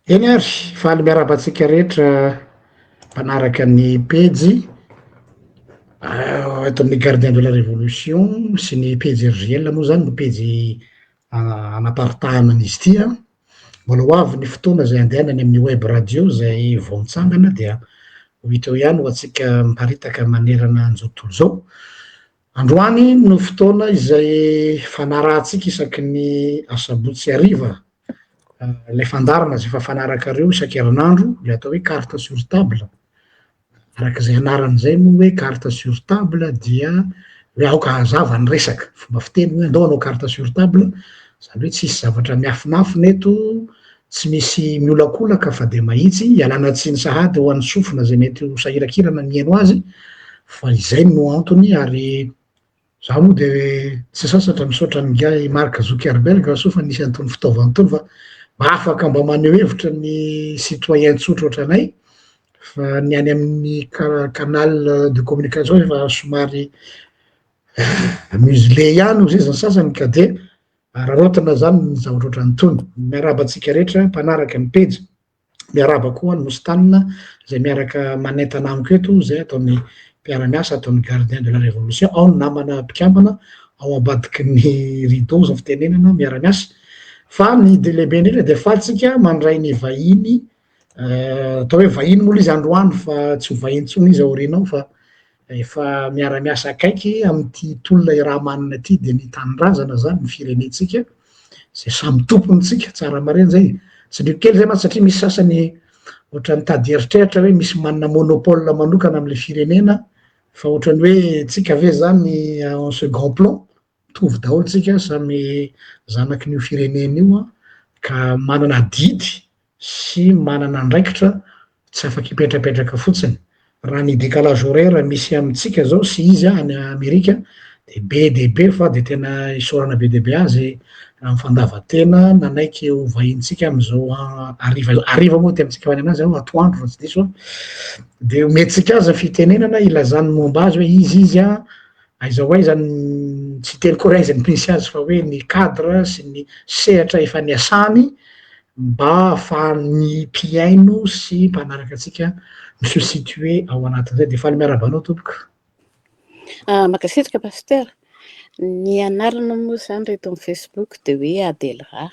Eny ary, faly miarabantsika rehetra mpanaraka ny pejy eto amin'ny gardien de la révolution sy ny pejy RGL moa zany no pejy anaparitahana an'izy ity a. Mbola ho avy ny fotoana zay andehanany amin'ny web radio zay vao mitsangana dia ho hita eo ihany ho antsika miparitaka manerana an'izao tontolo zao. Androany no fotoana izay fanarahantsika isaky ny asabotsy hariva, ilay fandarana zay efa fanarakareo isan-kerinandro, le atao hoe carte sur table. Arak'izay anarany zay moa hoe carte sur table dia hoe aoka hazava ny resaka, fomba fiteny hoe andao hanao carte sur table, zany hoe tsisy zavatra miafinafina eto, tsy misy miolakolaka fa de mahitsy ialana tsiny sahady ho an'ny sofina zay mety ho sahirakirana mihaino azy, fa izay no antony ary zaho moa de tsy sasatra misaotra ny gars i Mark Zuckerberg so fa nisy an'itony fitaovana itony fa mba afaka mba maneho hevitra ny citoyen tsotra ohatranay fa ny any amin'ny canal de communication efa somary muselé ihany hoy zay ny sasany ka de rarotina zany ny zavatra ohatran'itony. Miarahaba antsika rehetra mpanaraka ny pejy, miarahaba koa ny Nosy zay miaraka manentana amiko eto zay ataon'ny mpiara-miasa ataon'ny gardien de la révolution, ao ny namana mpikambana ao ambadiky ny rideau zao fitenenana miara-miasa. Fa ny de lehibe indrindra de fatsika mandray ny vahiny, atao hoe vahiny moa izy androany fa tsy ho vahiny intsony izy aoriana ao fa efa miara-miasa akaiky am'ty tolona iramanina ty de ny tanindrazana zany ny firenentsika, zay samy tompontsika tsara mareny zay. Tsindraiky kely zay mantsy satria misy sasany ohatran'ny mitady eritreritra hoe misy manana monopole manokana am'le firenena, fa ohatrany hoe tsika ve zany en second plan, mitovy daholo tsika samy zanakin'io firenena io a, ka manana didy sy manana andraikitra tsy afaky hipetrapetraka fotsiny. Raha ny décalage horaire misy amintsika zao sy izy any Amerika de be de be fa de tena isaorana be de be azy am'fandavatena nanaiky ho vahintsika am'izao hariva moa tiamintsika hoany anazy zao atoandro raha tsy diso a, de ometsika azy fitenenana ilazany momba azy hoe izy a aiza ho aiza tsy teny koa aiza ny misy azy fa hoe ny cadre sy ny sehatra efa niasany mba ahafahan'ny mpiaino sy mpanaraka antsika se situer ao anatin'izay de faly miarahaba anao tompoko. Mankasitraka pasteur, ny anarana moa zany reto amin'ny Facebook de hoe Adelra,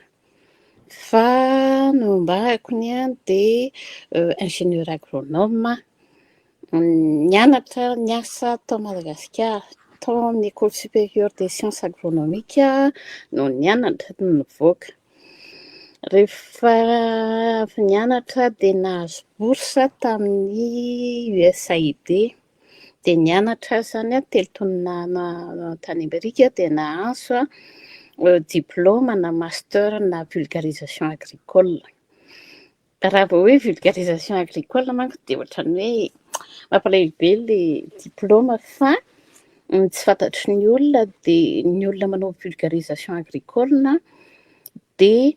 fa ny ombako ny a de ingénieur agronome, nianatra niasa tao Madagasikara tao amin'ny école supérieure des sciences agronomiques no nianatra no nivoaka. Rehefa avy nianatra de nahazo bourse tamin'ny USAID de nianatra zany a telo taona tany Amerika de nahazo diplôme na master na vulgarisation agricole. Raha vao hoe vulgarisation agricole manko de ohatrany hoe mampalahelo le diplôme fa tsy fantatry ny olona de ny olona manao vulgarisation agricole de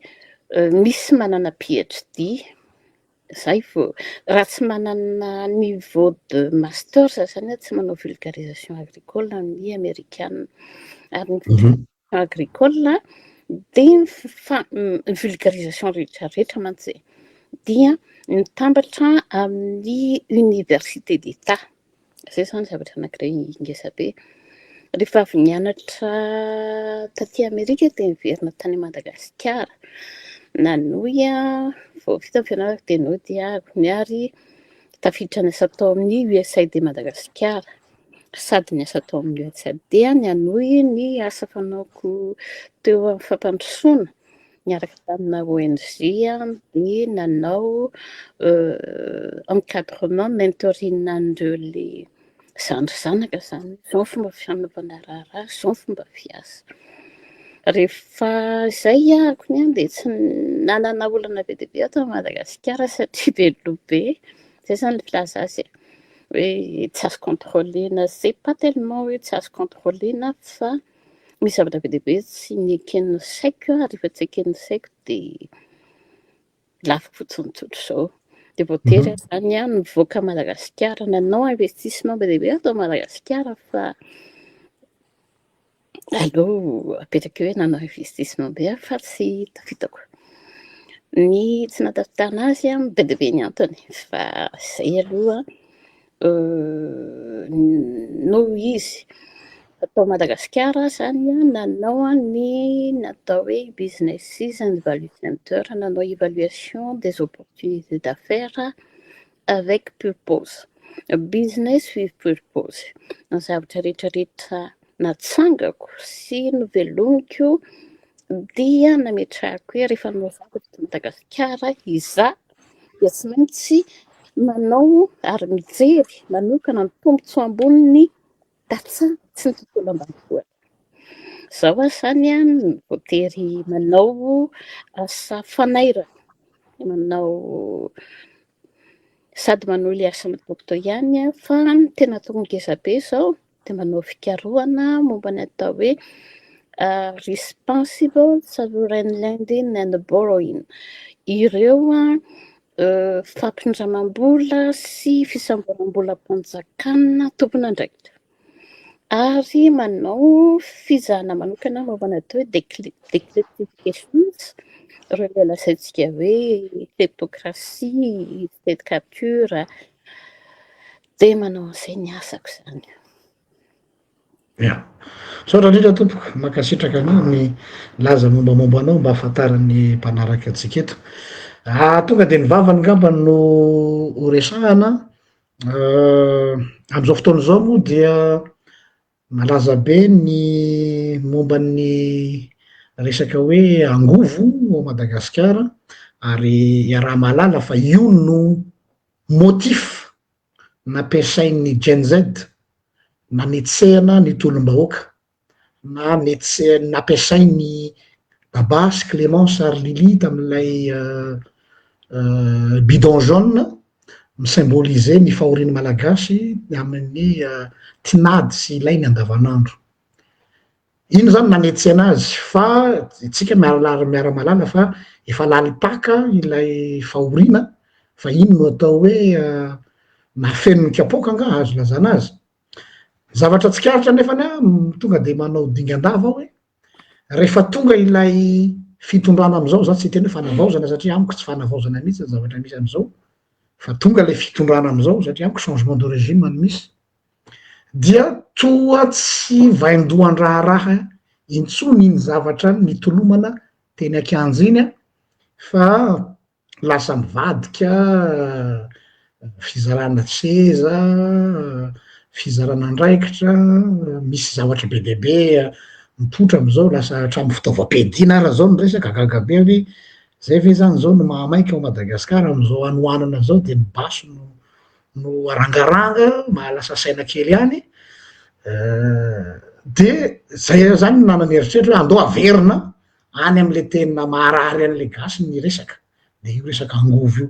misy manana PhD, zay vao raha tsy manana niveau de master zany tsy manao vulgarisation agricole amin'ny amerikana. Ary ny vulgarisation agricole de ny vulgarisation rehetra mantsy dia mitambatra amin'ny université d'État. Zay zany zavatra anankiray ngeza be. Rehefa avy nianatra taty Amerika de niverina tany Madagasikara, nanohy vao vita ny fianarana de nody miary tafiditra niasa tao amin'ny USAID Madagasikara, sady niasa tao amin'ny USAID nanohy ny asa fanaoko teo amin'ny fampandrosoana niaraka tamina ONG de nanao encadrement mentoring an'ireo le zandrizanaka zany, zao ny fomba fanaovana raharaha, zao ny fomba fiasa. Rehefa zay ahako ny de tsy nanana olana be dia be ato Madagasikara satria velona be, zay zany ny filaza azy hoe tsy azo contrôlena, c'est pas tellement hoe tsy azo contrôlena fa misy zavatra be dia be tsy neken'ny saiko ary rehefa tsy eken'ny saiko de lafo fotsiny tsotra zao. De vao tery zany nivoaka Madagasikara, nanao investissement be dia be ato Madagasikara fa aleo apetraka hoe nanao investissement be fa tsy tafitako. Ny tsy natafitarina azy be dia be ny antony fa izay aloha noho izy tao Madagasikara izany nanao ny natao hoe business season value center, nanao évaluation des opportunités d'affaires avec purpose, business with purpose. Ny zavatra rehetrarehetra natsangako sy novelomiko dia nametrahako hoe rehefa manao zavatra eto Madagasikara izaho dia tsy maintsy manao ary mijery manokana ny tombotsoa amboniny tantsaha sy ny tontolo ambanivohitra. Izaho izany voatery manao asa fanairana, manao sady manohy asa matoto ihany fa tena atao ngeza be izao dia manao fikarohana momba ny atao hoe responsible sovereign lending and borrowing. Ireo fampindramam-bola sy fisamboram-bolam-panjakana tompon'andraikitra. Ary manao fizahana manokana momba ny atao hoe déclarifications, ireo ilay lazaintsika hoe kleptokrasia, state capture, dia manao an'izay ny asako izany. Ia, saotra indrindra tompoko, mankasitraka ny laza mombamomba anao mba ahafantaran'ny mpanaraka antsika eto. Tonga dia ny vavany ngamba no ho resahana amin'izao fotoana izao moa dia malaza be ny momba ny resaka hoe angovo ao Madagasikara, ary iaraha mahalala fa io no motif nampiasain'ny Gen Z nanetsehana ny tolom-bahoaka, na nampiasain'ny Baba sy Clémence ary Lily tamin'ilay bidon jaune misymboliser ny fahorian'ny malagasy amin'ny tinady sy ilainy andavanandro. Ino zany nanetsehana azy fa itsika miara-malala fa efa lalipaka ilay fahoriana fa ino no atao hoe nafenony kapoaka anga azo lazana azy. Zavatra tsikaritra nefany tonga dia manao dingan-dava hoe rehefa tonga ilay fitondrana amin'izao, za tsy hiteny hoe fanavaozana satria amiko tsy fanavaozana mihitsy ny zavatra misy amin'izao, fa tonga ilay fitondrana amin'izao satria amiko changement de régime no misy, dia toa tsy vaindohan-raharaha intsony iny zavatra nitolomana teny an-kianja iny fa lasa mivadika fizarana seza, fizarana andraikitra, misy zavatra be dia be mipoitra amin'izao, lasa hatramin'ny fitaovam-piadiana ara zao ny resaka gaga be hoe zay ve zany zao no mahamaika ao Madagasikara amin'izao anohanana zao dia ny baso no arangaranga mahalasa saina kely ihany. Dia zay zany nanana eritreritro hoe andao averina any amin'ilay tena maharary an'ilay gasy ny resaka, dia io resaka angovo io.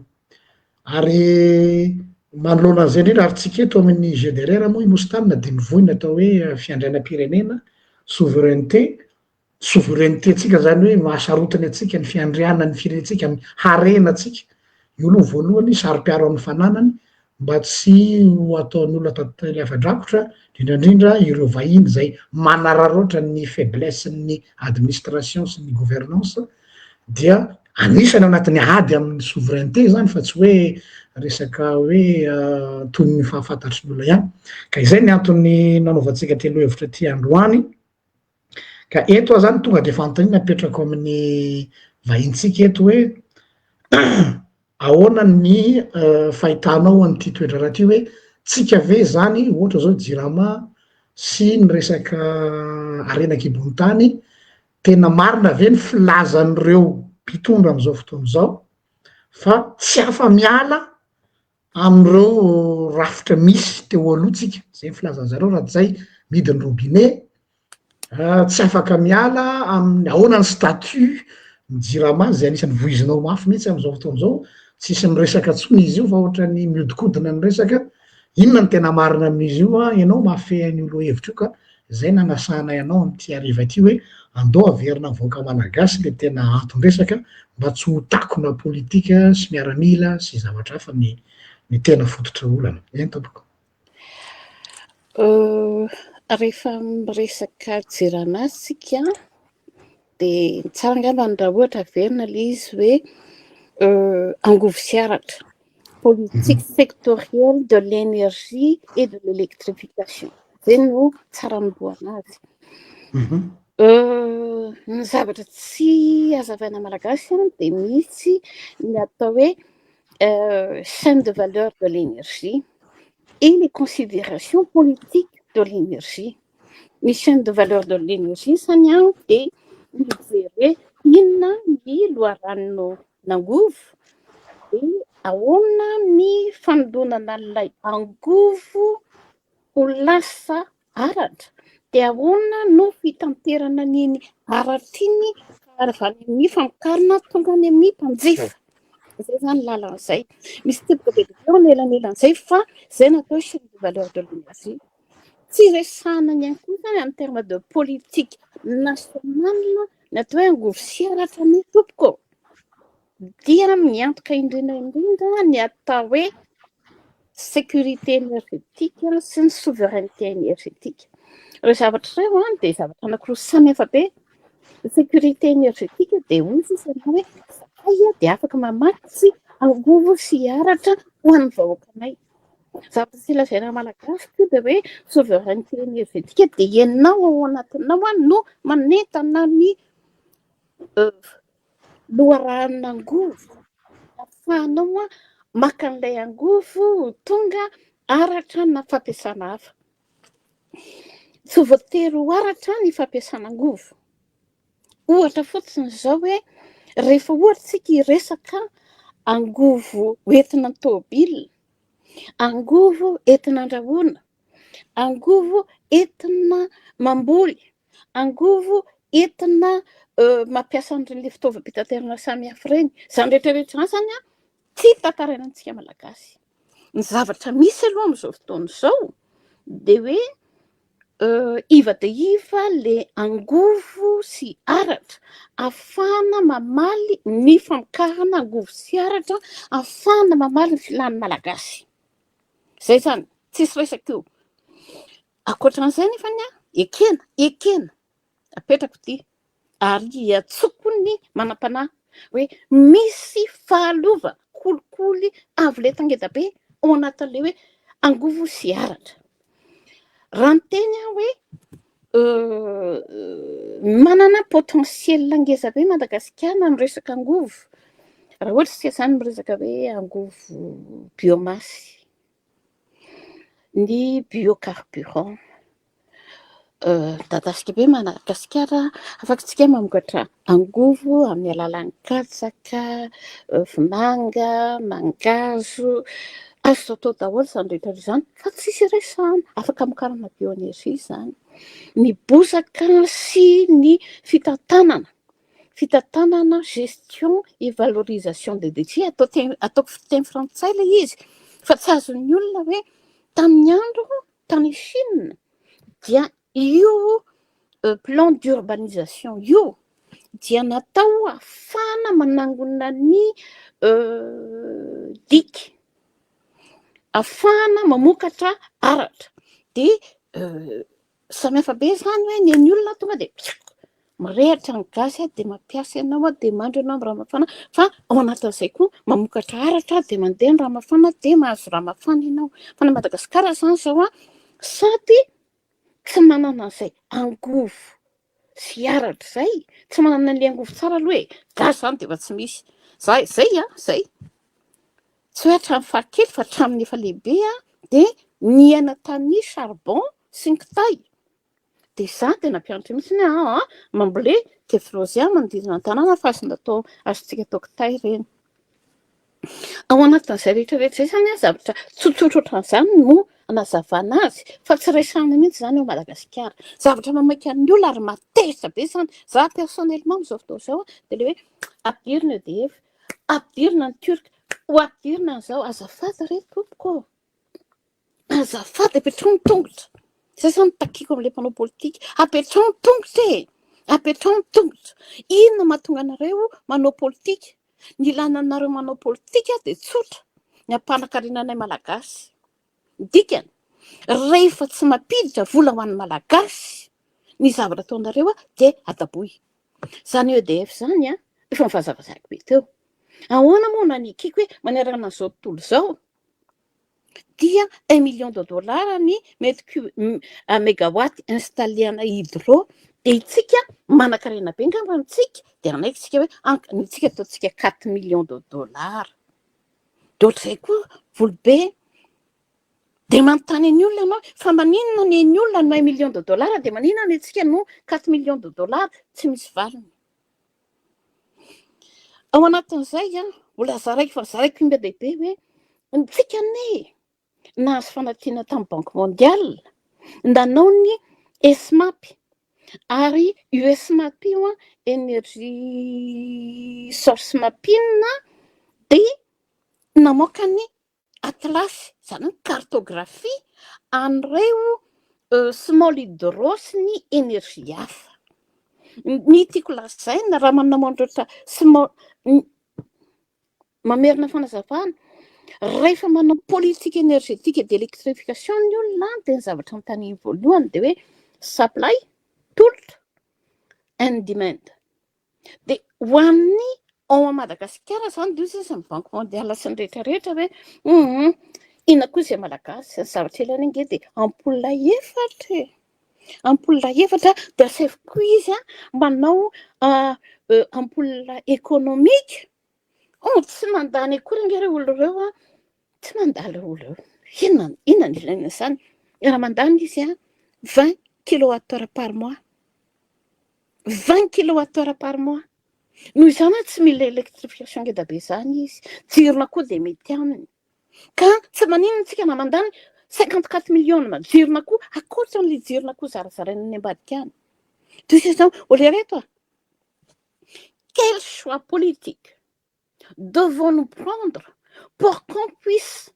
Ary manoloana an'izay indrindra ary tsika eto amin'ny GDRR moa i Mostarina dia nivoina atao hoe fiandrianam-pirenena souveraineté-ntsika zany hoe mahasarotiny atsika ny fiandriana ny firenentsika amin'ny harenantsika. Io aloha voalohany saro-piaro amin'ny fananany mba tsy ho ataon'ny olona tantely hafan-drakotra, indrindrandrindra ireo vahiny zay manararaotra ny faiblesse-ny administration sy ny gouvernance, dia anisany anatin'ny ady amin'ny souveraineté zany fa tsy hoe resaka hoe toy ny fahafantatry ny olona ihany. Ka izay ny antony nanaovantsika telo hevitra ty androany. Ka eto zany tonga dia fanontaniana apetrako amin'ny vahintsika eto hoe ahoana ny fahitanao an'ity toetra raha ty hoe tsika ve zany ohatra zao JIRAMA sy ny resaka arenan-kibon'ny tany tena marina ve ny filazan'ireo mpitondra amin'izao fotoana izao fa tsy afa-miala amin'ireo rafitra misy teo alohantsika, zay ny filazan'zareo raha zay midiny robinet, tsy afaka miala amin'ny ahoana ny statut ny JIRAMA zay anisan'ny voizinao mafy mihitsy amin'izao fotoana izao, tsisy miresaka ntsony izy io fa ohatrany miodikodina ny resaka. Inona ny tena marina amin'izy io ianao mahafehy ny olo hevitra io, ka zay nanasana ianao am'ty hariva ty hoe andao averina vahoaka malagasy le tena anton-dresaka mba tsy ho takona politika sy miaramila sy zavatra hafa ny tena fototra olana. Eny tompoko. Rehefa miresaka JIRAMA sika dia tsara angamba raha ohatra averina ilay izy hoe angovo sy aratra, politique sectorielle de l'énergie et de l'électrification. Zay no tsara niboana azy. Ny zavatra tsy hazavaina malagasy dia misy ny atao hoe chaîne de valeur de l'énergie et les considérations politiques de l'énergie. Ny chaîne de valeur de l'énergie zany a dia mijery hoe inona ny loharanonao nangovo dia ahoana ny fanodonana an'ilay angovo ho lasa aratra, dia ahoana no fitanterana an'iny aratra iny avy any amin'ny famokarana tonga any amin'ny mpanjifa. Zay zany lalan'izay. Misy teboka be eo anelanelan'izay fa zay natao chaîne de valeur de l'énergie. Tsy resahana ny ihany koa zany en terme de politique nationale ny atao hoe angovo sy aratra ny tompoko, dia miantoka indrindra ny atao hoe sécurité énergétique sy ny souveraineté énergétique. Ireo zavatra ireo dia zavatra anankiroa samihafa be. Sécurité énergétique dia ozy izy hoe zakay dia afaka mamatsy angovo sy aratra ho an'ny vahoakanay. Zavatra tsy lazaina malagasy koa dia hoe souveraineté énergétique dia ianao ao anatinao no manentana ny loharanon'angovo ahafahanao maka an'ilay angovo tonga aratra na fampiasana hafa. Tsy voatery ho aratra ny fampiasana angovo. Ohatra fotsiny izao hoe rehefa ohatra isika hiresaka angovo entina tômôbila, angovo entina andrahoana, angovo entina mamboly, angovo entina mampiasa an'ireny fitaovam-pitaterana samihafa ireny. Izany rehetrarehetra zany a tsy tantarainantsika malagasy. Ny zavatra misy aloha amin'izao fotoana izao dia hoe iva dia iva le angovo sy aratra ahafahana mamaly ny famokarana angovo sy aratra, ahafahana mamaly ny filan'ny malagasy. Zay zany, tsisy resaka io. Ankoatran'izay nefany ekena apetrako ity ary atsoko ny manam-panahy hoe misy fahalovana kolikoly avy le tangeda be ao anatin'ilay hoe angovo sy aratra. Raha ny teny hoe manana potentiel ngeza be Madagasikara amin'ny resaka angovo. Raha ohatra isika izany miresaka hoe angovo biomasy, ny biocarburant, dadasika be Madagasikara afakantsika mamokatra angovo amin'ny alalan'ny katsaka, vomanga, mangazo, azo atao daholo izany rehetra izany fa tsisy resahana, afaka amokarana bioénergie izany. Ny bozaka sy ny fitantanana gestion et valorisation des déchets ataoko fiteny frantsay ilay izy fa tsy azon'ny olona hoe tamin'ny andro tany Chine dia io plan d'urbanisation io dia natao ahafahana manangona ny diky, ahafahana mamokatra aratra. Dia samihafa be zany hoe ny olona tonga dia mirehatra ny gazy dia mampiasa ianao dia mandro ianao amin'ny rano mafana, fa ao anatin'izay koa mamokatra aratra dia mandeha ny rano mafana dia mahazo rano mafana ianao. Fa ny Madagasikara zany izao sady tsy manana an'izay angovo sy aratra izay, tsy manana an'ilay angovo tsara aloha gasy zany dia efa tsy misy. Zay tsy hoe hatramin'ny farakely fa hatramin'ny efa lehibe dia niaina tamin'ny charbon sy ny kitay. Dia za dia nampianatra mihitsy ny mambolé de frozia manodidina an-tanàna fa azo natao azontsika atao kitay ireny. Ao anatin'izay rehetrarehetra izay zany zavatra tsotsotra ohatran'izany no anazavana azy fa tsy resahana mihitsy zany ao Madagasikara. Zavatra mamaika ny olona ary matezitra be zany. Za personnellement amin'izao fotoana izao dia le hoe ampidirina EDF, ampidirina ny Turc, ho ampidirina an'izao azafady re tompoko, azafady apetrahony tongotra. Zay zany takiko amin'ilay mpanao politika, apetrahony tongotra. Inona mahatonga anareo manao politika? Ny ilananareo manao politika dia tsotra, ny ampanankarenanay malagasy. Dikany rehefa tsy mampiditra vola ho an'ny malagasy ny zavatra ataonareo dia adaboy. Zany EDF zany efa mivazavazaka be teo. Ahoana moa nanikiko hoe manerana zao tontolo zao dia 1 million de dollars ny mégawatt installéana hydro, dia itsika manan-karena be ngamba antsika dia anaiky tsika hoe antsika ataontsika 4 millions de dollars. Dia ohatr'izay koa volobe dia manontany ny olona ianao fa maninona ny olona no 1 million de dollars dia maninona ny antsika no 4 millions de dollars tsy misy valiny. Ao anatin'izay mbola zaraiko fa zaraiko mba lehibe hoe ntsika nahazo fanadina tamin'ny banque mondiale nanao ny ESMAP ary USMAP io énergie source mapina dia namoaka ny atlasy zany hoe cartographie an'ireo small hydro sy ny énergie hafa. Ny tiako lazaina raha manamondrotra mamerina fanazavana rehefa manao politique énergétique et d'électrification ny olona dia ny zavatra mitany voalohany dia hoe supply, tool and demand. Dia ho an'ny ao Madagasikara zany dia izy ny banque mondiale sy ny rehetrarehetra hoe inona koa izay malagasy zavatra ilana inge dia ampola efatra ampola efatra dia asefiko izy manao ampola économique. Tsy mandany akory nge olo ireo tsy mandala olo ireo inona ny ilaina izany raha mandany izy 20 kilowattheure par mois 20 kilowattheure par mois noho izany tsy mila électrification ngeda be izany izy jirona koa dia mety aminy ka tsy maninona tsika na mandany 54 millions ma jirona koa akoatra n'ilay jirona koa zarazaraina ny ambadika any. Toy izao olereto quel choix politique devons-nous prendre pour qu'on puisse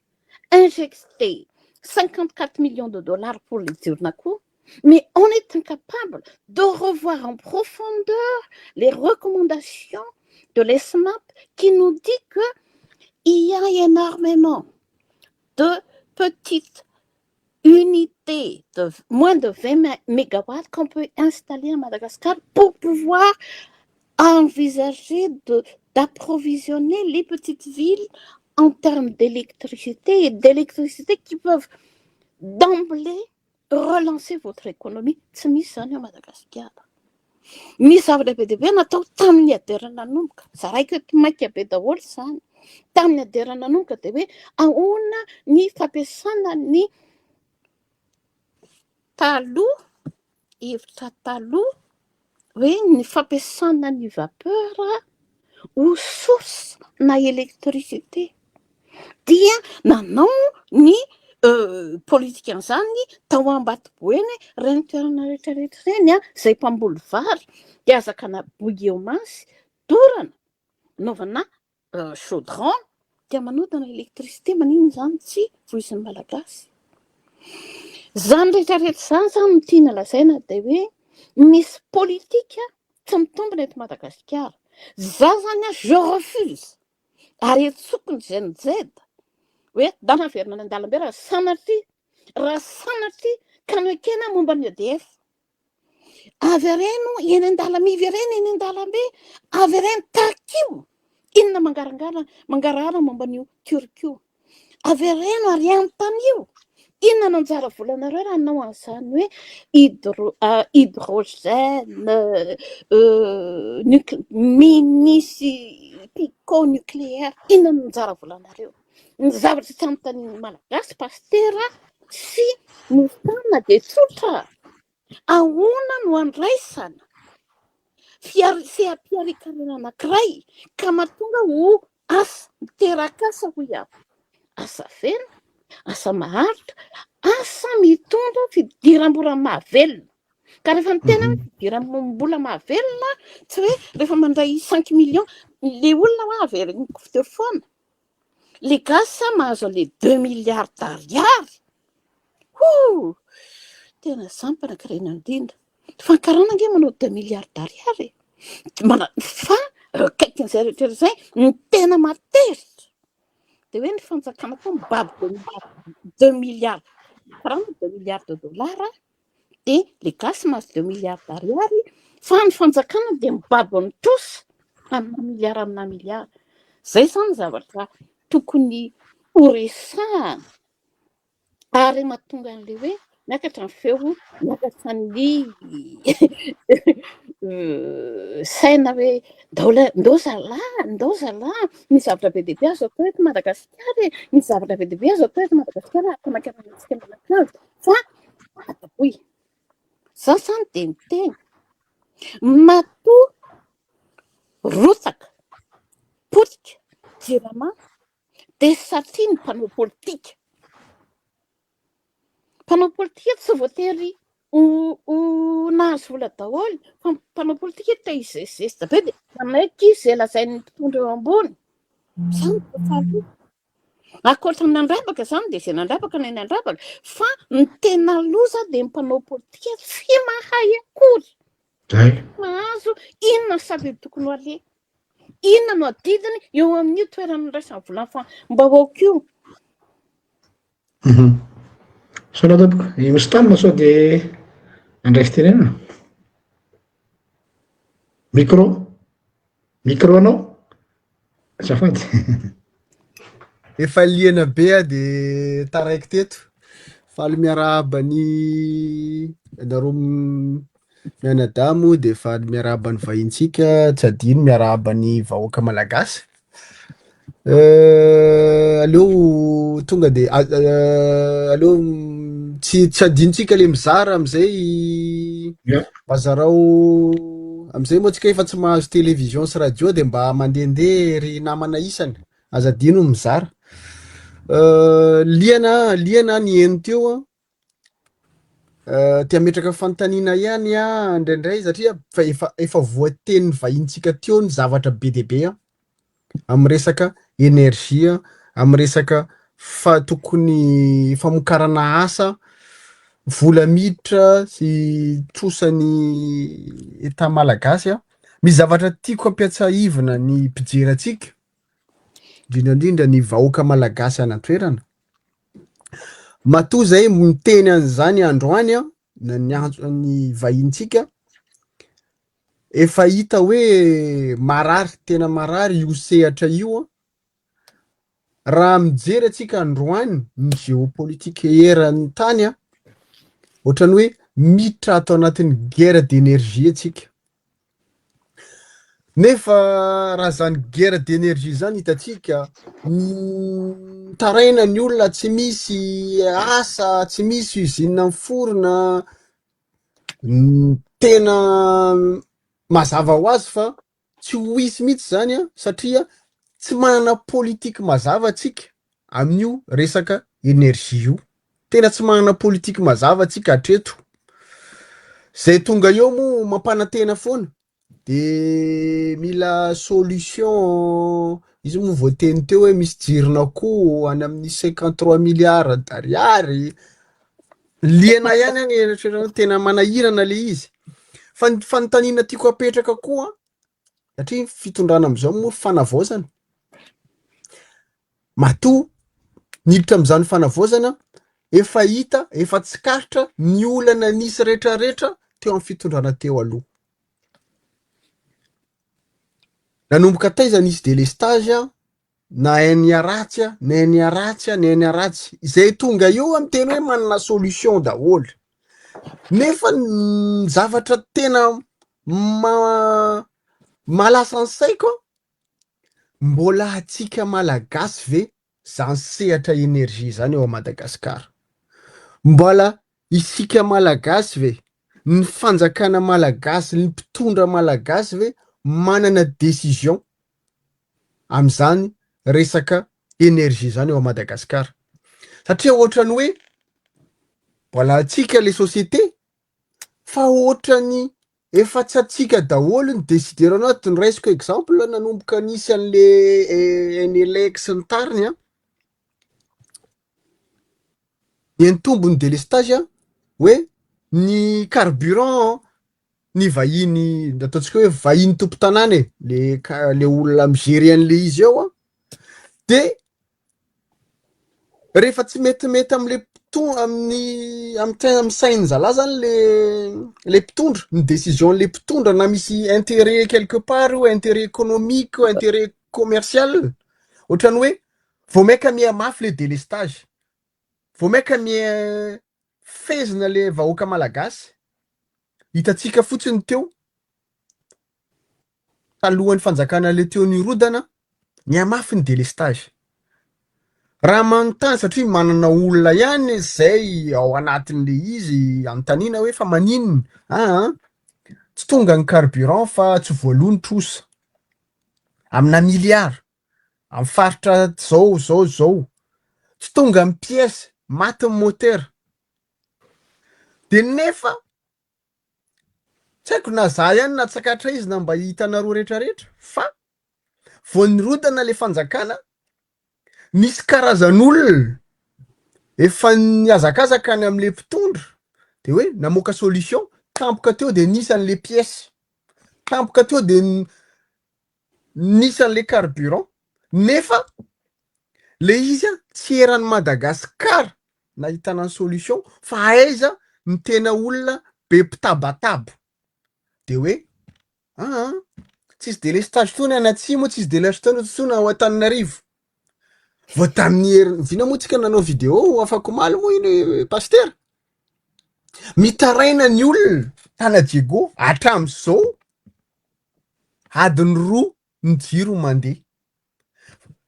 injecter 54 millions de dollars pour les Djurnakou, mais on est incapable de revoir en profondeur les recommandations de l'ESMAP qui nous dit qu'il y a énormément de petites unités de moins de 20 mégawatts qu'on peut installer à Madagascar pour pouvoir envisager d'approvisionner les petites villes en termes d'électricité et d'électricité qui peuvent d'emblée relancer votre économie. Tsy misy zany à Madagascar. Misy zava-dehibe natao tamin'ny aderana nanomboka. Zaraiko eto maika be daholo zany. Tamin'ny aderana nanomboka dia hoe ahoana ny fampiasana ny taloha, hevitra taloha hoe ny fampiasana ny vapeur ho source na électricité dia nanao ny politika an'izany tao Ambatoboeny reny toerana rehetrarehetra reny izay mpamboly vary dia azakana biomasse dorana naovana chaudron dia manodana électricité maninona izany tsy voisin'ny malagasy. Zany rehetrarehetra zany tiana lazaina dia hoe misy politika tsy mitombina eto Madagasikara. Za zany je refuse ary etsokony ZNZ hoe dana verina ny andalambe raha sanatry ka noekena momba ny EDF avy areno eny an-dalamivy ireny eny an-dalambe avy ireny takio inona mangarahara momba an'io turkio avy areno ary antan'io inona nanjara volanareo raha nanao an'izany hoe hydrogène minisy pico nucléaire inona nanjara volanareo. Ny zavatra tsy anontanian'ny malagasy pastera sy mofana dia tsotra ahoana no andraisana fiarikarana anankiray ka mahatonga ho asa miteraka asa ho iaho asa fena asa maharitra asa mitondra fidiram-bola mahavelona ka rehefa ny tena fidiram-bola mahavelona tsy hoe rehefa mandray 5 millions le olona ho averiny foana le gasy mahazo le 2 milliards d'ariary tena izany mpanankarena indrindra fankarana nge manao 2 milliards d'ariary fa kaikin'izay rehetra izay ny tena matetritra dia hoe ny fanjakana koa mibaby 2 milliards francs 2 milliards de dollars dia le gasy mahazo 2 milliards d'ariary fa ny fanjakana dia mibaby ny trosa amina milliard Zay zany zavatra tokony horesahana ary mahatonga an'le hoe miakatra ny feo, miakatra ny saina hoe ndao zalahy, misy zavatra be dia be azo atao eto Madagasikara, misy zavatra be dia be azo atao eto Madagasikara hamankarana antsika mianakavy fa atahoy. Za zany dia miteny matoa rotsaka, potika, jirama dia satria ny mpanao politika. Mpanao politika tsy voatery ho nahazo vola daholo, fa mpanao politika te hizezista be dia manaiky izy izay lazain'ny mpitondra eo ambony. Izany no faharoa. Ankoatra ny andrabaka izany dia izay nandrabaka ny nandrabaka, fa ny tena loza dia mpanao politika tsy mahay akory. Mahazo inona saby tokony ho ale, inona no adidiny eo amin'ny toerana raisany volany fa mba aoka io. Sola tompoko, misy tanina sao dia andray fitenena. Micro anao? Azafady. Efa liana be dia taraiky teto. Faly miarahaba ny nareo mianadamo dia faly miarahaba ny vahintsika, tsy adino miarahaba ny vahoaka malagasy. Aleo tonga dia aleo tsy adintsika le mizara amizay bazarao amizay moa tsika efa tsy mahazo televizion sy radio dia mba mandehandeha ry namana isany aza adino mizara. Liana ny eno teo tia metraka fanontaniana ihany indraindray satria efa voateny vahintsika teo ny zavatra be dia be amin'ny resaka enerzia, amin'ny resaka tokony famokarana asa, vola miditra sy trosan'ny eta malagasy. Misy zavatra tiako ampiatsaivana ny mpijerantsika, indrindra ny vahoaka malagasy anatoerana. Matoa zay miteny an'izany androany ny vahintsika, efa hita hoe marary, tena marary io sehatra io. Raha mijery atsika androany ny géopolitika eran'ny tany, ohatrany hoe miditra atao anatin'ny guerre d'énergie atsika. Nefa raha zany guerre d'énergie zany hitatsika, taraina ny olona, tsy misy asa, tsy misy usine miforona, tena mazava ho azy fa tsy ho hisy mihitsy zany satria tsy manana politika mazava atsika amin'io resaka energie io. Tena tsy manana politika mazava atsika hatreto. Zay tonga eo moa mampanantena foana de mila solution. Izy moa voateny teo hoe misy jirona koa any amin'ny 53 milliards d'ariary. Liana ihany tena manahirana le izy. Fanontaniana tiako apetraka koa satria fitondrana am'izao moa fanavaozana. Matoa niditra am'izany fanavaozana, efa hita, efa tsikatritra ny olana nisy rehetrarehetra teo amin'ny fitondrana teo aloha. Nanomboka taiza nisy délestage, na hainy aratsy, izay tonga eo amin'ny teny hoe manana solution daholo. Nefa ny zavatra tena malasa ny saiko, mbola atsika malagasy ve zany sehatra energie zany eo a Madagasikara? Mbola isika malagasy ve, ny fanjakana malagasy, ny mpitondra malagasy ve manana décision am'izany resaka energie zany eo a Madagasikara? Satria ohatrany hoe mbola atsika le société, fa ohatrany efa tsy atsika daholo ny décideur anaty. Ny raisiko exemple nanomboka nisy an'le NLEX sy ny tariny, entombony délestage hoe ny carburant ny vahiny, ataontsika hoe vahiny tompo-tanàna le olona migery an'le izy eo de rehefa tsy metimety am'le amin'ny sainy zala zany le mpitondra, ny décision le mpitondra, na misy intérêt quelque part ou intérêt économique ou intérêt commercial ohatrany hoe vao maika mia mafy le délestage, vao maika mia fezina le vahoaka malagasy, hitantsika fotsiny teo talohan'ny fanjakana le teo nirodana, mia mafy ny délestage. Raha manontany satria manana olona ihany zay ao anatin'le izy anontaniana hoe fa maninona tsy tonga ny carburant fa tsy voalony trosa amina miliara amin'ny faritra zao tsy tonga ny pièce maty ny motera de nefa tsy haiko na za ihany na tsakatra izy na mba hitanareo rehetrarehetra fa vao nirodana le fanjakana misy karazan'olona efa niazakazaka any am'le mpitondra de hoe namoaka solution tampoka teo de nisy an'le pièce, tampoka teo de nisy an'le carburant nefa le izy tsy eran'ny Madagasikara nahitana ny solution fa aiza ny tena olona be mpitabataba de hoe tsisy délestage tony any atsimo, tsisy délestage tony ao Antananarivo. Vao tamin'ny vina moa tsika nanao vidéo afaka omaly moa iny pasteur mitaraina ny olona tana Diego hatram'izao adiny 2 ny jiro mandeha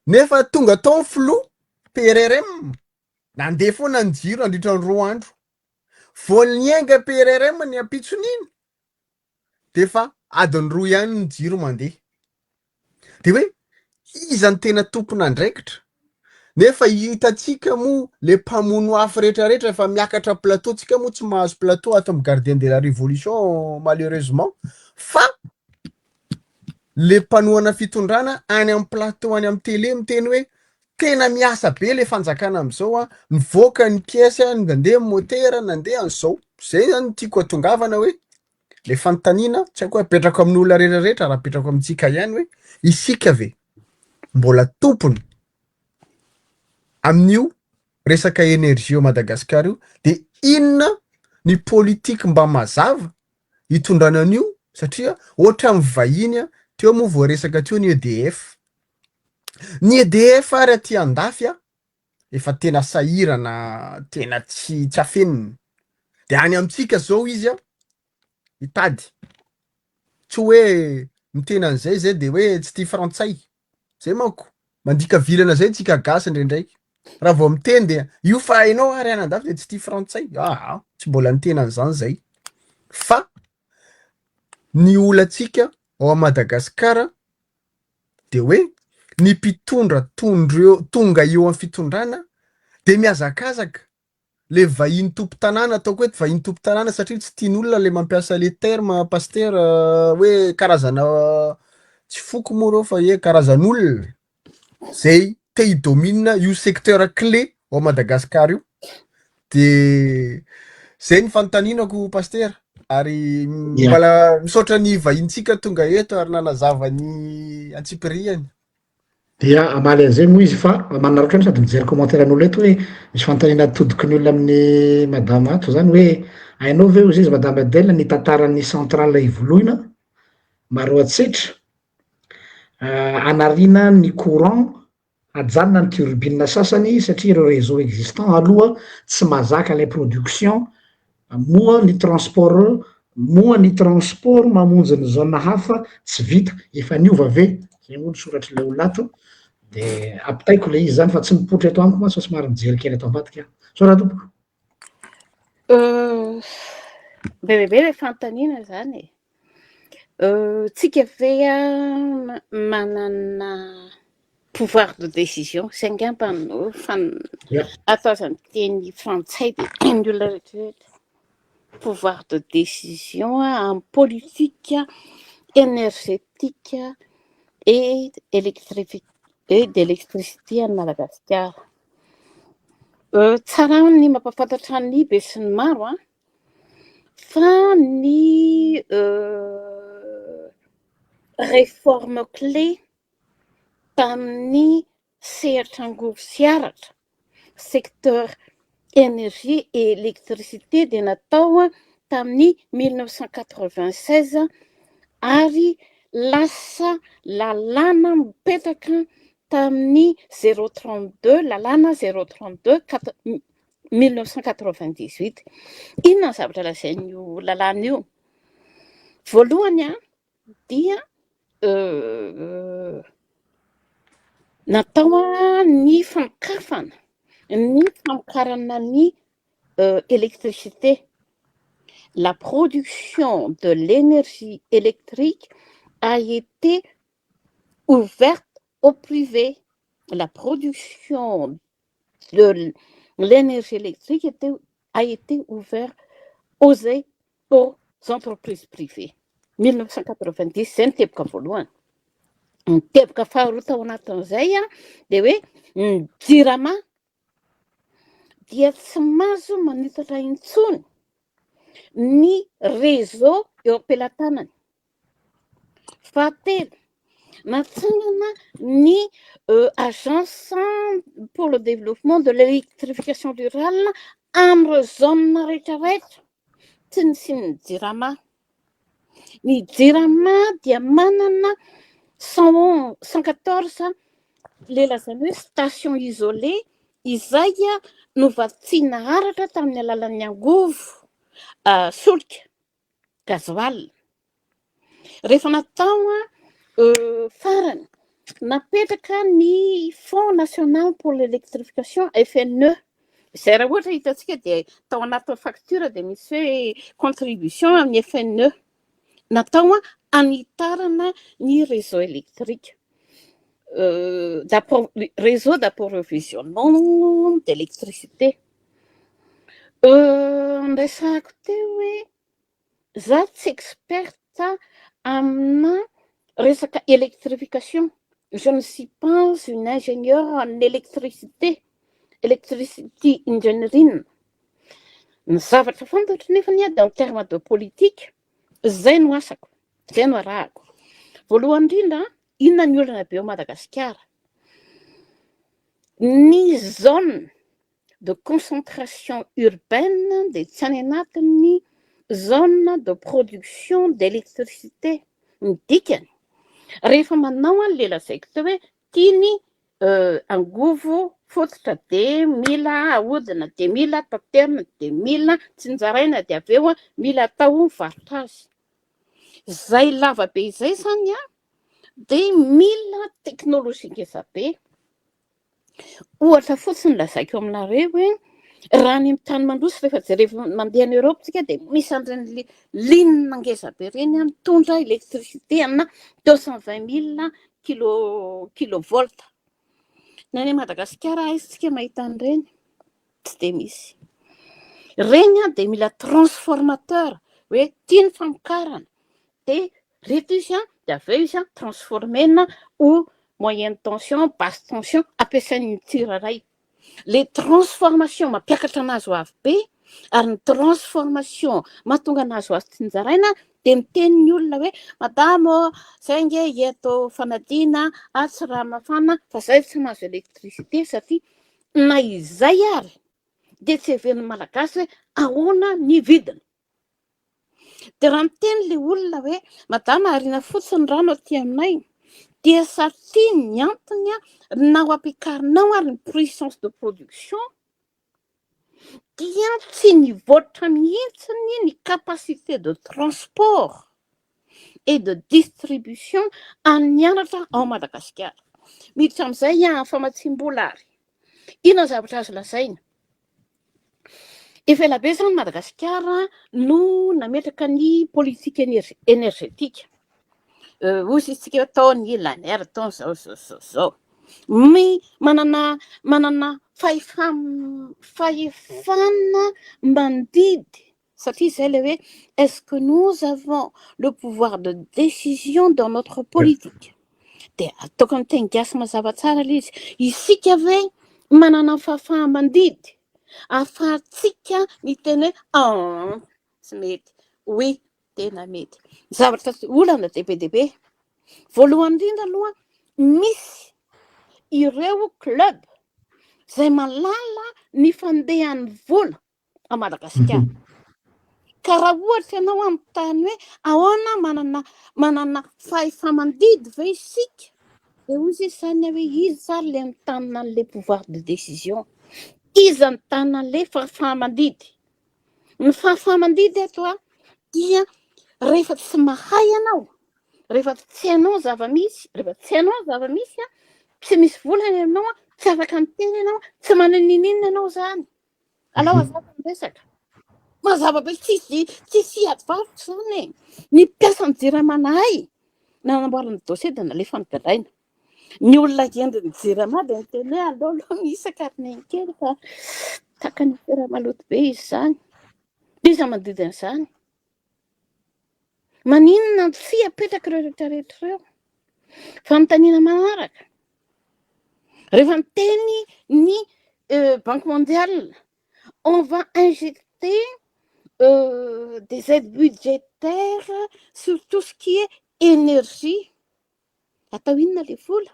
nefa tonga tao ny filoha PRRM nandeha foana ny jiro andritra ny 2 andro vao niainga PRRM ny ampitson'iny de fa adiny 2 ihany ny jiro mandeha de hoe iza ny tena tompon'andraikitra. Nefa hitatsika moa le mpamono afo rehetrarehetra efa miakatra plateau, tsika moa tsy mahazo plateau ato amin'ny gardien de la révolution malheureusement fa le mpanohana fitondrana any amin'ny plateau any amin'ny télé miteny hoe tena miasa be le fanjakana am'izao mivoaka ny pièce nandeha motera nandeha an'izao. Zay zany tiako atongavana hoe le fanontaniana tsy haiko apetrako amin'ny olona rehetrarehetra raha apetrako amintsika ihany hoe isika ve mbola tompony amin'io resaka énergie au Madagasikara io de inona ny politika mba mazava hitondrana an'io satria ohatra mivahiny teo moa vao resaka teo ny EDF. Ny EDF ary aty andafy efa tena sahirana tena tsy afeniny de any amintsika zao izy hitady tsy hoe mitena an'izay zay de hoe tsy tia frantsay zay manko mandika vilana zay tsika gasy ndraindraiky raha vao miteny de io fa hainao ary any andafy de tsy tia frantsay tsy mbola nitena an'izany zay fa ny olantsika ao Madagasikara de hoe ny mpitondra tonga eo amin'ny fitondrana de miazakazaka le vahiny tompo-tanàna ataoko hoe vahiny tompo-tanàna satria tsy tian'olona le mampiasa le terme pasteur hoe karazana tsy foko moa reo fa hoe karazan'olona zay te hidomina io secteur clé ao Madagasikara io de zay ny fanontanianako pasteur ary mbala misaotra ny vahintsika tonga eto ary nanazava ny antsipiriany. Dia amaly an'izay moa izy fa manaraka sady mijery commentaire an'olo eto hoe misy fanontaniana todiky ny olona amin'ny madama ato zany hoe hainao ve ozy izy madame Adèle ny tantaran'ny centrale ivoloina maro atsetra anarina ny courant ajanona ny turbine sasany satria ireo réseau existant aloha tsy mazaka le production moa ny transport mamonjy ny zone hafa tsy vita efa niova ve zay moa ny soratry le olona ato de ampitaiko le izy zany fa tsy mipoitra eto amiko fa somary mijery kely eto ambadika sora tompoko bebe le fanontaniana zany tsika ve manana pouvoir de décision zay angamba no atao zany teny frantsay de ny olona rehetrarehetra pouvoir de décision en politique énergétique et d'électricité any Madagasikara. Tsara ny mampafantatra ny be sy ny maro fa ny réforme clé tamin'ny sehatra angovo sy aratra secteur énergie et électricité de natao tamin'ny 1996 ary lasa lalàna mipetraka tamin'ny 032 lalàna 032 1998. Inona ny zavatra lazain'io lalàna io? Voalohany dia natao ny famokarana ny électricité. La production de l'énergie électrique a été ouverte au privé. La production de l'énergie électrique a été ouverte aux entreprises privées. 1990 zay ny teboka voalohany. Ny teboka faharoa tao anatin'izay dia hoe ny JIRAMA dia tsy mahazo manitatra intsony ny réseau eo am-pelatanany. Fahatelo, natsangana ny agence pour le développement de l'électrification rurale amin'ireo zone rehetrarehetra tsy nisy ny JIRAMA. Ny JIRAMA dia manana 114 le lazany hoe station isolée izay novatsiana aratra tamin'ny alalan'ny angovo solika gazoaly. Rehefa natao farany napetraka ny Fonds national pour l'électrification FNE. Izay raha ohatra hitantsika dia tao anatin'ny facture dia misy hoe contribution amin'ny FNE. Natao hanitarana ny réseau électrique. Réseau d'approvisionnement d'électricité. Resako teo hoe za tsy experte amina resaka électrification. Je ne suis pas une ingénieure en électricité engineering. Ny zavatra fantatro nefa en terme de politique, zay no asako, zay no arahako. Voalohany indrindra, inona ny olana be ao Madagasikara? Ny zone de concentration urbaine dia tsy any anatin'ny zone de production d'électricité. Ny dikany, rehefa manao an'ilay lazaiko teo hoe tiany angovo fototra dia mila ahodina, dia mila taterina, dia mila tsinjaraina, dia avy eo mila atao varotra azy. Zay lavabe izay zany dia mila teknôlôjia ngeza be. Ohatra fotsiny lazaiko aminareo hoe raha ny tany mandroso rehefa jerevy mandeha any Europe tsika dia misy an'ireny ligne ngeza be ireny mitondra électricité amina 220 000 kilovolta. Ny any Madagasikara aizitsika mahita an'ireny? Tsy dia misy. Ireny dia mila transformateur hoe tiany famokarana dia rehefa izy dia avy eo izy transformena au moyenne tension, basse tension, ampiasain'ny tsirairay. Les transformations mampiakatra anazy ho avy be ary ny transformation mahatonga anazy ho azy tsinjaraina dia miteny ny olona hoe madamo izay nge eto fanadina tsy raha mafana fa izay tsy mahazo électricité satria na izay ary dia tsy heveriny malagasy hoe ahoana ny vidiny. Dia raha miteny ilay olona hoe madama ariana fotsiny rano aty aminay dia satria ny antony na ho ampiakarinao ary ny puissance de production dia tsy nivoatra mihitsiny ny capacité de transport et de distribution an'anatra ao Madagasikara. Miditra amin'izay famatsiam-bola ary. Inona zavatra azo lazaina? Efa elabe zany Madagasikara no nametraka ny politique énergétique. Ozy isika atao ny laner atao zao. Manana fahefana mandidy satria izay ilay hoe est-ce que nous avons le pouvoir de décision dans notre politique? Dia ataoko ny teny gasy mazava tsara ilay izy. Isika ve manana fahefana mandidy ahafahantsika miteny hoe tsy mety, oui tena mety. Zavatra olana be. Voalohany indrindra aloha misy ireo club izay malala ny fandehan'ny vola a Madagasikara. Ka raha ohatra ianao anontany hoe ahoana manana fahefa-mandidy ve isika, dia hozy izany hoe izy zany le mitanina an'ilay pouvoir de décision, izy mitana an'ilay fahefa-mandidy. Ny fahefa-mandidy eto dia rehefa tsy mahay ianao, rehefa tsy hainao zava-misy, rehefa tsy hainao zava-misy tsy misy volana ianao tsy afaka miteny ianao, tsy mananinina ianao zany. Alao azava miresaka. Mazava be tsisy advarotra zany e. Ny mpiasan'ny JIRAMAnahay nanamboarana dossier dia nalefa nodaraina. Ny olona endrin'ny JIRAMA dia niteny hoe aleo misy akariny kely fa takany fiaraha-maloto be izy zany. Iza manodidina izany. Maninona tsy apetraka ireo rehetrarehetra ireo. Fanontaniana manaraka. Rehefa miteny ny Banque mondiale, on va injecter des aides budgétaires sur tout ce qui est énergie. Atao inona ilay vola?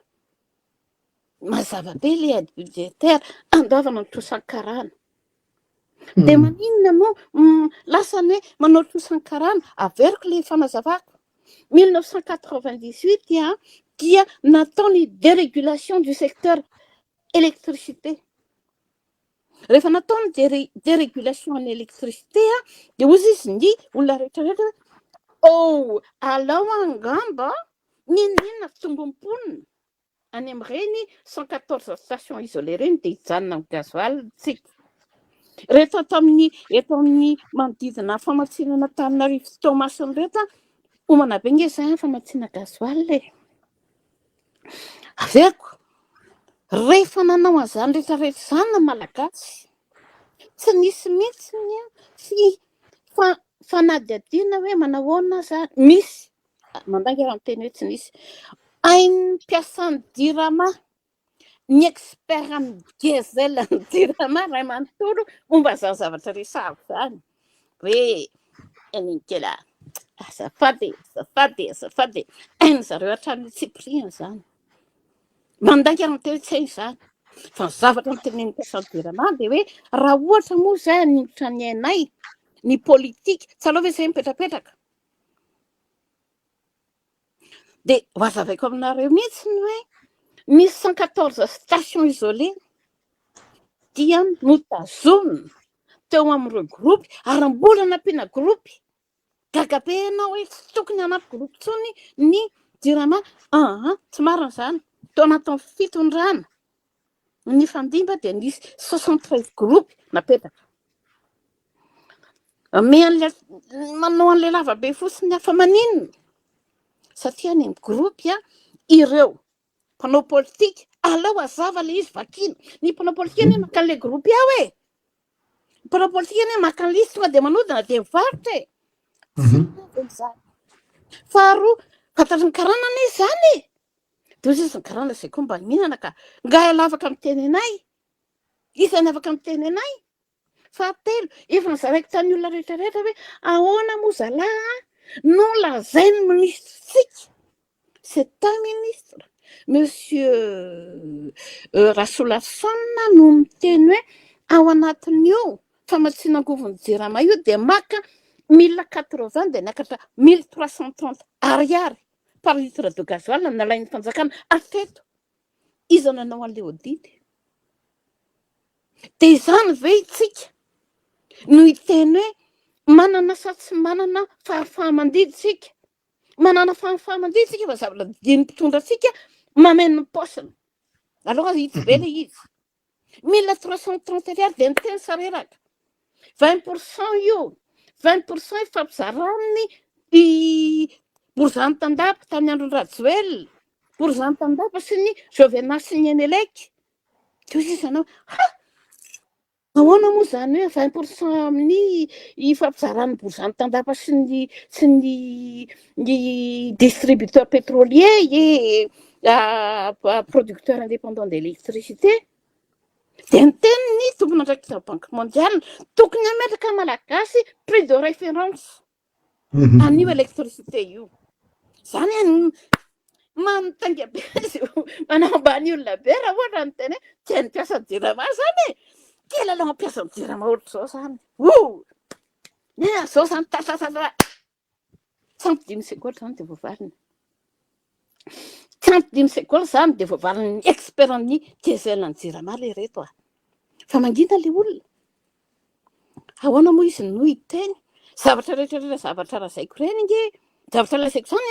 Mazava be ilay aide budgétaire andoavana ny trosan-karana. Dia maninona moa lasany hoe manao trosan-karana? Averiko ilay fanazavako. 1998 dia natao ny dérégulation du secteur électricité. Rehefa natao ny dérégulation ny électricité dia hozy izy ny olona rehetrarehetra alao angamba ninona fitombom-ponina any amin'ireny 114 station isolé reny dia hijanona amin'ny gasoil tsika. Rehefa eto amin'ny manodidina famatsinana Antananarivo sy Toamasina rehetra homana be nge izany famatsiana gasoil e. Averiko rehefa nanao an'izany rehetrarehetra izany na malagasy tsy nisy mihitsy ny fanadihadiana hoe manahoana zany. Misy mandanga raha miteny hoe tsy nisy. Hain'ny mpiasan'ny JIRAMA, ny expert amin'ny diesel ny JIRAMA ray manontolo momba izany zavatra resahako zany. Hoe eninkela azafady hainy zareo hatramin'ny Tsiprien izany. Mandanga raha miteny hoe tsy hainy izany. Fa ny zavatra nitenen'ny mpiasan'ny JIRAMA dia hoe raha ohatra moa izay hanimbotra ny ainay ny politika, tsy aleo ve izay mipetrapetraka. Dia hoazavaiko aminareo mihitsy ny hoe misy 114 station isolé dia notazomina teo amin'ireo gropy ary mbola nampiana gropy. Gaga be ianao hoe tsy tokony hanampy gropy intsony ny JIRAMA. Tsy marina izany. Tao anatin'ny fitondrana ny fandimba dia nisy 73 gropy napetraka. Manao an'ilay lavabe fotsiny hafa maninona. Satria ny gropy ireo mpanao politika alao azava ilay izy vakina. Ny mpanao politika ny maka an'ilay gropy ao e. Mpanao politika ny maka an'ilay izy tonga dia manodina dia mivarotra e. Faharoa fantatry ny karana anie izany e. Dia hozy izy ny karana izay koa mba mihinana ka ngahy lavaka miteny anay. Isany afaka miteny anay. Fahatelo efa nizaraiko tany olona rehetrarehetra hoe ahoana moa zalahy no lazainy ministritsika. C'est un ministre, monsieur Rasolason no miteny hoe ao anatin'io famatsiana angovon'ny JIRAMA io dia maka 1080 dia nakatra 1330 ariary par litre de gasoil nalain'ny fanjakana afeto. Iza nanao an'ilay audity. Dia izany ve itsika no hiteny hoe manana sa tsy manana fahefa-mandidy tsika. Manana fahefa-mandidy tsika fa zavatra diny mpitondra atsika mameno ny paosiny. Alors hitsy be ilay izy. 1330 ariary dia niteny sareraka. 20% io. 20% ifampizarany Borzany Tandapa tamin'ny andron'ny Rajoelina. Borzany Tandapa sy ny Jovenal sy ny Enelek. Dia hozy izy anao ahoana moa izany hoe 20% amin'ny ifampizarany Borzany Tandapa sy ny distributeur pétrolier et producteur indépendant d'électricité. Dia niteny ny tompona andraikitra Banque mondiale tokony hametraka malagasy prix de référence an'io électricité io. Izany manontanga be manao ambany olona be raha ohatra ny teny hoe tiany mpiasa JIRAMA zany e. Kely alao mampiasa JIRAMA ohatr'izao zany. zao zany tsampy 5 secondes zany dia voavaliny. Tsampy 5 secondes zany dia voavaliny expert amin'ny diesel-ny JIRAMA ilay reto fa mangina ilay olona. Ahoana moa izy no hiteny zavatra rehetra zavatra lazaiko ireny nge zavatra lazaiko zany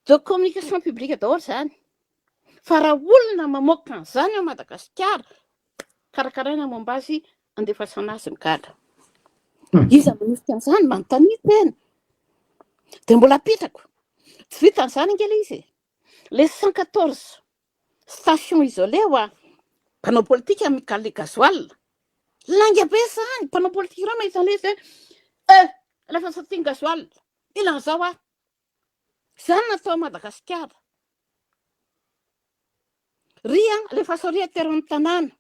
de communication publique daholo zany. Fa raha olona mamoaka an'izany ao Madagasikara, karakaraina momba azy andefasana azy mikadra. Iza manisika an'izany manontany tena. Dia mbola apetrako. Tsy vita an'izany nge ilay izy. Les 114 stations isolées mpanao politika mikaly gasoil. Langa be zany mpanao politika ireo mahita an'ilay izy rehefa satiin gasoil ilan'izao zany natao Madagasikara. Rehefa soria tero amin'ny tanàna.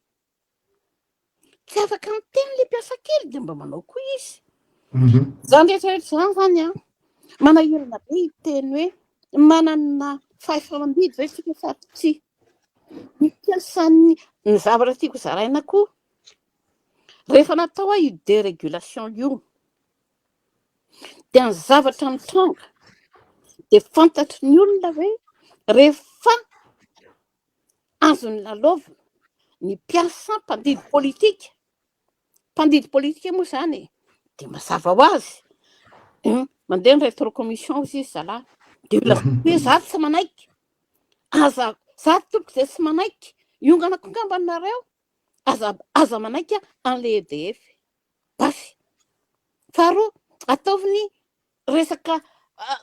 Tsy afaka miteny ilay mpiasa kely dia mba manao koa izy. Zany rehetrarehetra zany manahirana be hiteny hoe manana fahefa-midy ve tsika sa tsy. Mampiasa ny zavatra tiako zaraina koa. Rehefa natao io dérégulation io dia ny zavatra mitranga dia fantatry ny olona hoe rehefa azony lalaovina ny mpiasa mpandidy politika moa zany dia mazava ho azy mandeha ny rétrocommission izy zalahy dia hoe za tsy manaiky za tompoko izay tsy manaiky ionganako ngambanareo aza manaiky an'ilay EDF basy. Faharoa ataoviny resaka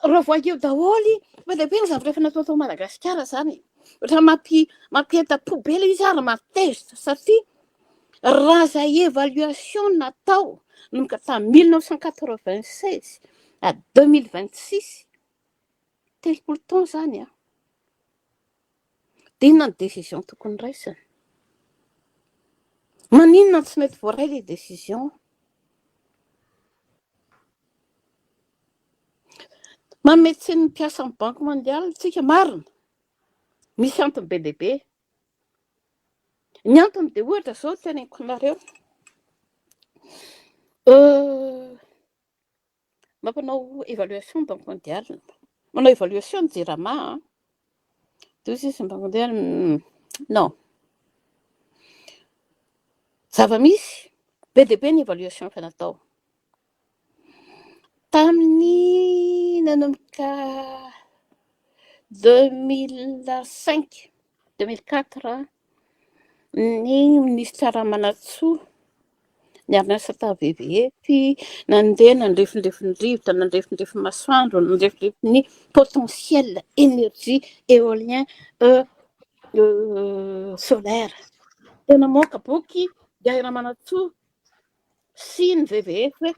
revoyeo daholy lehibe ny zavatra efa natao tao Madagasikara zany. Ohatra mampieta poubelle izy ary matezitra satria raha izay évaluation natao nomboka tamin'ny 1996 à 2026 telopolo taona zany dia inona ny décision tokony raisina? Maninona tsy mety voaray ilay décision? Mametsy ny mpiasa amin'ny banque mondiale tsika marina misy antony be dia be. Ny antony dia ohatra zao teneniko nareo mampanao évaluation banque mondiale, manao évaluation ny JIRAMA dia izy banque mondiale non zava-misy be dia be ny évaluation efa natao tamin'ny nanomboka 2005 2004 ny ministra Ramanatsoa niarina asa ta WWF nandeha nandrefindrefin-drivotra nandrefindrefin masoandro nandrefindrefin potentiel énergie éolien solaire. Tena moka boky dia Ramanatsoa sy ny WWF hoe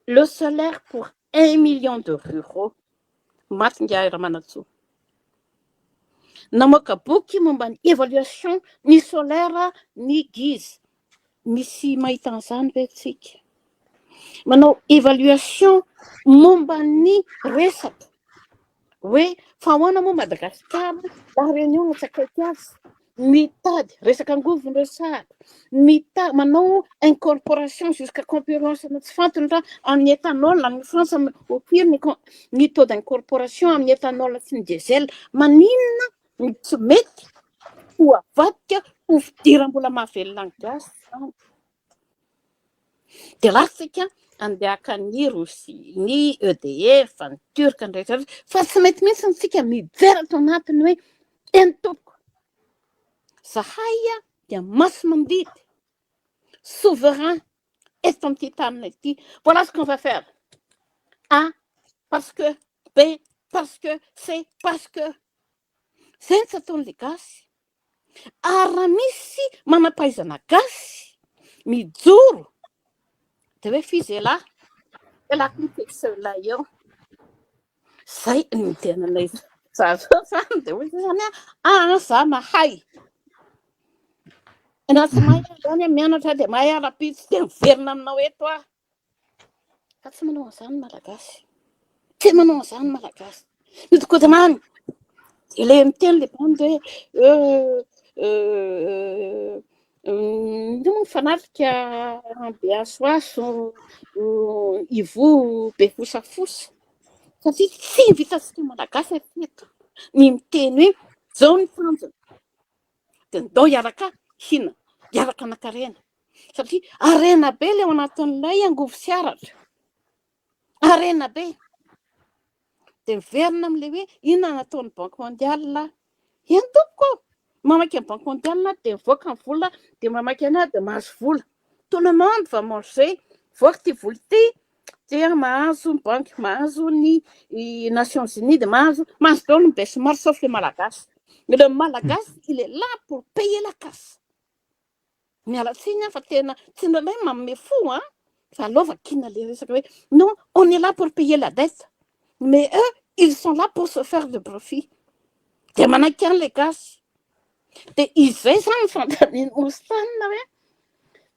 le solaire pour 1 million d'euros. Maty ngia Ramanatsoa. Namoaka boky momba ny évaluation ny solaire ny giz. Misy mahita an'izany ve tsika? Manao évaluation momba ny resaka hoe fa ahoana moa Madagasikara la réunion matsakaiky azy mitady resaka angovony resahatra manao incorporation jusqu'à concurrence tsy fantony raha amin'ny éthanol amin'ny France au pire ny taux d'incorporation amin'ny éthanol sy ny diesel maninona tsy mety ho avadika ho fidiram-bola mahavelona ny gasy zany. Dia lasika andehaka ny Rosia, ny EDF, ny Turka ny rehetrarehetra fa tsy mety mihitsy ntsika miveratra anatiny hoe eny tompoko. Zahay dia masy mandidy souverain eto amin'ity tanina ity. Voilà ce qu'on va faire. A parce que B parce que C parce que zay ny tsy ataon'ilay gasy. Ary raha misy manampahaizana gasy mijoro dia hoe fizelahy elako nyfixela eo zay ny tenanay zany dia hoe zany za mahay na tsy mahay zany mianatra dia mahay ara-pitsy dia miverina aminao eto fa tsy manao an'izany malagasy. Tsy manao an'izany malagasy. Nitokodinany ilay miteny le bande hoe fanatrika Beasoaso, Ivo, Befosafosa satria tsy vitantsika malagasy ateto ny miteny hoe zao ny tanjona dia ndao hiaraka hina hiaraka anakarena satria arena be ilay ao anatin'ilay angovo sy aratra arena be dia miverina amin'ilay hoe inona nataon'ny banque mondiale entoko mamaky ny banque mondiale dia mivoaka ny vola dia mamaky anahy dia mahazo vola tout le monde va manger voaka ty vola ty dia mahazo ny banque mahazo ny Nations Unies dia mahazo daholo ny be somary sauf le malagasy le malagasy il est là pour payer la casse miala tsiny fa tena tsy nalay manome fo fa alova kina le resaka hoe non on est là pour payer la dette mais eux ils sont là pour se faire de profit dia manaiky an'le gasy dia izay zany fantaniany Mostanina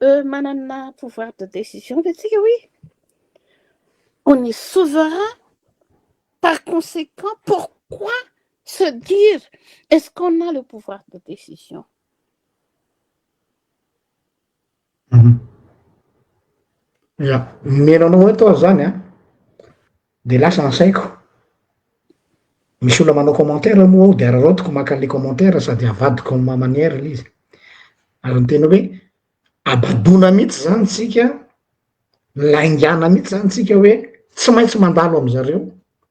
hoe manana pouvoir de décision vetsika oui on est souverain par conséquent pourquoi se dire est-ce qu'on a le pouvoir de décision ya menanao atao zany dia lasa ansaiko misy olona manao commentaire moa ao dia araratiko maka an'le commentaire sady avadiko ma manière le izy ary ny tena hoe abadona mihitsy zany tsika laingana mihitsy zany tsika hoe tsy maintsy mandalo am'zareo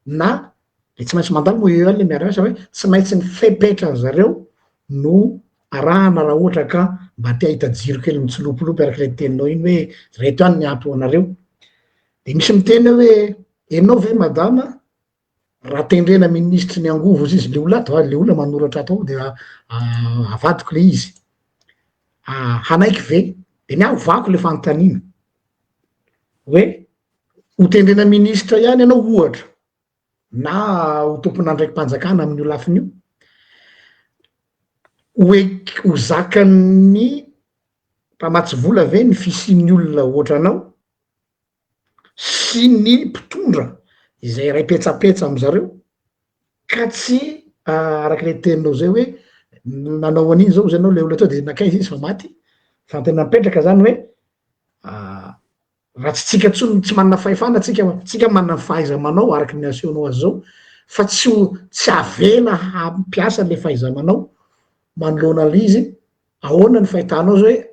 na le tsy maintsy mandalo moa eo le miarasa hoe tsy maintsy ny fepetra ny zareo no arahana raha ohatra ka mba te ahita-jiro kely mitsilopolopy araka le teninao iny hoe reto ihany ny ato anareo dia misy miteny hoe ianao ve madama raha tendrena ministre ny angovo izy le olona ato le olona manoratra atao dia avadiko le izy hanaiky ve dia miavako le fanontaniana hoe ho tendrena ministre ihany ianao ohatra na ho tompon'andraiky mpanjakana amin'io lafin'io hoe ho zakan'ny mpamatsy vola ve ny fisian'ny olona ohatra anao sy ny mpitondra izay ray petsapetsa am'zareo ka tsy araky le teninao zay hoe nanao an'iny zao izy anao le olona tao dia nakaiza izy fa maty fa tena mipetraka zany hoe raha tsy tsika tsony tsy manana fahefana tsika manana fahaiza-manao araky ny asehoanao azy zao fa tsy avela hampiasa le fahaiza-manao manoloana l'izy ahoana ny fahitanao zao hoe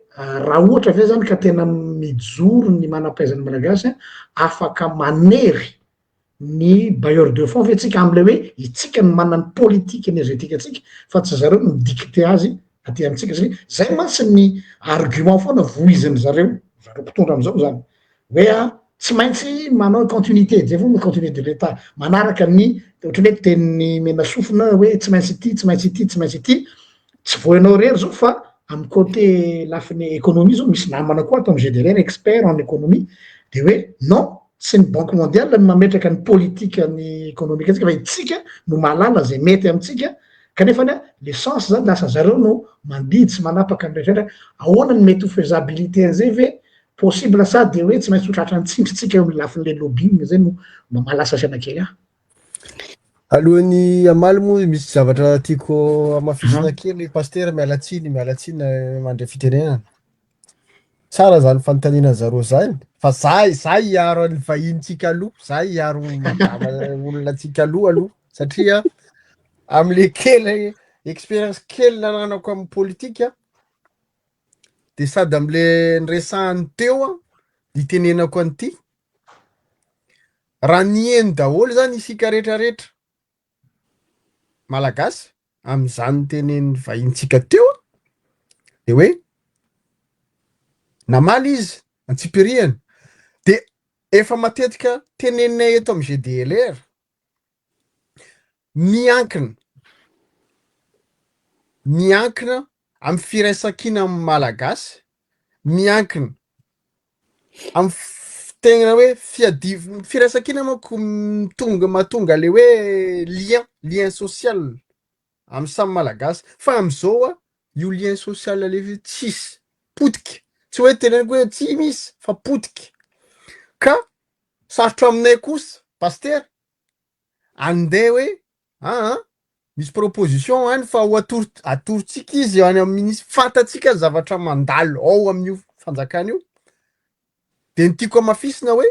raha ohatra ve zany ka tena mijoro ny manam-pahaizan'ny malagasy afaka manery ny bailleur de fonds fe tsika am'le hoe itsika ny manana ny politique énergétique atsika fa tsy zareo no midikte azy aty amitsika satria zay mantsy ny argument foana voiziny zareo mpitondra am'izao zany hoe tsy maintsy manao continuité zay vo continuité de l'état manaraka ny ohatrany hoe tenin'ny mena sofina hoe tsy maintsy ity tsy maintsy ity tsy maintsy ity tsy voanao rery zao fa amy côté lafiny économie zao misy namana koa atao amy GDR expert en économie de hoe non tsy ny banque mondiale ny mametraka ny politika ny économique atsika fa itsika no malala zay mety amitsika kanefa le sens zany lasa zareo no mandidy sy manapaka nyrehetraretra ahoana ny mety ho faisabilité an'izay ve possible sa de hoe tsy maintsy ho tratra nitsindritsika eo amy lafin'le lobbying zay no malasa sianakely alohan'ny amaly moa misy zavatra tiako amafisina kely paster mialatsiny mandray fitenenana tsara zany fanontaniana zareo zany fa zay hiaro ny vahintsika aloha zay hiaro olona tsika aloha satria am'le kely expérience kely nananako amy politika de sady am'le nresahany teo itenenako an'ity raha nieny daholo zany isika rehetrarehetra malagasy am'izany teneny vahintsika teo de hoe namaly izy antsipiriany de efa matetika tenenay eto amy GDLR miankina amy firaisankina amy malagasy miankina amy tegna hoe firaisankina manko mahatonga le hoe lien social amy samy malagasy fa amizao io lien social le tsisy potiky tsy hoe teneniko hoe tsy misy fa potiky ka sarotro aminay kosa paster andeha hoe misy proposition any fa ho atorotsika izy any amy ministre fantatsika zavatra mandalo ao amin'io fanjakana io de ny tiako amafisina hoe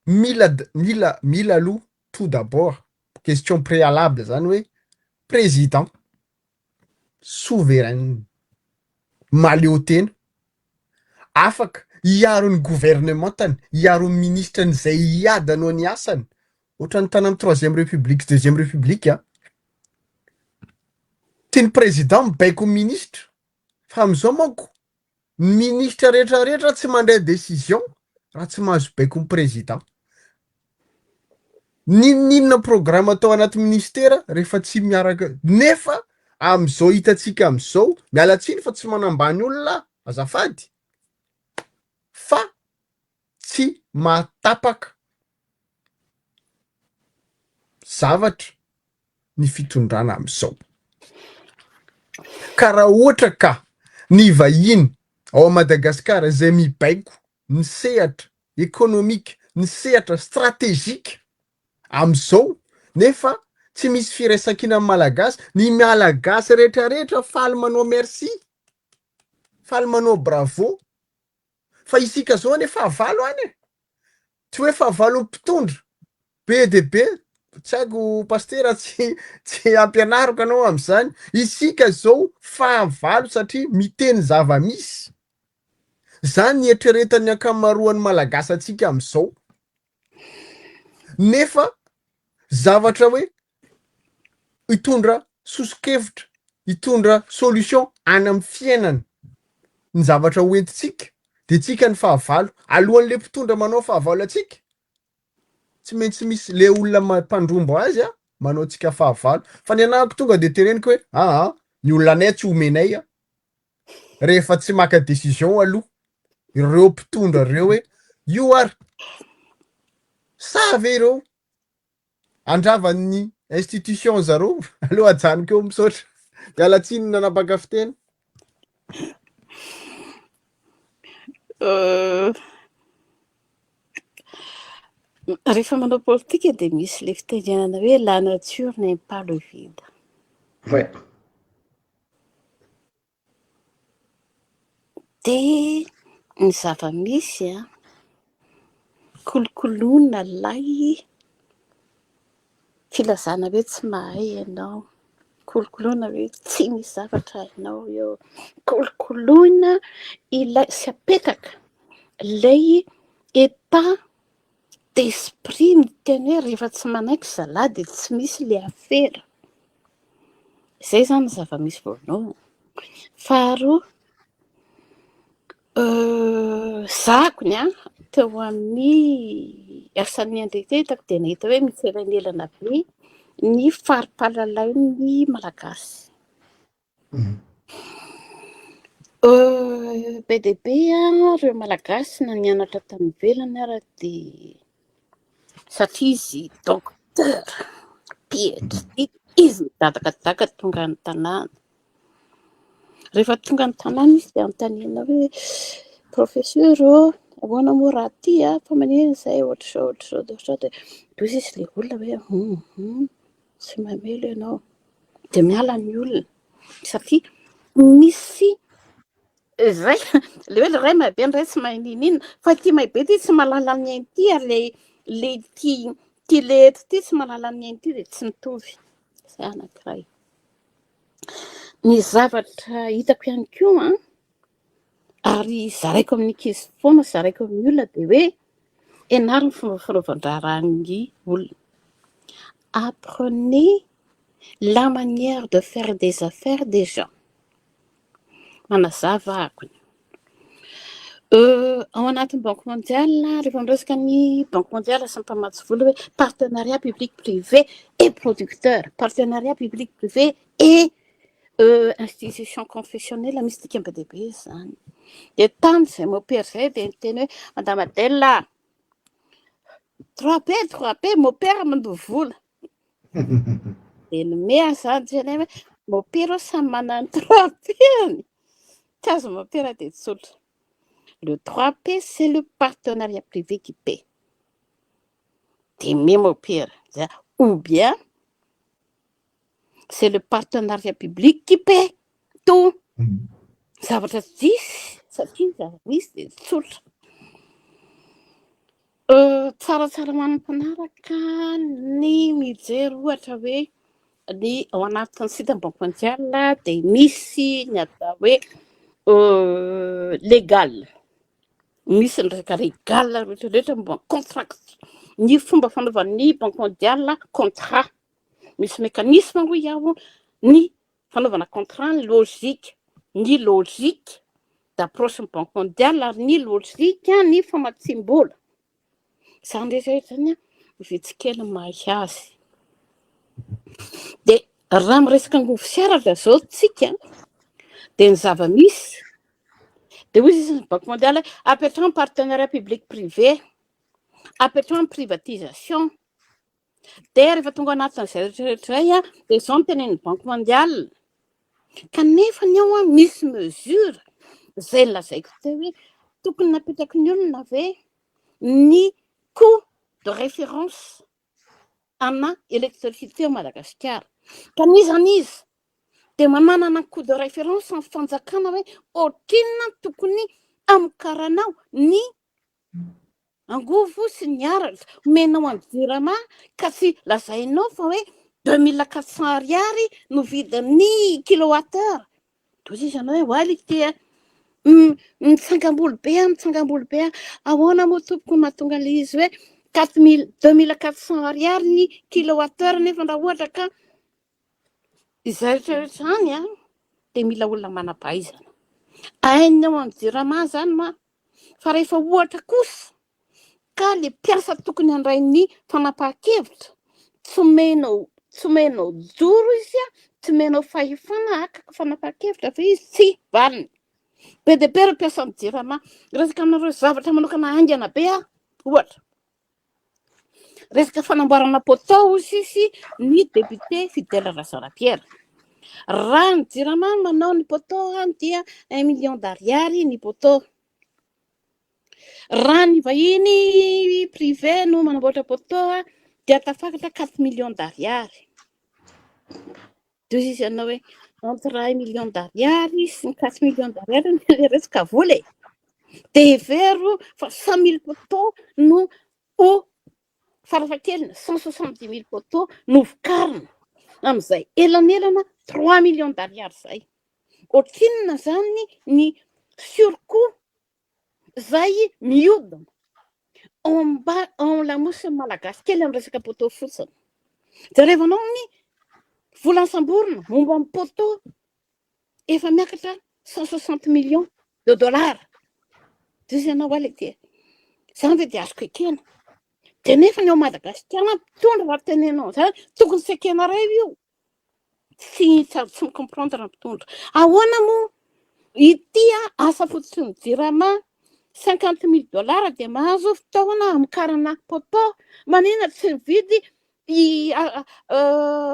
mila aloha tout d'abord question préalable zany hoe président souverain mahaleo-tena afaka hiaro ny gouvernementany hiaro ny ministrany zay hiadanao ny asany ohatra ny tany amin'ny troisième république deuxième république a tiany président mibaiko ny ministre fa am'izao manko ny ministre rehetrarehetra tsy mandray décision raha tsy mahazo baiko ny président ninona programme atao anaty ministera rehefa tsy miaraka nefa am'izao hitatsika am'izao mialatsiny fa tsy manambany olona azafady fa tsy matapaka zavatra ny fitondrana am'izao ka raha ohatra ka ny vahiny ao Madagasikara izay mibaiko ny sehatra économique ny sehatra stratégique am'izao nefa tsy misy firaisan-kina malagasy ny malagasy rehetrarehetra faly manao merci faly manao bravo fa isika zao ane fahavalo any tsy hoe fahavalo mpitondra be de be tsy haiko pastera tsy ampianariko anao am'izany isika zao fahavalo satria miteny zava-misy zany eritreretan'ny ankamaroan'ny malagasy atsika am'izao nefa zavatra hoe hitondra sosokevitra hitondra solution any amin'ny fiainana ny zavatra hoentitsika de tsika ny fahavalo alohan'le mpitondra manao fahavalo atsika tsy maintsy misy le olona mampandrombo azy a manao tsika fahavalo fa ny anahako tonga de tereniko hoe ny olona anay tsy omenay a rehefa tsy maka décision aloha ireo mpitondra reo hoe io ary savy ireo andravan'ny institution zareo aloha ajanoko eo misaotra mialatsiny nanapaka fiteny rehefa manao politika dia misy le fitenenana hoe la nature n'aime pas le vide. Ouais. Dia ny zava-misy a kolokoloina lay filazana hoe tsy mahay ianao, kolokoloina hoe tsy misy zavatra hainao eo, kolokoloina ilay sy apetaka ilay état d'esprit ny teny hoe rehefa tsy manaiky zalahy dia tsy misy le afera. Izay zany ny zava-misy voalohany. Faharoa, zako ny teo amin'ny asan'ny andrety hitako dia nahita hoe misy elanelana be ny fari-pahalalain'ny malagasy. Be dia be reo malagasy na nianatra tamin'ny ivelany ary dia satria izy docteur PhD izy midadakadaka tonga ny tanàna. Rehefa tonga ny tanàna izy dia anontaniana hoe professeur ahoana moa raha ty fa maneno izay ohatr'izao dia toy izy ilay olona hoe tsy mamelo ianao dia miala ny olona satria misy izay le hoe le ray mahay be ny ray tsy mahay ninina fa ity mahay be ty tsy mahalala ny ainy ity ary le ty le eto ty tsy mahalala ny ainy ity dia tsy mitovy. Izay anankiray. Ny zavatra hitako ihany koa ary zaraiko amin'ny ankizy foana zaraiko amin'ny olona dia hoe ianarana fomba fanaovan-draharan'ny olona. Apprenez la manière de faire des affaires des gens. Manazava ako. Ao anatin'ny banque mondiale rehefa miresaka ny banque mondiale sy ny mpamatsy vola hoe partenariat public privé et producteur, partenariat public privé et institution confessionnelle misy tika be dia be zany. Dia tamin'izay mopera izay dia niteny hoe madame Adèle 3P mopera mandoha vola. Dia nomea zany teny hoe mopera samy manana 3P-any. Tsy azo mopera dia tsotra. Le 3P, c'est le partenariat privé qui paie. Dia même opera. Ou bien, c'est le partenariat public qui paie tout. zavatra tsisy satria zava-misy dia tsotra. Tsaratsara manam-panaraka ny mijery ohatra hoe ny ao anatin'ny site banque mondiale dia misy ny atao hoe légal. Misy ny resaka légal rehetrarehetra momba contract. Ny fomba fanaovan'ny banque mondiale contrat. Misy mécanisme hoy iaho ny fanaovana contrat logique. Ny logique d'approche banque mondiale ary ny logique ny famatsim-bola. Izany rehetrarehetra zany vitsikely mahay azy. Dia raha miresaka angovo fiaratra zao tsika dia ny zava-misy dia hoy izy ny banque mondiale apetrahany partenariat public privé, apetrahany privatisation. Dia rehefa tonga anatin'izay rehetrarehetra izay dia izao no tenenin'ny banque mondiale. Kanefa ny ao misy mesure izay lazaiko teo hoe tokony napetraky ny olona ve ny coût de référence ana électricité au Madagascar. Kanizany izy dia manana coût de référence amin'ny fanjakana hoe ohatrino tokony amokaranao ny angovo sy ny aratra omenao amin'ny JIRAMA ka tsy lazainao fa hoe 2400 ariary no vidin'ny kilowattheure. Toy izy ianao hoe hoaly mitsangam-bolo be ahoana moa tompoko mahatonga izy hoe 2400 ariary ny kilowattheure nefa raha ohatra ka izay rehetrarehetra zany dia mila olona manam-pahaizana. Hainy ao amin'ny JIRAMA zany ma fa rehefa ohatra kosa ka le mpiasa tokony handray ny fanapahan-kevitra tsy omenao joro izy tsy omenao fahefana akaka fanapahan-kevitra fa izy tsy valiny. Be dia be mpiasa amin'ny JIRAMA resaka aminareo zavatra manokana haingana be ohatra resaka fanamboarana poteau izy ny député Fidèle Razanapierre. Raha ny JIRAMA manao ny poteau dia 1 million d'ariary ny poteau. Raha ny vahiny privé no manamboatra poteau dia tafakatra 4 millions d'ariary. Toy izy ianao hoe entre 1 million d'ariary sy 4 millions d'ariary ny resaka vola e. Dia vero fa 100 000 poteau no farafahakeliny 170 000 poteau no vokarina. Amin'izay elanelana 3 millions d'ariary izay. Ohatrinona zany ny surcoût izay mihodina ao lamosiny malagasy kely amin'ny resaka poteau fotsiny. Jerevanao ny vola samborina momba amin'ny poteau efa miakatra 160 millions de dollars. Dia izy ianao hoaly dia izany ve dia azoko ekena. Dia nefa ny ao Madagasikara mpitondra raha tenenao izany tokony tsy ekena iray io. Tsy micomprendre ny mpitondra. Ahoana moa ity asa fototra ny JIRAMA 50 000 dollars dia mahazo fitaovana amokarana poteau. Manina tsy mividy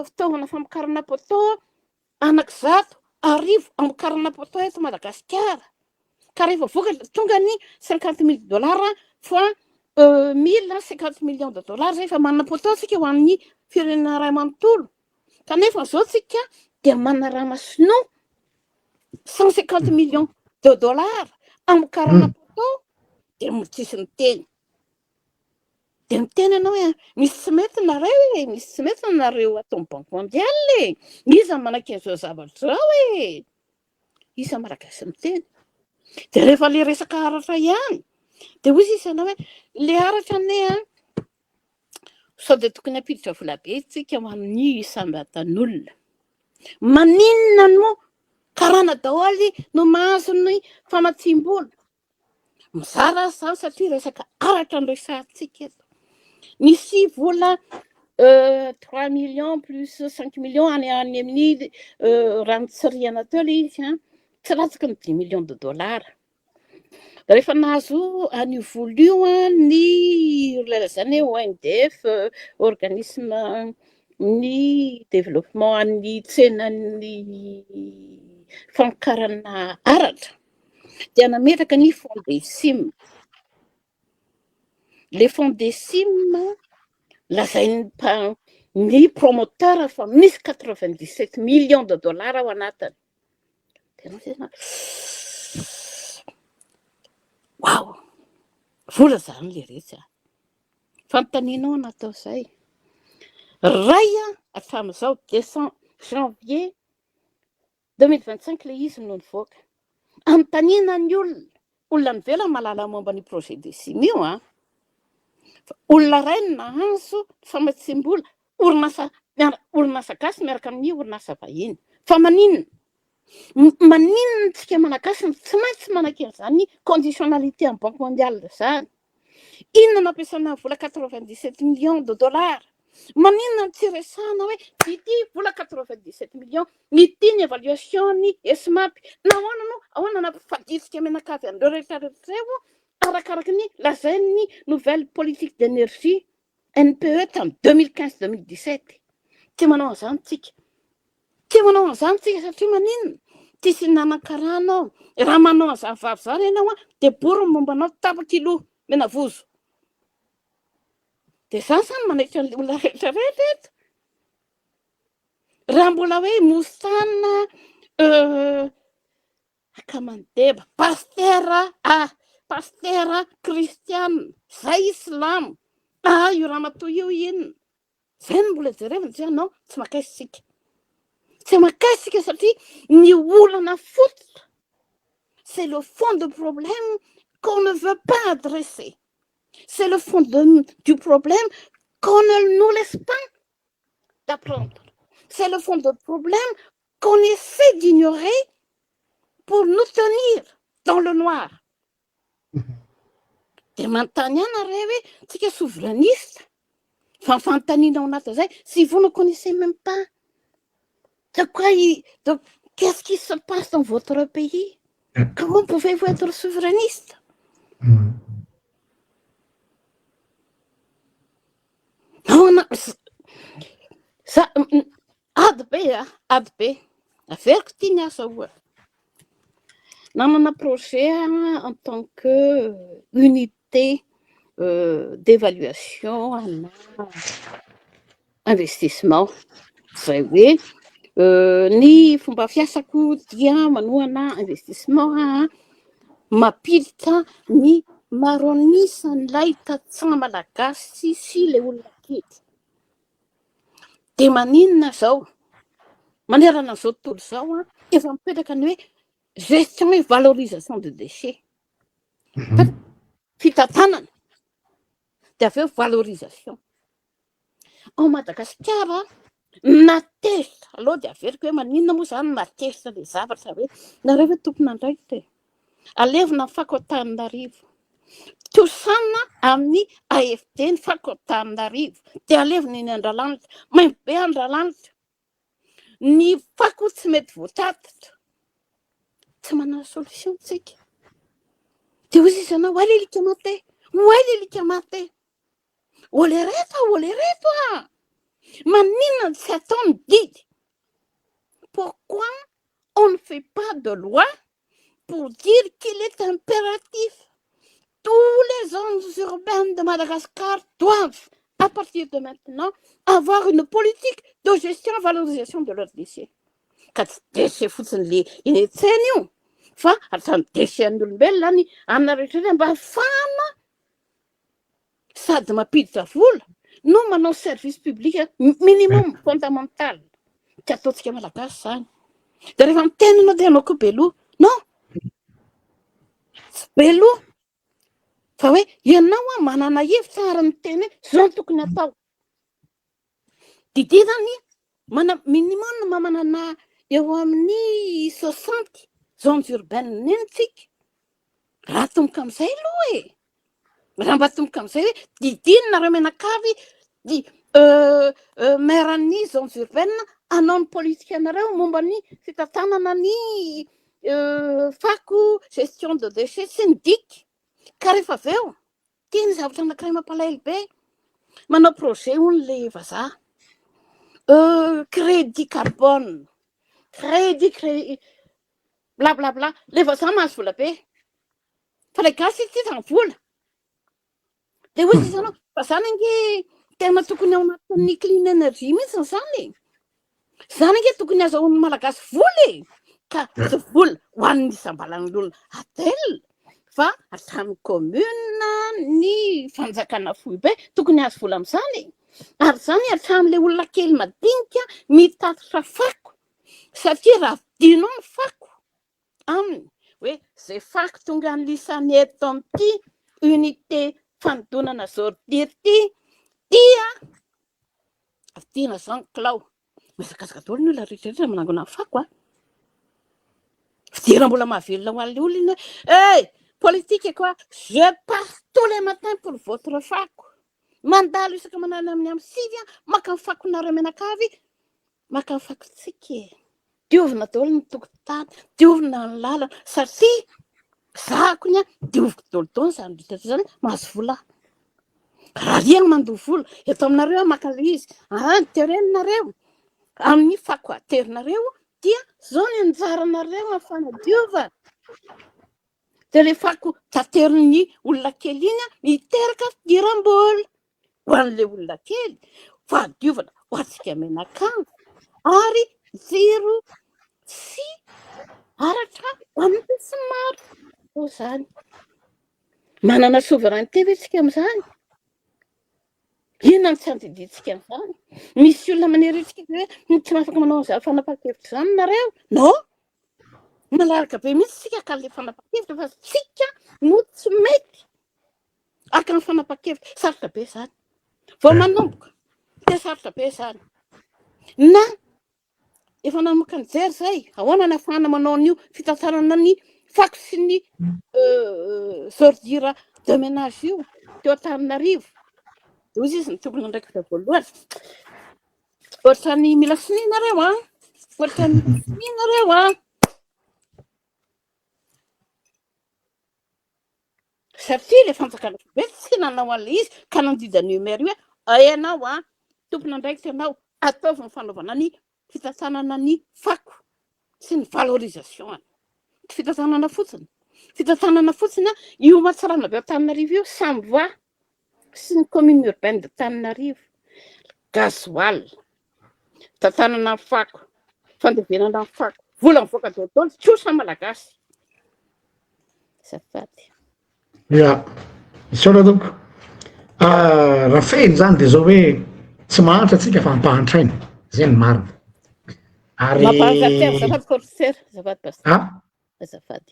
fitaovana famokarana poteau anakizato arivo amokarana poteau eto Madagasikara. Ka rehefa vokatra tonga ny 50 000 dollars fois 1050 millions de dollars efa manana poteau tsika ho an'ny firenena iray manontolo. Kanefa izao tsika dia manana raha masinoa 150 millions de dollars amokarana poteau dia tsisy ny teny. Dia miteny ianao hoe misy tsy mety nareo atao amin'ny banque mondiale. Iza manakaiza izao zavatra izao e. Iza malagasy miteny. Dia rehefa le resaka aratra ihany dia hoy izy ianao hoe le aratra anie sao dia tokony hampiditra vola be tsika ho amin'ny isam-batan'olona. Maninona no karana daholy no mahazo ny famatsim-bola. Mizara izany satria resaka aratra no resahantsika eto. Nisy vola 3 millions plus 5 millions any amin'ny ranotsiriana teo ilay izy tsy latsaky ny 10 millions de dollars. Rehefa nahazo an'io vola io ny zany ONDF organisme ny développement ny tsenan'ny famokarana aratra dia nametraka ny Fondesim. Le Fondesim lazain'ny ny promoteur fa misy 97 millions de dollars ao anatiny. Wow, vola zany le rehetra. Fanontanianao natao izay. Ray hatramin'izao janvier 2025 ilay izy no nivoaka. Anontaniana ny olona nivelany mahalala momba ny projet de Simy io. Olona ray no nahazo famatsim-bola orinasa gasy miaraka amin'ny orinasa vahiny. Fa maninona tsika malagasy tsy maintsy manakena zany conditionnalité amin'ny banque mondiale zany. Inona nampiasana vola 97 millions de dollars. Maninona tsy resahana hoe ity vola 97 millions, ity ny évaluation-ny ESMAP. Ahoana nampifaditsika menakavy andreo rehetra reo arakaraka ny lazain'ny nouvelle politique d'énergie NPE tamin'ny 2015-2017. Tsy manao an'izany tsika. Satria maninona? Tsy sy nanan-karana raha manao an'izany vavy zany ianao dia bory mombanao tapaka iloha menavozo. Dia zany manaitra ny olona rehetra eto. Raha mbola hoe mosana akamandeba pastera kristiana zay islamo io ramatoa io inona zay no mbola jerevina tsy anao tsy makaisika satria ny olana fototra c'est le fond de problème qu'on ne veut pas adresser. C'est le fond du problème qu'on ne nous laisse pas d'apprendre. C'est le fond du problème qu'on essaie d'ignorer pour nous tenir dans le noir. Dia manontany hoe tsika souverainiste fanontanianao anaty zay si vous ne connaissez même pas qu'est-ce qui se passe dans votre pays. Comment pouvez-vous être souverainiste? ADP averiko tia ny asa oa. Nanana projet en tant que unité d'évaluation na investissement. Zay hoe ny fomba fiasako dia manohana investissement mampilitra ny maronisan'ilay tantsaha malagasy sy le olona kely. Dia maninona zao? Manerana an'izao tontolo izao efa mipetraka ny hoe gestion et valorisation de déchets. Fitantanana dia avy eo valorisation. Ao Madagasikara natezitra aloha dia averiko hoe maninona moa zany natezitra ilay zavatra hoe nareo hoe tompon'andraikitra alevina ny Fakotaninarivo, tosana amin'ny AFD ny Fakotaninarivo dia alevina eny Andralanitra, maimbo be Andralanitra. Ny fako tsy mety voatatitra. Tsy manana solution tsika. Dia hoy izy ianao, oay lelika maté. Olereto maninona tsy atao ny didy? Pourquoi on ne fait pas de loi pour dire qu'il est impératif tous les zones urbaines de Madagascar doivent, à partir de maintenant, avoir une politique de gestion et valorisation de leurs déchets. Ka tsy déchet fotsiny le eny an-tsena io, fa atrany déchet an'ny olombelona any amina rehetra mba ahafahana sady mampiditra vola no manao service public minimum fondamental. Tsy ataontsika malagasy zany. Dia rehefa miteny anao dia anao koa beloha. Non, tsy beloha. Fa hoe ianao manana hevitra ary miteny hoe zao tokony atao. Didinany minimum manana eo amin'ny 60 zones urbaines eny tsika. Raha tomboka amin'izay aloha raha mba tomboka amin'izay hoe didinina reo menakavy mairan'ny zones urbaines hanao ny politika anareo momba ny fitantanana ny fako gestion de déchets sy ny DIC. Ka rehefa avy eo tia ny zavatra anankiray mampalahelo be manao projet hono le vazaha crédit carbone crédit blablabla le vazaha mahazo vola be fa le gasy ity zany vola. Dia hoy izy ianao fa zany ange tena tokony ao anatin'ny clean energy mihitsy zany ange tokony azahoan'ny malagasy vola ka tsy vola ho an'ny isambalan'olona atel fa hatramin'ny commune ny fanjakana foibe tokony azo vola amin'izany ary zany hatramin'ilay olona kely madinika mitatitra fako satria raha vidinao ny fako aminy hoe zay fako tonga an'lisany eto amin'ity unité fanodonana zordir ty dia vidina zany kilao mizakazaka daholo ny olona rehetrarehetra manangona ny fako vidira mbola mahavelona ho an'ilay olona politique quoi je passe tous les matins pour votre fako mandalo isaka manala amin'ny amin'ny sivy maka ny fakonareo menakavy maka ny fakotsika diovina daholo ny tokotany diovina ny lalana satria zako ny dioviko daholo daholo zany rehetrarehetra zany mahazo vola raha riana mandoha vola eto aminareo maka le izy tereninareo amin'ny fako aterinareo dia zao ny anjaranareo amin'ny fanadiova dia le fako taterin'ny olona kely iny miteraka fidiram-bola ho an'ilay olona kely fa diovana ho antsika menakavy ary zero sy aratra ho amin'ny sy maro ho zany manana souveraineté ve tsika amin'izany inona ny tsy andidintsika amin'izany misy olona maneritsika hoe tsy mahafaka manao an'izany fanapa-kevitra zany nareo no malaraka be mihitsy sika ka le fanapa-kevitra fa tsika no tsy mety aka ny fanapa-kevitra sarotra be zany vao manomboka dia sarotra be zany na efa nanomboka nijery zay ahoana ny ahafahana manao an'io fitantarana ny fako sy ny zordira de ménage io teo Antananarivo ozy izy ny tompona ndraikitra voalohany ohatra ny mila sinínareo ohatra ny sinínareo satria le fanjakana be tsy nanao an'ilay izy ka nandida numero io ianao tompona ndraikitra ianao ataovy ny fanaovana ny fitantanana ny fako sy ny valorisation fitantanana fotsiny io matsarana be Antananarivo io Samboa sy ny commune urbaine de Antananarivo gasoil tantanana ny fako fandevenana ny fako vola mivoaka daholo tsotra malagasy zafady isola donko raha feny zany dia zao hoe tsy mahantra atsika fa mampahantraina zay ny marina ary zafady corsaire zafady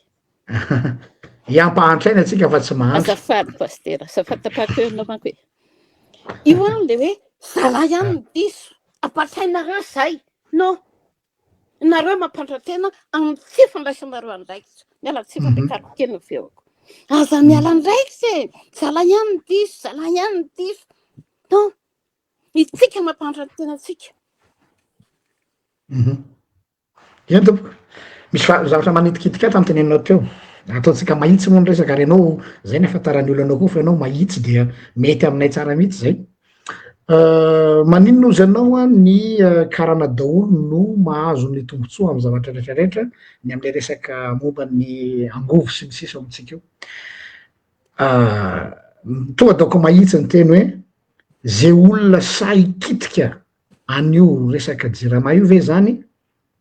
iampahantraina atsika fa tsy mahantra azafady pastera zafady tapahakeurinao manko hoe io le hoe zalahy ihany ny diso ampatraina raha zay no nareo mampandratena amin'ny tsy fandraisanareo andraikitra miala tsy fandekariko kely ny feoko aza miala andraikitra zalahy ihany ny diso no itsika mampandratena atsika eny tompoko misy zavatra manitikitika tamitenenao teo ataontsika mahitsy moa ny resaka ary ianao zay ny afantaran'ny olonao koa fa ianao mahitsy dia mety aminay tsara mihitsy zay maninona ozy ianao ny karana daholo no mahazo ny tombotsoa amin'ny zavatra rehetrarehetra ny amin'ilay resaka momba ny angovo sy ny sisa amintsika io tonga daoko mahitsy ny teny hoe zay olona sa ikitika an'io resaka jirama io ve zany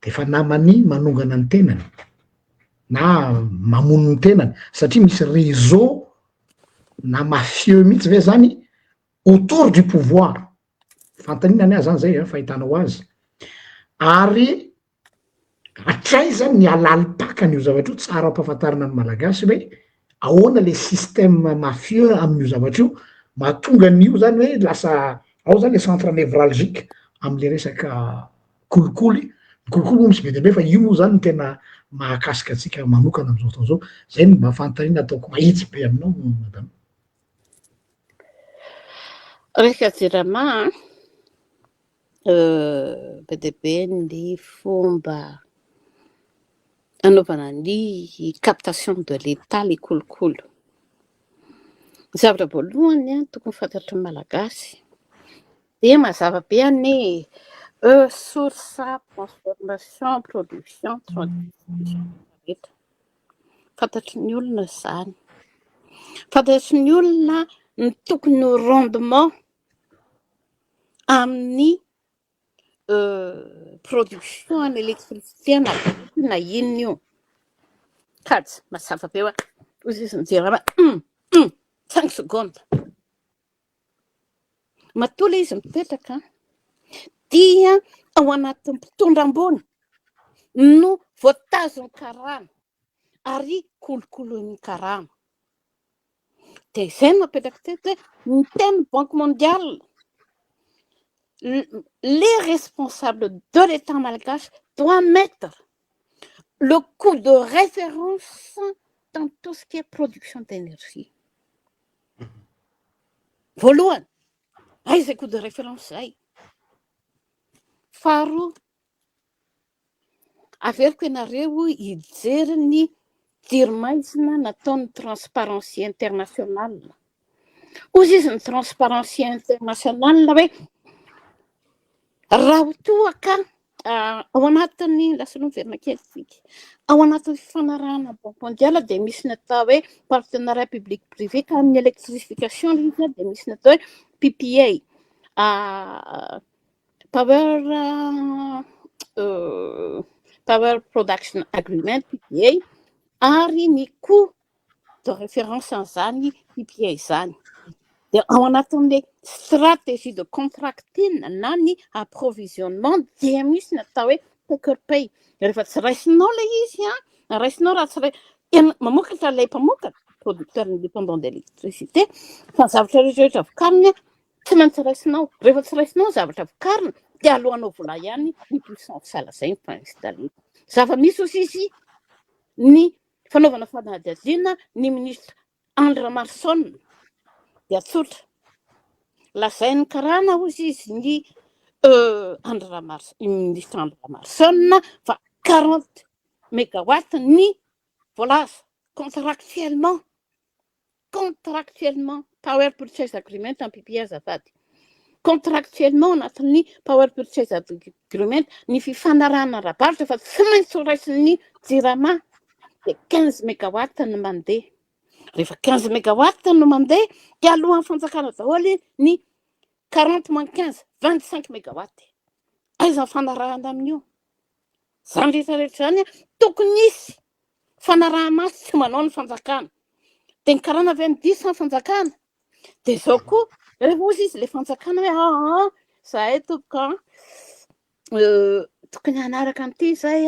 de efa namany manongana ny tenany na mamono ny tenany satria misy réseau na mafieux mihitsy ve zany autour du pouvoir fantanina azy zany zay fahitanao azy ary atraizany ny alalipakany io zavatra io tsara ampahafantarina ny malagasy hoe ahoana le système mafieux amin'io zavatra io mahatonga an'io zany hoe lasa ao zany le centre névralgique am'le resaka kolikoly kolikoly moa misy be dia be fa io moa zany no tena mahakasika atsika manokana am'izao fotoana zao zay ny mba fantanina ataoko mahitsy be aminao madame resaka jirama be dia be ny fomba anaovana ny captation de l'état le kolokolo zavatra voalohany tokony fantatry ny malagasy dia mazava be any source transformation production transmission fantatry ny olona zany fantatry ny olona ny tokony rendement amin'ny production ny électricité na inona io katsy mazava be Ozy izy mijery 5 secondes. Matola izy mipetraka dia ao anatin'ny mpitondram-bony no voatazony karana ary kolokoloin'ny karana. Dia izay no mapetraka teto hoe ny teny Banque mondiale, les responsables de l'État malgache doivent mettre le coût de référence dans tout ce qui est production d'énergie. Voalohany, izay coût de référence zay. Faharoa, averiko ianareo hijery ny dirimaizina nataon'ny Transparency International. Ozy izy ny Transparency International hoe raha toa ka ao anatin'ny lasaloha miverina kely tsika, ao anatin'ny fifanarahana Banque mondiale dia misy ny atao hoe partenariat public privé ka amin'ny électrification izy dia misy ny atao hoe PPA, Power Production Agreement, PPA, ary ny coût de référence an'izany PPA izany. Dia ao anatin'ilay stratégie de contracting na ny approvisionnement dia misy ny atao hoe take or pay. Rehefa tsy raisinao ilay izy raisinao raha tsy mamokatra ilay mpamokatra producteur indépendant d'électricité fa zavatra rehetra vokariny tsy maintsy raisinao. Rehefa tsy raisinao zavatra vokariny dia alohanao vola ihany ny puissance salazay installé. Zava-misy ozy izy ny fanaovana fanadihadiana ny ministre André Lamarson dia tsotra lazain'ny karana ozy izy ny ministre André Lamarson fa 40 mégawatts ny voalaza contractuellement Power Purchase Agreement en PPA azafady. Contractuellement anatin'ny Power Purchase Agreement ny fifanarahana rabaratra fa tsy maintsy ho raisin'ny JIRAMA dia 15 mégawatts no mandeha. Rehefa 15 mégawatts no mandeha dia alohan'ny fanjakana daholo ny 40 moins 15, 25 mégawatts. Aiza fanarahana amin'io? Zany rehetrarehetra zany tokony isy fanarahana tsy manao ny fanjakana. Dia ny karana avy ny diso fanjakana. Dia izao koa rehefa ozy izy ilay fanjakana hoe zahay tokony hanaraka an'ity zay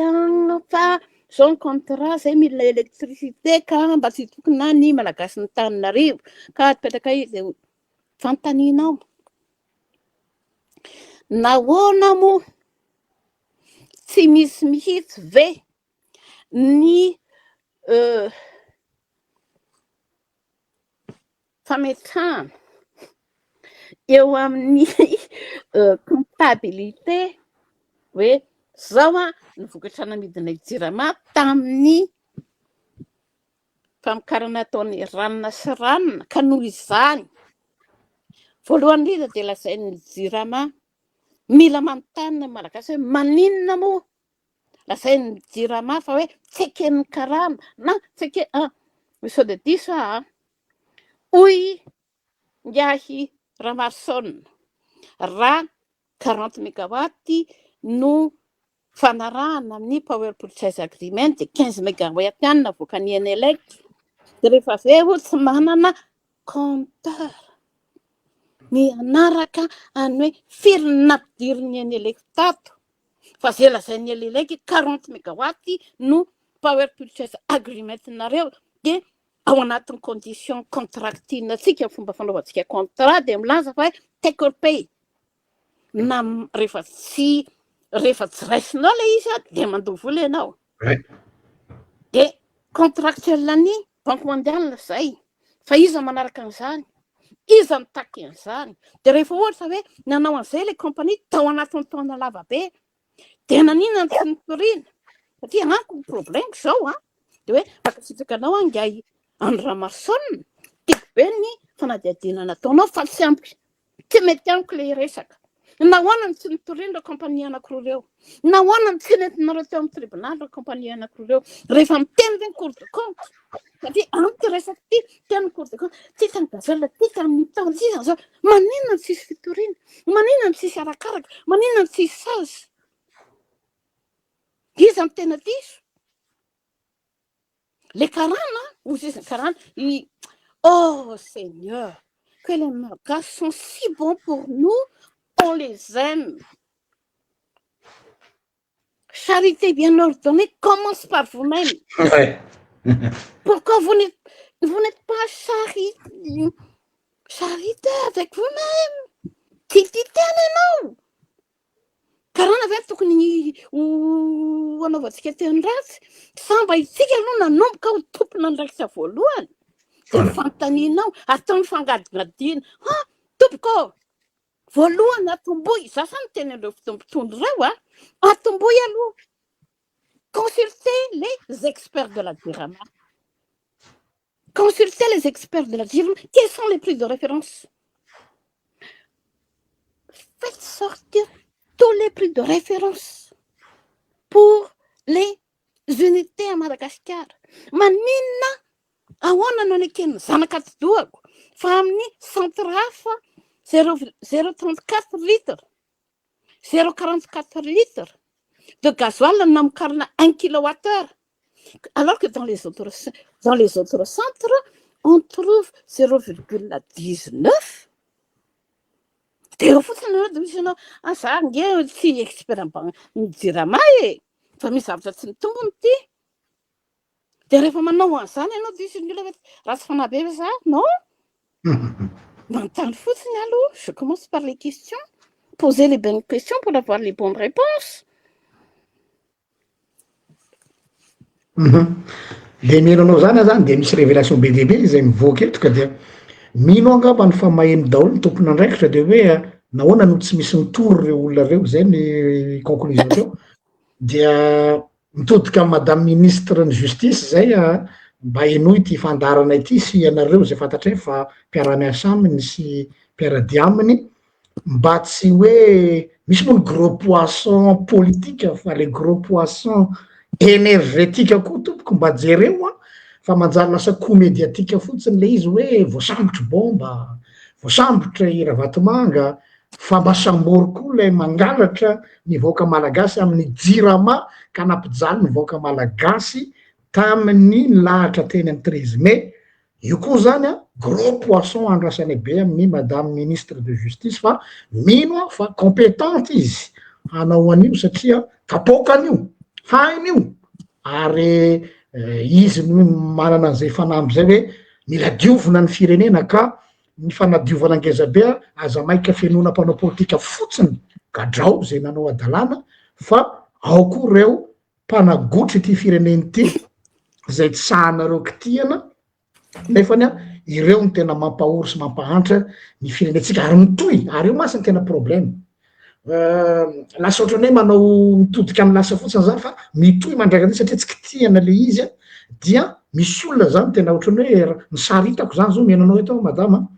fa zao ny contrat zay mila électricité ka mba tsy tokony ny malagasy ny Antananarivo ka apetraka izy fantaninao. Nahoana moa tsy misy mihitsy ve ny fametrahana eo amin'ny comptabilité hoe zao ny vokatra namidina JIRAMA tamin'ny famokarana ataon'ny ranona sy ranona ka noho izany voalohany indrindra dia lazain'ny JIRAMA mila manontany malagasy hoe maninona moa lazain'ny JIRAMA fa hoe tsy eken'ny karana na tsy eke sao de diso hoy Ndiaye Lamarson raha 40 mégawatts no fanarahana amin'ny Power Purchase Agreement dia 15 mégawatts ihany navoaka ny Enelec. Dia rehefa avy tsy manana compteur mianaraka any hoe firy nampidiriny Enelec tato fa zay lazain'ny Enelec 40 mégawatts no Power Purchase Agreement nareo dia ao anatin'ny condition contracting atsika fomba fanaovantsika contrat dia milaza fa hoe take or pay na rehefa tsy raisinao ilay izy dia mandoha vola ianao. Dia contractuel ny Banque mondiale zay fa iza manaraka an'izany, iza mitaky an'izany. Dia rehefa ohatra hoe nanao an'izay ilay compagnie tao anatin'ny taona lava be dia naninona tsy nitoriana satria anko ny problème zao dia hoe fakasitraka anao Ndiaye André Lamarson tiako be ny fanadihadiana nataonao fa tsy mety amiko ilay resaka. Nahoana ny tsy nitoriana ireo compagnie anankiroa ireo? Nahoana ny tsy nentinareo teo amin'ny tribunal ireo compagnie anankiroa ireo rehefa miteny ve ny Cour des comptes? Satria anty resaka ty teny Cour des comptes ty tany gazelle ty tamin'ny taona sisa zao maninona ny tsisy fitoriana, maninona ny tsisy arakaraka, maninona ny tsisy sazy. Iza ny tena diso? Le karana Oh Seigneur, que les Malgaches sont si bons pour nous, on les aime. Charité bien ordonnée commence par vous-même. Ouais. Pourquoi vous n'êtes pas charité avec vous-même? Tititany karaha ve tokony anaovantsika teny ratsy samba itsika aloha nanomboka ho tompona andraikitra voalohany de fanontanianao atao ny fangadingadina tompoko voalohany atomboy za sa ny teny andreo fitompitondro reo atomboy aloha consultez les experts de la Dirama. Consultez les experts de la Dirama. Quels sont les prix de référence? Faites sortir tous les prix de référence pour les unités à Madagascar. Manina ahoana no nekeny zanaka tsy doako fa amin'ny centre hafa 0,34 litres 0,44 litres de gasoil namokarana 1 kWh, alors que dans les autres centres on trouve 0,19. Dia fotsiny anao dia misy ianao za nge tsy expert ny Dirama fa misy zavatra tsy nitombony ity. Dia rehefa manao an'izany ianao dia misy ny olona ratsy fanahy be za non manontany fotsiny aloha. Je commence par les questions, poser les bonnes questions pour avoir les bonnes réponses. Dia mino anao zany dia misy révélation be dia be izay mivoaka eto ka dia mino angamba ny fa maheno daholo ny tompony andraikitra dia hoe nahoana no tsy misy nitory reo olona reo zay ny conclusion reo dia mitodika madame ministre ny justice zay mba enoy ity fandarana ity sy ianareo zay fantatra hoe fa mpiara-miasa aminy sy mpiaradia aminy mba tsy hoe misy moa ny gros poisson politique fa le gros poisson énergétique koa tompoko mba jereo fa manjary lasa comédiatique fotsiny le izy hoe voasambotry bomba, voasambotry ira-vatomanga, fa masambory koa le mangalatra ny vahoaka malagasy amin'ny Dirama ka nampijaly ny vahoaka malagasy tamin'ny lahatra teny amin'ny 13 mai. Io koa zany gros poisson andrasany be amin'ny madame ministre de justice fa mino fa compétente izy hanao an'io satria kapokan'io hain'io ary izy manana an'izay fanamby zay hoe mila diovina ny firenena ka ny fanadiovana angezabe aza maika fenona mpanao politika fotsiny gadrao zay nanao adalàna fa ao koa reo mpanagotry ity fireneny ity zay tsy sahanareo kitiana nefany ireo ny tena mampahory sy mampahantra ny firenentsika ary mitohy ary io masy ny tena problème lasa ohatrany hoe manao mitodika amin'ny lasa fotsiny zany fa mitohy mandraiky satria tsy kitiana le izy dia misy olona zany tena ohatrany hoe ny sary hitako zany zao menanao eto madama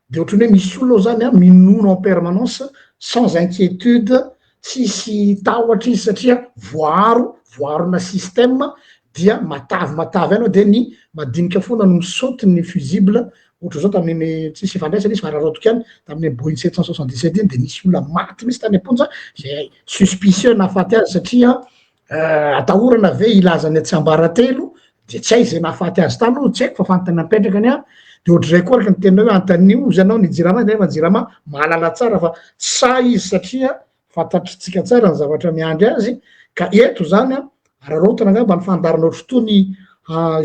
de ohatrany hoe misy olona zany minono en permanence sans inquiétude tsisy tahotra izy satria voarona système dia matavy anao de ny madinika foana no misaoty ny fusible ohatra zao tamin'ny tsisy fandraisana izy fa raharotoka any tamin'ny Boeing 777 iny de nisy olona maty misy tany amponja zay suspicieux nahafaty azy satria atahorana ve ilazany Tsiambaratelo de tsy hay zay nahafaty azy tany tsy haiko fa fantany napetrakany de ohatrizay koa araka ny tena hoe antaniozy anao ny Jirama nefa Jirama malala tsara fa sa izy satria fantatritsika tsara ny zavatra miandry azy ka eto zany rarotana angamba ny fandarana ohatry tony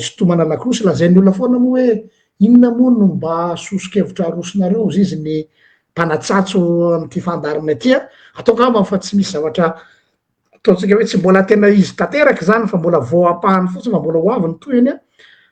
isotomana lakrosy lazain'ny olona foana moa hoe inona moa no mba sosokevitra arosonareo izy ny mpanatsatso am'ty fandarana ty ataoko angamba fa tsy misy zavatra ataontsika hoe tsy mbola tena izy tanteraky zany fa mbola vao apahany fotsiny fa mbola hoavy ny toyany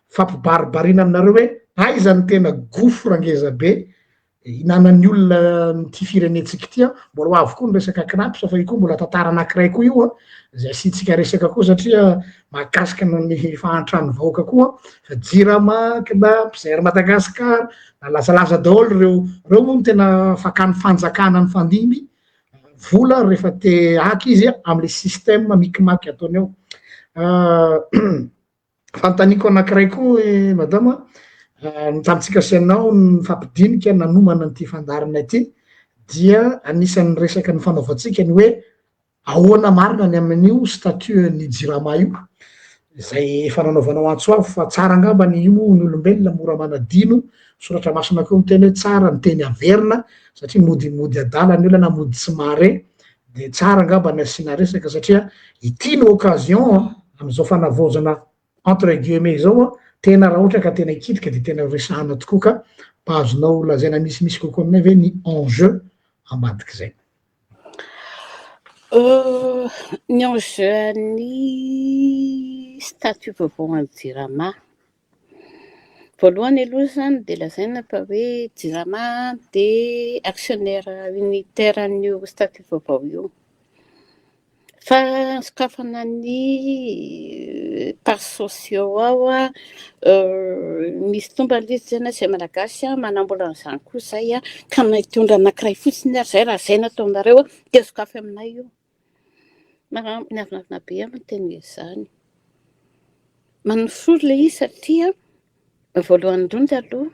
fampibaribarina aminareo hoe aiza ny tena gouffre ngeza be inanan'ny olona ty firenentsika ty mbola hoavy koa ny resaka knapsa fa io koa mbola tantara anankiray koa io zay asitsika resaka koa satria mahakasika ny fahantrany vahoaka koa fa Jirama kna mpizaira Madagasikara lazalaza daholo reo moa no tena fakany fanjakana ny fandimby vola rehefa te aky izy am'le système mikimaky ataony ao fantaniko anankiray koa madama nitamitsika sianao ny fampidinika nanomana nyty fandarana ity dia anisan'ny resaka ny fanaovantsika ny hoe ahoana marina ny amin'io statut ny Jirama io zay efa nanaovanao antsoavo fa tsara angamba ny io ny olombelona mora manadino soratra masina koa miteny hoe tsara ny teny averina satria mody adala ny olona mody tsy mare de tsara angamba ny asiana resaka satria ity ny occasion am'izao fanavozana entre guillemets zao tena raha ohatra ka tena ikitika de tena resahana tokoa ka mpahazonao lazaina misimisy kokoa aminay ve ny enjeu ambadik'izay. Ny enjeu ny statut vaovao an'i Jirama. Voalohany aloha zany de lazaina fa hoe Jirama de actionnaire unitaire an'io statut vaovao io. Fa sokafana ny parts sociaux ao misy tombany izy zany zay malagasy manambola an'izany koa zay ka nahitondra anankiray fotsiny ary zay raha zay natao aminareo de sokafy aminay io. Navinavina be amin'ny teny izany. Manosory le izy satria voalohany indrindra aloha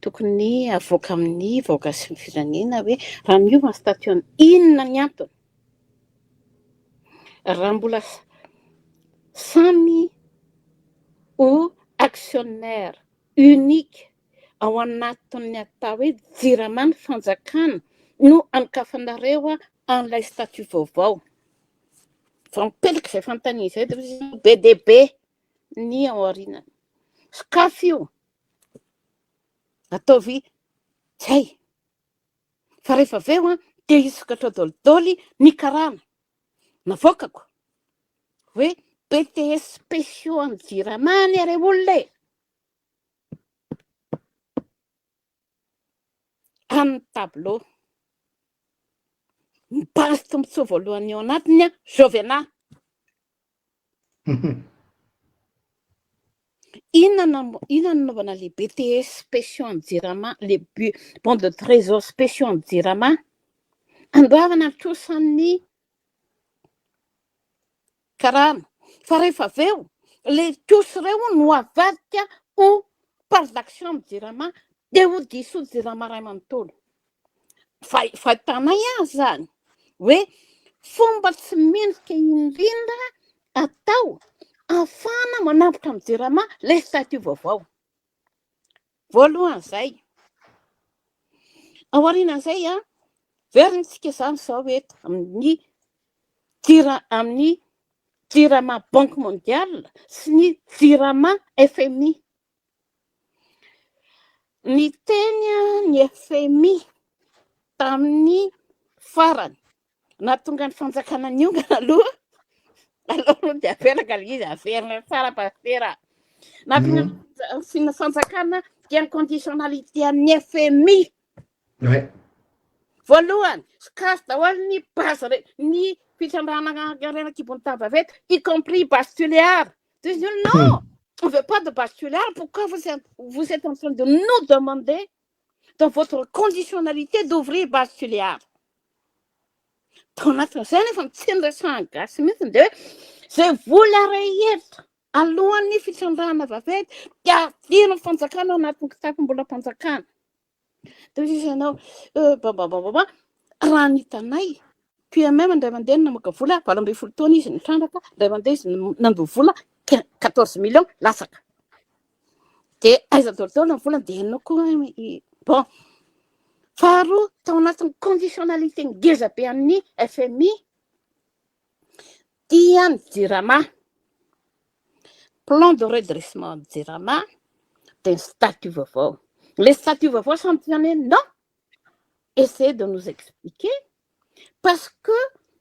tokony avoaka amin'ny vahoaka sy ny firenena hoe raha miova ny statut inona ny antony. Raha mbola samy ho actionnaire unique ao anatin'ny atao hoe Jirama ny fanjakana no anokafanareo an'ilay statut vaovao. Fa mipelika izay fanontaniana izay dia be dia be ny ao aorianany. Sokafy io ataovy zay. Fa rehefa avy eo dia hisokatra daholo ny karana. Navoakako hoe BTS spéciaux amin'ny Jirama ny are olona amin'ny tableau. Mipazy tombotsoa voalohany ao anatiny Jovena. Inona nanaovana les BTS spéciaux amin'ny Jirama, les bons de trésor spéciaux amin'ny Jirama? Andoavana trosan'ny karana. Fa rehefa avy eo, le tosy ireo no avadika ho part d'action amin'ny Jirama dia ho diso Jirama ray manontolo. Fa tanay zany hoe fomba tsy mendrika indrindra atao afana manapitra amin'ny Jirama le statut vaovao. Voalohany zay. Ao aorianan'izay verintsika zany zao eto amin'ny Jirama Banque Mondiale sy ny Jirama FMI. Ny teny ny FMI tamin'ny farany nahatonga ny fanjakana ny ongana aloha dia averaka izy averina tsara pastera. Nahatonga ny fanjakana dia ny conditionnalité amin'ny FMI. Voalohany, sokafy daholo ny base ny fitsandrana karena kibony tavavety, y compris base tuléaire. Non, on ne veut pas de base tuléaire. Pourquoi vous êtes en train de nous demander dans votre conditionnalité d'ouvrir base tuléaire? Tonatra zay nefa mitsendrasana gasy mihitsy dia hoe zay vola rehetra alohan'ny fitsandrana vavety dia adino ny fanjakana ao anatin'ny kitapo-mbola mpanjakana. Dia izy ianao raha nitanay PMM indray mandeha namoaka vola 12 taona izy nitrandraka, indray mandeha izy nandoa vola 14 millions lasaka. Dia aiza daholo ny vola dia henonao koa bon. Faharoa tao anatin'ny conditionnalité ngeza be amin'ny FMI dia ny Jirama. Plan de redressement de Jirama dia ny statut vaovao. Les statuts vaovao samy tiany non. Essayez de nous expliquer parce que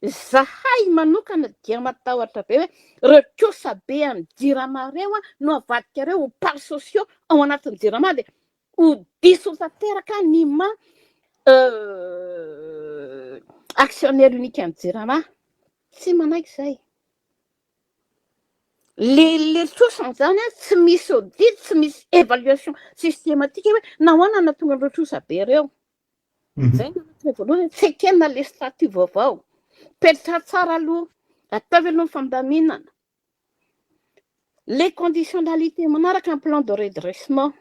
zahay manokana dia matahotra be hoe reo kosa be amin'ny Jirama reo no avadika reo ho parts sociaux ao anatin'ny Jirama dia ho diso tanteraka ny actionnaire unique amin'ny Jirama. Tsy manaiky izay. Le trosany zany tsy misy audit, tsy misy évaluation systématique hoe nahoana nahatonga an'ireo trosa be reo. Zay no voalohany tsy ekena le statut vaovao. Petratra tsara aloha ataovy aloha ny fandaminana. Les conditionnalités manaraka ny plan de redressement.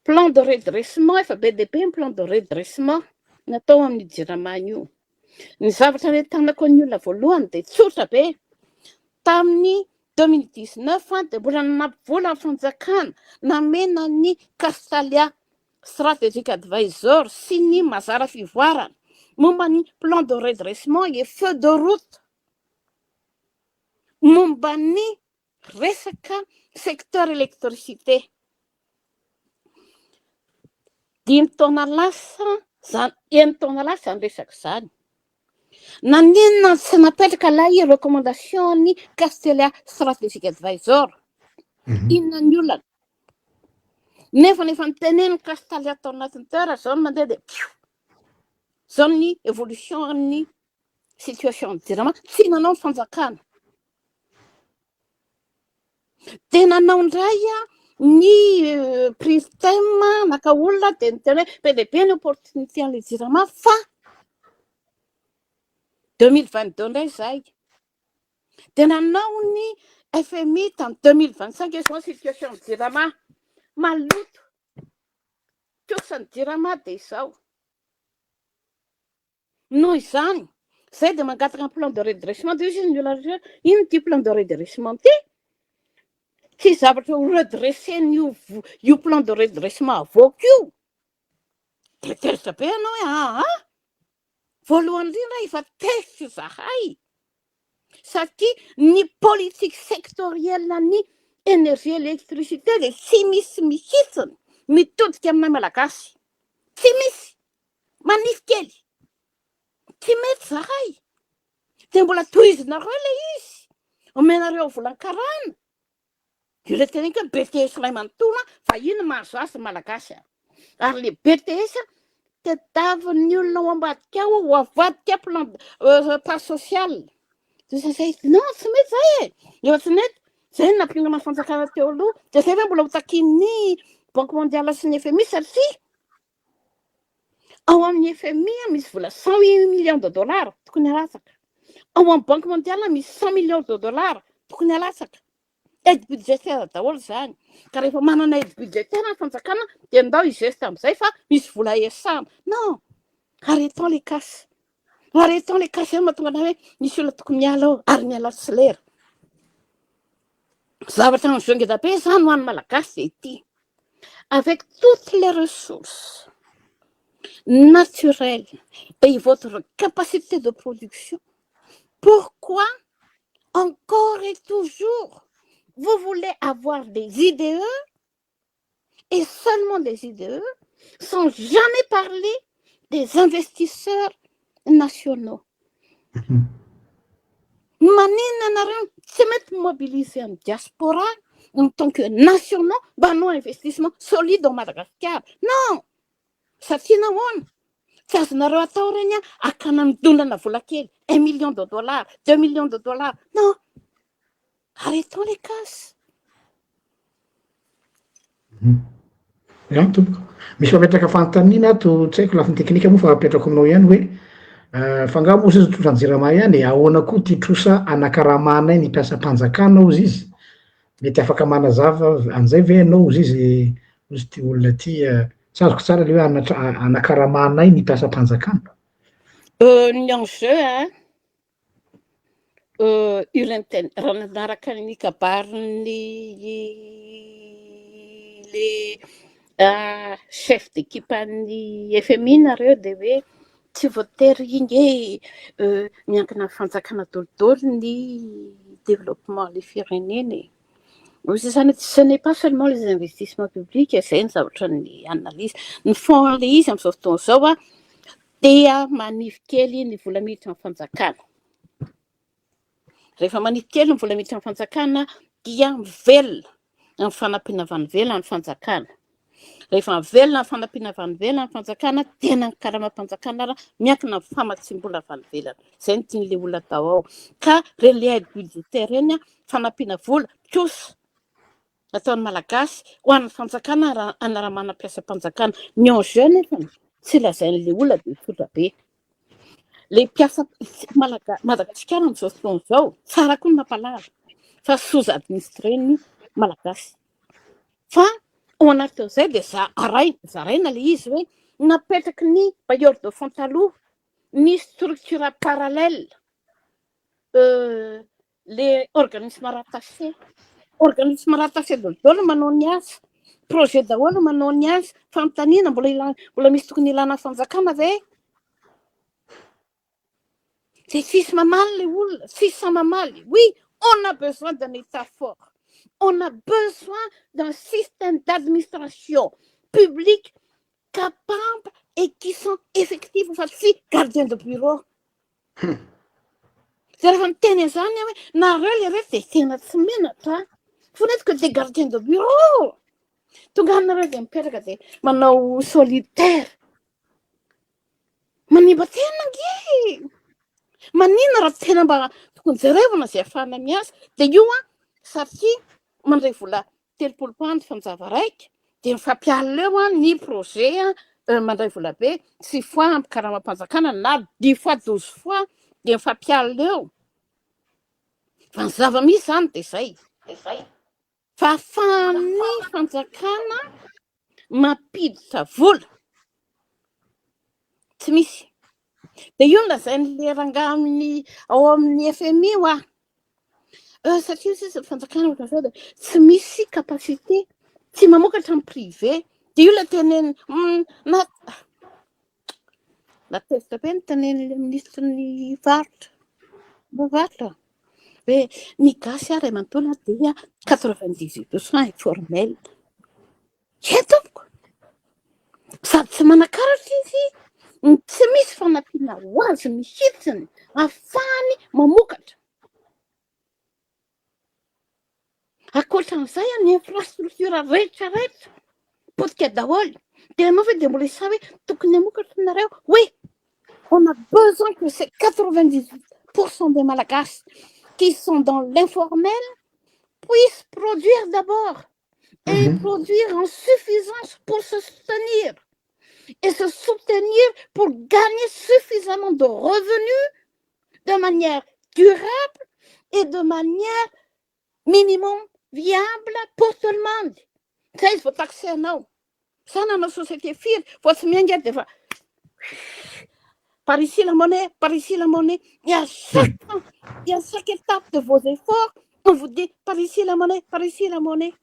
Plan de redressement efa be dia be ny plan de redressement natao amin'ny Jirama io. Ny zavatra nentanako ny olona voalohany dia tsotra be tamin'ny 2019 dia mbola nampivola ny fanjakana namena ny Castalia Strategic Advisor sy ny Mazara Fivoarana momba ny plan de redressement et feu de route momba ny resaka secteur électricité. 5 taona lasa zany 1 taona lasa ny resaka izany. Nanina tsy napetraka ilay recommandation ny Castalia Strategic Advisor. Inona ny olana? Nefa niteneniny Castalia tao anatin'ny toerana zao mandeha dia zao ny évolution ny situation JIRAMA tsy nanao ny fanjakana. Dia nanao indray ny prise thème naka olona dia niteny hoe PDB ny opportunité an'ilay JIRAMA fa 2022 indray izay. Dia nanao ny FMI tamin'ny 2025 izao situation JIRAMA maloto kosa ny JIRAMA dia izao. Noho izany zay dia mangataka ny plan de redressement dia izy ny olona ino ty plan de redressement ty? Tsy zavatra ho redressen'io plan de redressement avoaka io. Teritra be ianao hoe voalohany indrindra efa test zahay satria ny politique sectorielle ny énergie électricité dia tsy misy mihitsiny mitodika aminay malagasy. Tsy misy manify kely. Tsy mety zahay. Dia mbola tohizinareo ilay izy. Omenareo volan-karana. Io le teneniko hoe BTS ilay manontolo fa ino mahazo azy malagasy. Ary le BTS tadiavin'ny olona ao ambadika ao ho avadika plan part social. Zay non tsy mety zay efa tsy mety. Zay nampionana fanjakana teo aloha. Dia zay hoe mbola ho takin'ny Banque mondiale sy ny FMI satria ao amin'ny FMI misy vola 100 millions de dollars tokony halatsaka. Ao amin'ny Banque mondiale misy 100 millions de dollars tokony halatsaka. Aide budgétaire daholo zany. Ka rehefa manana aide budgétaire ny fanjakana dia ndao igeste amin'izay fa misy vola iasana. Non, arrêtons les casses. Arrêtons les casses mahatonga anao hoe misy olona tokony miala ao ary miala tsy lera. Zavatra ny jonge d'appel zany ho an'ny malagasy dia ity. Avec toutes les ressources naturelles et votre capacité de production, pourquoi encore et toujours vous voulez avoir des IDE et seulement des IDE sans jamais parler des investisseurs nationaux? Manina nareo tsy mety mobiliser amin'ny diaspora en tant que nationaux mba hanao investissement solide au Madagascar. Non! Satria nahoana? Tsy azonareo atao reny akana midondana vola kely 1 million de dollars, 2 millions de dollars. Non! Arrêtons les casses. Tompoko. Misy mametraka fanontaniana to tsy haiko lafiny teknika moa fa apetrako aminao ihany hoe fangaro moa izy trosa ny JIRAMA ihany ahoana koa ty trosa anakaramana ny mpiasa mpanjakana ozy izy. Mety afaka manazava an'izay ve ianao ozy ty olona ty tsy azoko tsara le hoe anakaramanay ny mpiasa mpanjakana. Ny enjeu urenteny raha nanaraka ny kabarin'ny le chef d'équipe an'ny FMI nareo dia hoe tsy voatery iny miankina fanjakana dolodolo ny développement le fireneny. Ce n'est pas seulement les investissements publics, c'est une zavatra ny analyse. Ny fond le izy amin'izao fotoana izao dia manify kely ny vola miditra amin'ny fanjakana. Rehefa manify kely ny vola miditra amin'ny fanjakana dia mivelona amin'ny fanampiana vanivela ny fanjakana. Rehefa mivelona amin'ny fanampiana vanivela ny fanjakana dia ny karama-panjakana miankina amin'ny famatsim-bola vanivelana. Izay no tian'ilay olona atao ao. Ka le aide budgétaire eny fanampiana vola kosa ataon'ny malagasy ho an'ny fanjakana anaramana mpiasa-panjakana. Ny enjeu nefa tsy lazain'ilay olona dia sotra be. Le mpiasa Madagasikara amin'izao fotoana izao tsara koa ny mampalala fa sous-administré ny malagasy. Fa ao anatin'izay dia zaraina le izy hoe napetraky ny bailleur de fonds taloha ny structure parallèle les organismes rattachés daholo manao ny asa, projet daholo manao ny asa, fanontaniana mbola misy tokony ilana fanjakana ve? C'est six mamaly les olona, six mamaly. Oui, on a besoin d'un État fort. On a besoin d'un système d'administration publique capable et qui sont effectifs. Enfin, si, gardien de bureau. C'est la teny zany hoe nareo le rehetra dia tena tsy menatra. Fonety que des gardiens de bureau. Tonga anareo dia mipetraka dia manao solitaire. Manimba tena nge. Manina raha tena mba tokony jerevana izay ahafahana miasa dia io satria mandray vola 30 pound fanjava raika dia mifampialina eo ny projet mandray vola be 6 fois ampikaramam-panjakana na 10 fois 12 fois dia mifampialina eo fa ny zava-misy zany dia zay fa ahafahan'ny fanjakana mampiditra vola tsy misy. Dia io lazain'le rangahy ao amin'ny FMI satria sisa fanjakana ohatr'izao dia tsy misy capacité tsy mamokatra amin'ny privé. Dia io la teneny la testa be ny tenen'le ministry-ny varotra hoe migasy ary mantona dia 98% informel. Etoko sady tsy manan-karatra izy, tsy misy fanampiana ho azy mihitsiny ahafahany mamokatra. Ankoatran'izay ny infrastructure rehetra potika daholo dia anao dia mbola isa hoe tokony hamokatra nareo. Oui, on a besoin que ces 98% des Malagasy qui sont dans l'informel puissent produire d'abord et produire en suffisance pour se soutenir. Et se soutenir pour gagner suffisamment de revenus de manière durable et de manière minimum viable pour tout le monde. Ça, il faut taxer anao. Ça, dans nos sociétés fières, il faut se minger des fois. Par ici la monnaie, par ici la monnaie. Et à chaque étape de vos efforts, on vous dit par ici la monnaie, par ici la monnaie.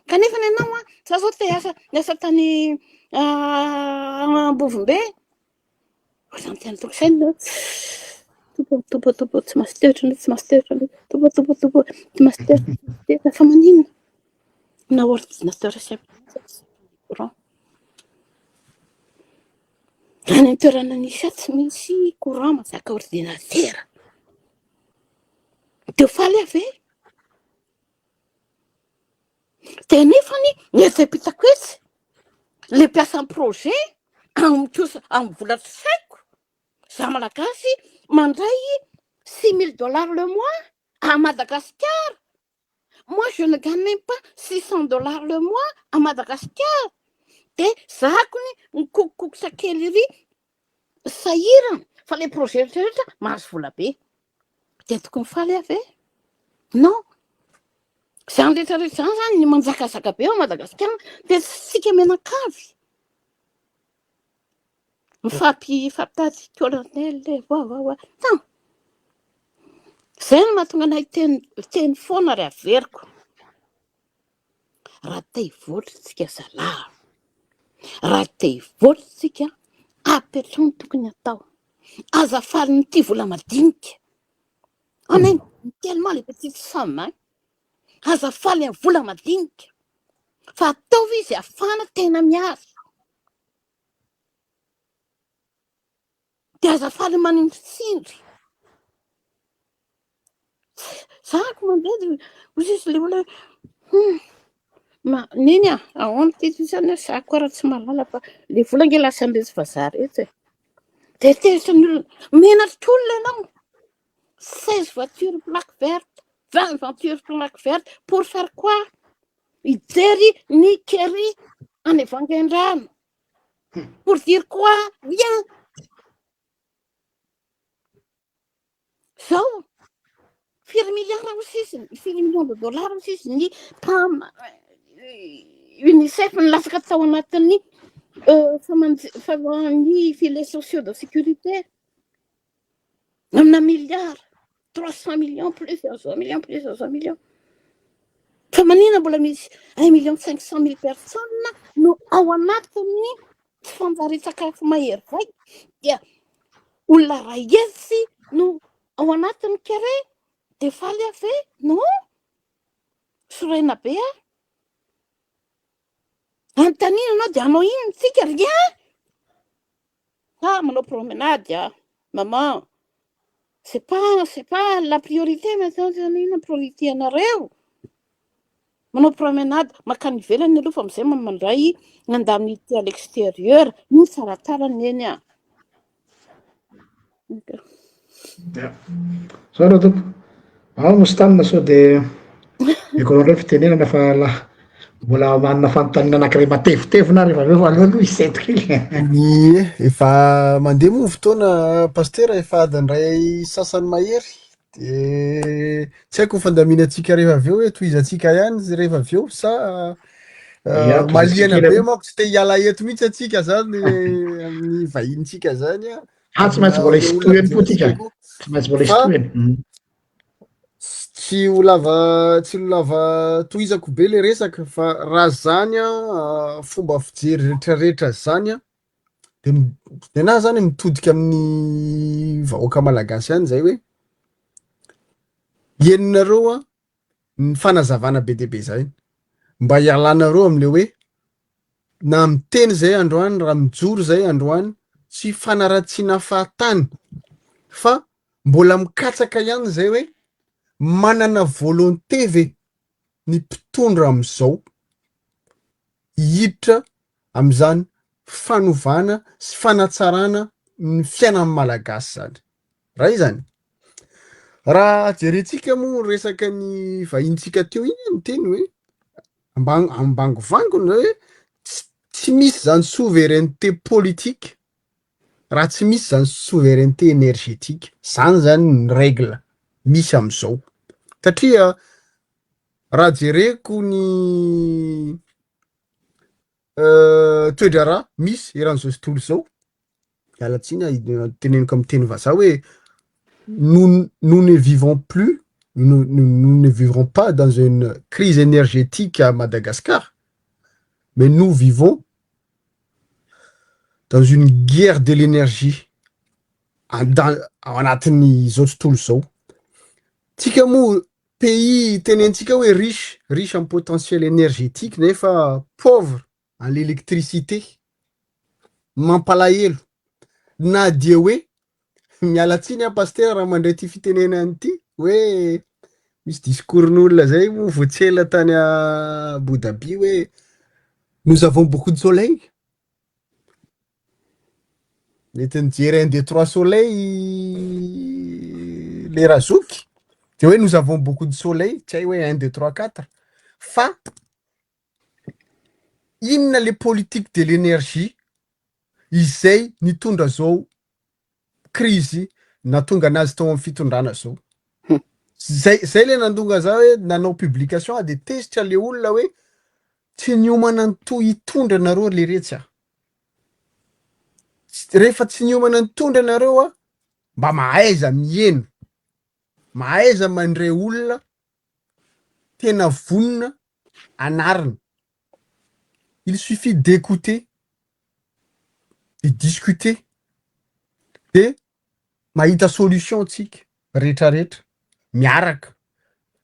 Kanefa ny anao za zao te asa tany Ambovombe. Ohatrany tena tokosaina topo tsy masy toetra topo tsy masy toetra fa maninona na ordinateur sy courant. Any toerana nisy tsy misy courant mazaka ordinateur. Dia faly ave. Dia nefany nihetapitako etsy le mpiasa amin'ny projet amin'ny vola tsy saiko za malagasy mandray $6,000 le mois à Madagascar. Moi je ne gagne même pas $600 le mois à Madagascar. Dia zako ny kokoksa kely ry sahirana fa le projet rehetra mahazo vola be. Dia tokony faly ave? Non. Zany rehetrarehetra zany ny manjakazaka be ao Madagascar dia sika menan-kavy. Mifampitady colonel va. Zay no mahatonga anay teny foana ry averiko. Raha te hivoatritsika zalahy. Raha te hivoatritsika apetrano tokony atao. Azafaly nyity vola madinika. On aime tellement les petites sommes. Azafaly ny vola madinika. Fa ataovy izy ahafahana tena miasa. Dia azafaly manindritsindry. Zako mandeha ozy le olona niny ahoana ty zany zako raha tsy mahalala fa le vola nge lasa andresy vazaha rehetra. Dia teritra ny olona menatra olona ianao 16 voitures plaque verte, 20 voitures plaque verte pour faire quoi? Hijery ny kery any Vangaindrano. Pour dire quoi? Rien. Zao 4 milliards aussi, 4 millions de dollars aussi ny UNICEF nilasaka tao anatin'ny ny filets sociaux de sécurité. Amina milliards. 300 millions plus 1 million plus 1 million. Fa manina mbola misy 1,500,000 personnes no ao anatiny tsy fanjary-tsakafo mahery vai dia olona ray hetsy no ao anatiny kare de faly ave no sorena be antanina anao de anao ino tsika rien manao promenade maman c'est pas la priorité maintenant ina priorité anareo manao promenade makany ivelany aloha fa amizay mandray nandamity à l'extérieur iny tsaratsara neny zao reo tompo mosy tanina sao de ekonareo fitenenana fa mbola manana fanontaniana anankiray matevitevina rehefa aveo fa aloha isetiky efa mandeha moa fotoana paster efa adandray sasany mahery de tsy haiko fandaminatsika rehefa aveo hoe toizantsika ihany rehefa aveo sa maliana be manko tsy te hiala eto mihitsy atsika zany amin'ny vahintsika zany tsy maintsy mbola isitohany po tika tsy maintsy mbola isitohany tsy ho lava tohizako be le resaka fa raha zany fomba fijery rehetrarehetra zany de na zany mitodika amin'ny vahoaka malagasy any zay hoe henonareo ny fanazavana be deabe zay mba hialanareo amle hoe na miteny zay androany raha mijoro zay androany tsy fanaratsiana fahatany fa mbola mikatsaka ihany zay hoe manana volonté ve ny mpitondra am'izao hiditra am'izany fanovana sy fanatsarana ny fiainan'ny malagasy zany raha izany raha jerentsika moa resaka ny vahintsika teo iny miteny hoe ambangovangony hoe tsy misy zany souveraineté politique raha tsy misy zany souveraineté énergétique zany zany ny règle misy am'izao satria raha jereko ny toedrara misy eran'izao tontolo zao alatsiny teneniko amin'ny teny vazaha hoe nous ne vivons plus nous ne vivrons pas dans une crise énergétique à Madagascar mais nous vivons dans une guerre de l'énergie ao anatin'izao tontolo zao tsika moa pays tenentsika hoe riche en potentiel énergétique nefa pauvre en l'électricité mampalahelo na dia hoe mialatsiny paster raha mandray ty fitenenany ty hoe misy discours-n'olona zay moa voatsela tany Abu Dhabi hoe nous avons beaucoup de soleil mety nijery 1 2 3 soleil le razoky de hoe nous avons beaucoup de soleil tsy hay hoe 1 2 3 4 fa inona le politique de l'énergie izay nitondra zao crise natonga anazy tao amin'ny fitondrana zao zay le nandonga za hoe nanao publication de tezitra le olona hoe tsy niomana to hitondra nareo le retsy rehefa tsy niomana nitondra nareo mba mahaiza mieno mahaiza mandray olona tena vonona anarina il suffit d'écouter et discuter de mahita solution tsika rehetrarehetra miaraka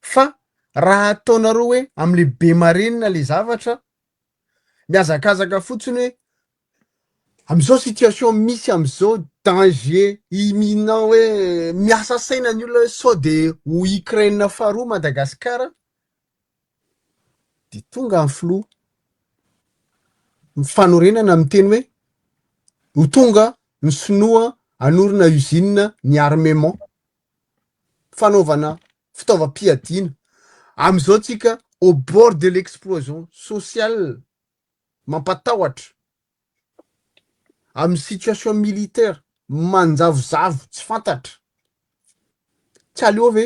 fa raha ataonareo hoe am'le be marenina le zavatra miazakazaka fotsiny hoe am'izao situation misy am'izao danger imminent hoe miasa saina ny olona hoe sao de ho Ukraine faharoa Madagasikara de tonga amin'ny flou mifanorenana miteny hoe ho tonga ny sinoa anorina usine ny armement fanaovana fitaovam-piadiana am'izao tsika au bord de l'explosion sociale mampatahotra amin'ny situation militaire manjavozavo tsy fantatra tsy aleo ve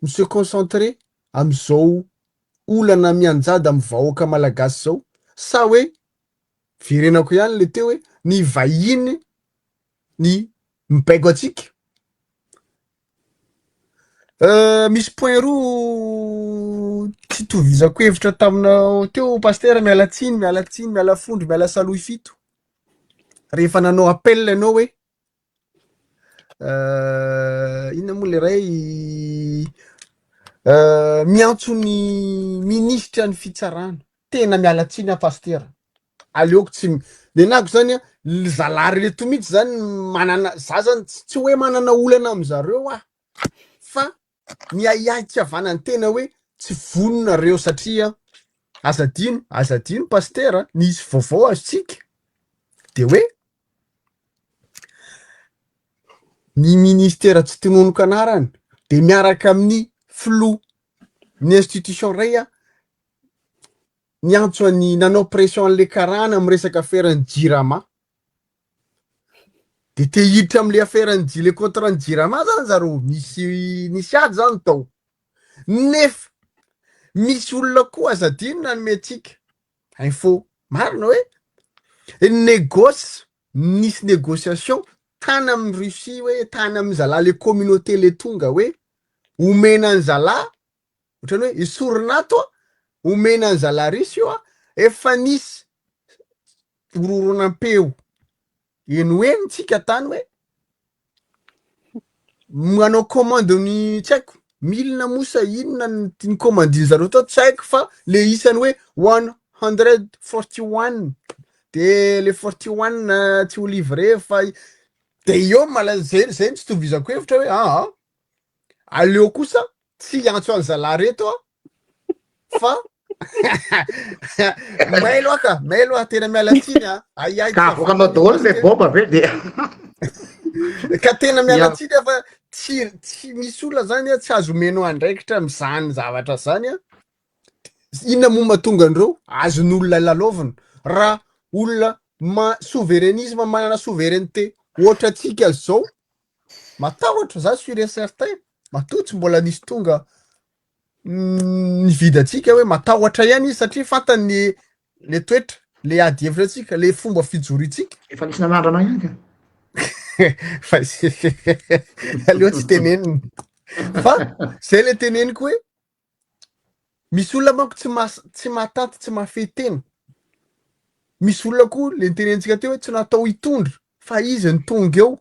se concentrer am'izao olana mianjady amin'ny vahoaka malagasy zao sa hoe verenako ihany le teo hoe ny vahiny ny mibaigo atsika Misy point roa tsy tovizako hevitra taminao teo pasteur, miala tsiny, miala fondro, miala saloy fito. Rehefa nanao appel ianao hoe inona moa le ray miantso ny ministra ny fitsarana. Tena miala tsiny pasteur. Aleoko tsy nenako zany zalahy reto mihitsy zany manana za zany tsy hoe manana olana am'zareo fa ny aiai tsy havanany tena hoe tsy vononareo satria azadino pasteur, nisy vaovao azotsika de hoe ny ministera tsy tinonoka anarany de miaraka amin'ny filoha ny institution ray niantso any nanao pression an'le karana amy resaka aferany jirama de te hiditra am'le aferany le contrat ny jirama zany zareo nisy ady zany tao nefa misy olona koa azadino nanome atsika info marina hoe nisy négociation tany amy Russie hoe tany amy zalahy le communauté le tonga hoe omena ny zalahy ohatrany hoe isorinato omena ny zalahy Russie io efa nisy ororonam-peo eno tsika tany hoe manao commande ny tsy haiko milina mosa inona ny commandin zareo tao tsy haiko fa le isany hoe 141 de le 41 tsy ho livre fa de io zay tsy tovizako hevitra hoe aleo kosa tsy antso any zalahy reto fa mailo tena miala tsiny aiai ka vokanao daholo zay bomba be de ka tena miala tsiny fa tsy misy olona zany tsy azo omeno andraikitra am'zany zavatra zany inona momba tonga andreo azon'olona lalovina raha olona souverainisme manana souveraineté ohatra tsika zao matahotra za sûr et certain matotsy mbola nisy tonga nividy atsika hoe matahotra ihany izy satria fantany le toetra le ady hevitra atsika le fomba fijoroitsika efa nisy nanandrana ihany fa aleo tsy teneniny fa zay le teneniko hoe misy olona manko tsy mahatanty tsy mahafehy tena misy olona koa le tenenitsika teo hoe tsy natao hitondra fa izy ny tonga eo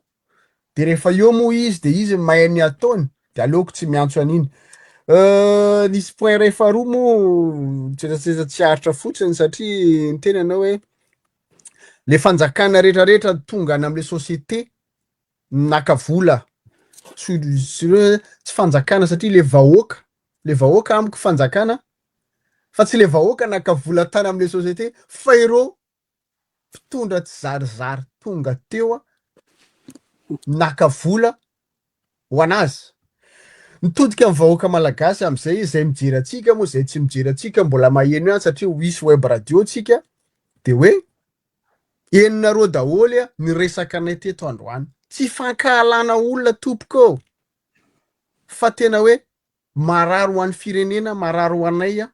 de rehefa eo moa izy de izy mahay ny ataony de aleoko tsy miantso an'iny. Nisy point ray faharoa moa tsetsatsetsat tsy aritra fotsiny satria ny tena anao hoe le fanjakana rehetrarehetra tonga any am'le société naka vola tsy fanjakana satria le vahoaka amiko fanjakana fa tsy le vahoaka naka vola tany am'le société fa ireo mpitondra tsy zarizary tonga teo naka vola ho anazy mitodika amin'ny vahoaka malagasy am'izay zay mijery atsika moa zay tsy mijery atsika mbola maheno ihany satria hoisy web radio tsika de hoe eninareo daholy ny resaka anay teto androany tsy fankahalana olona tompoko fa tena hoe mararo ho an'ny firenena mararo ho anay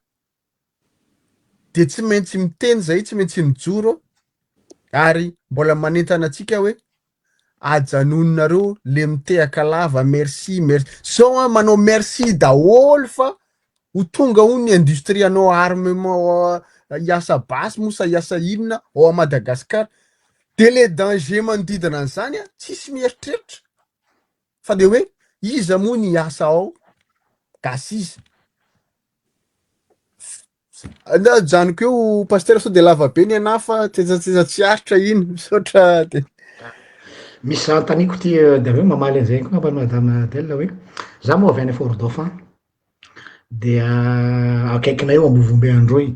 de tsy maintsy miteny zay tsy maintsy mijoro ary mbola manentana atsika hoe ajanononareo le mitehaka lava merci zao manao merci daholo fa ho tonga ho ny industrie anao armement iasa basy mosa iasa inona ao a Madagasikara de le danger manodidina an'izany tsisy mieritreritra fa de hoe iza moa ny asa ao gasy izy janiko eo pasteur sao de lava be ny anafa tsetsatsesa tsy aritra iny misaotra de misy antaniko ty de aveo mamaly an'izay koa ampany madame Adèle hoe za moa avy any Fort Dauphin de akaikinay eo Ambovombe Androy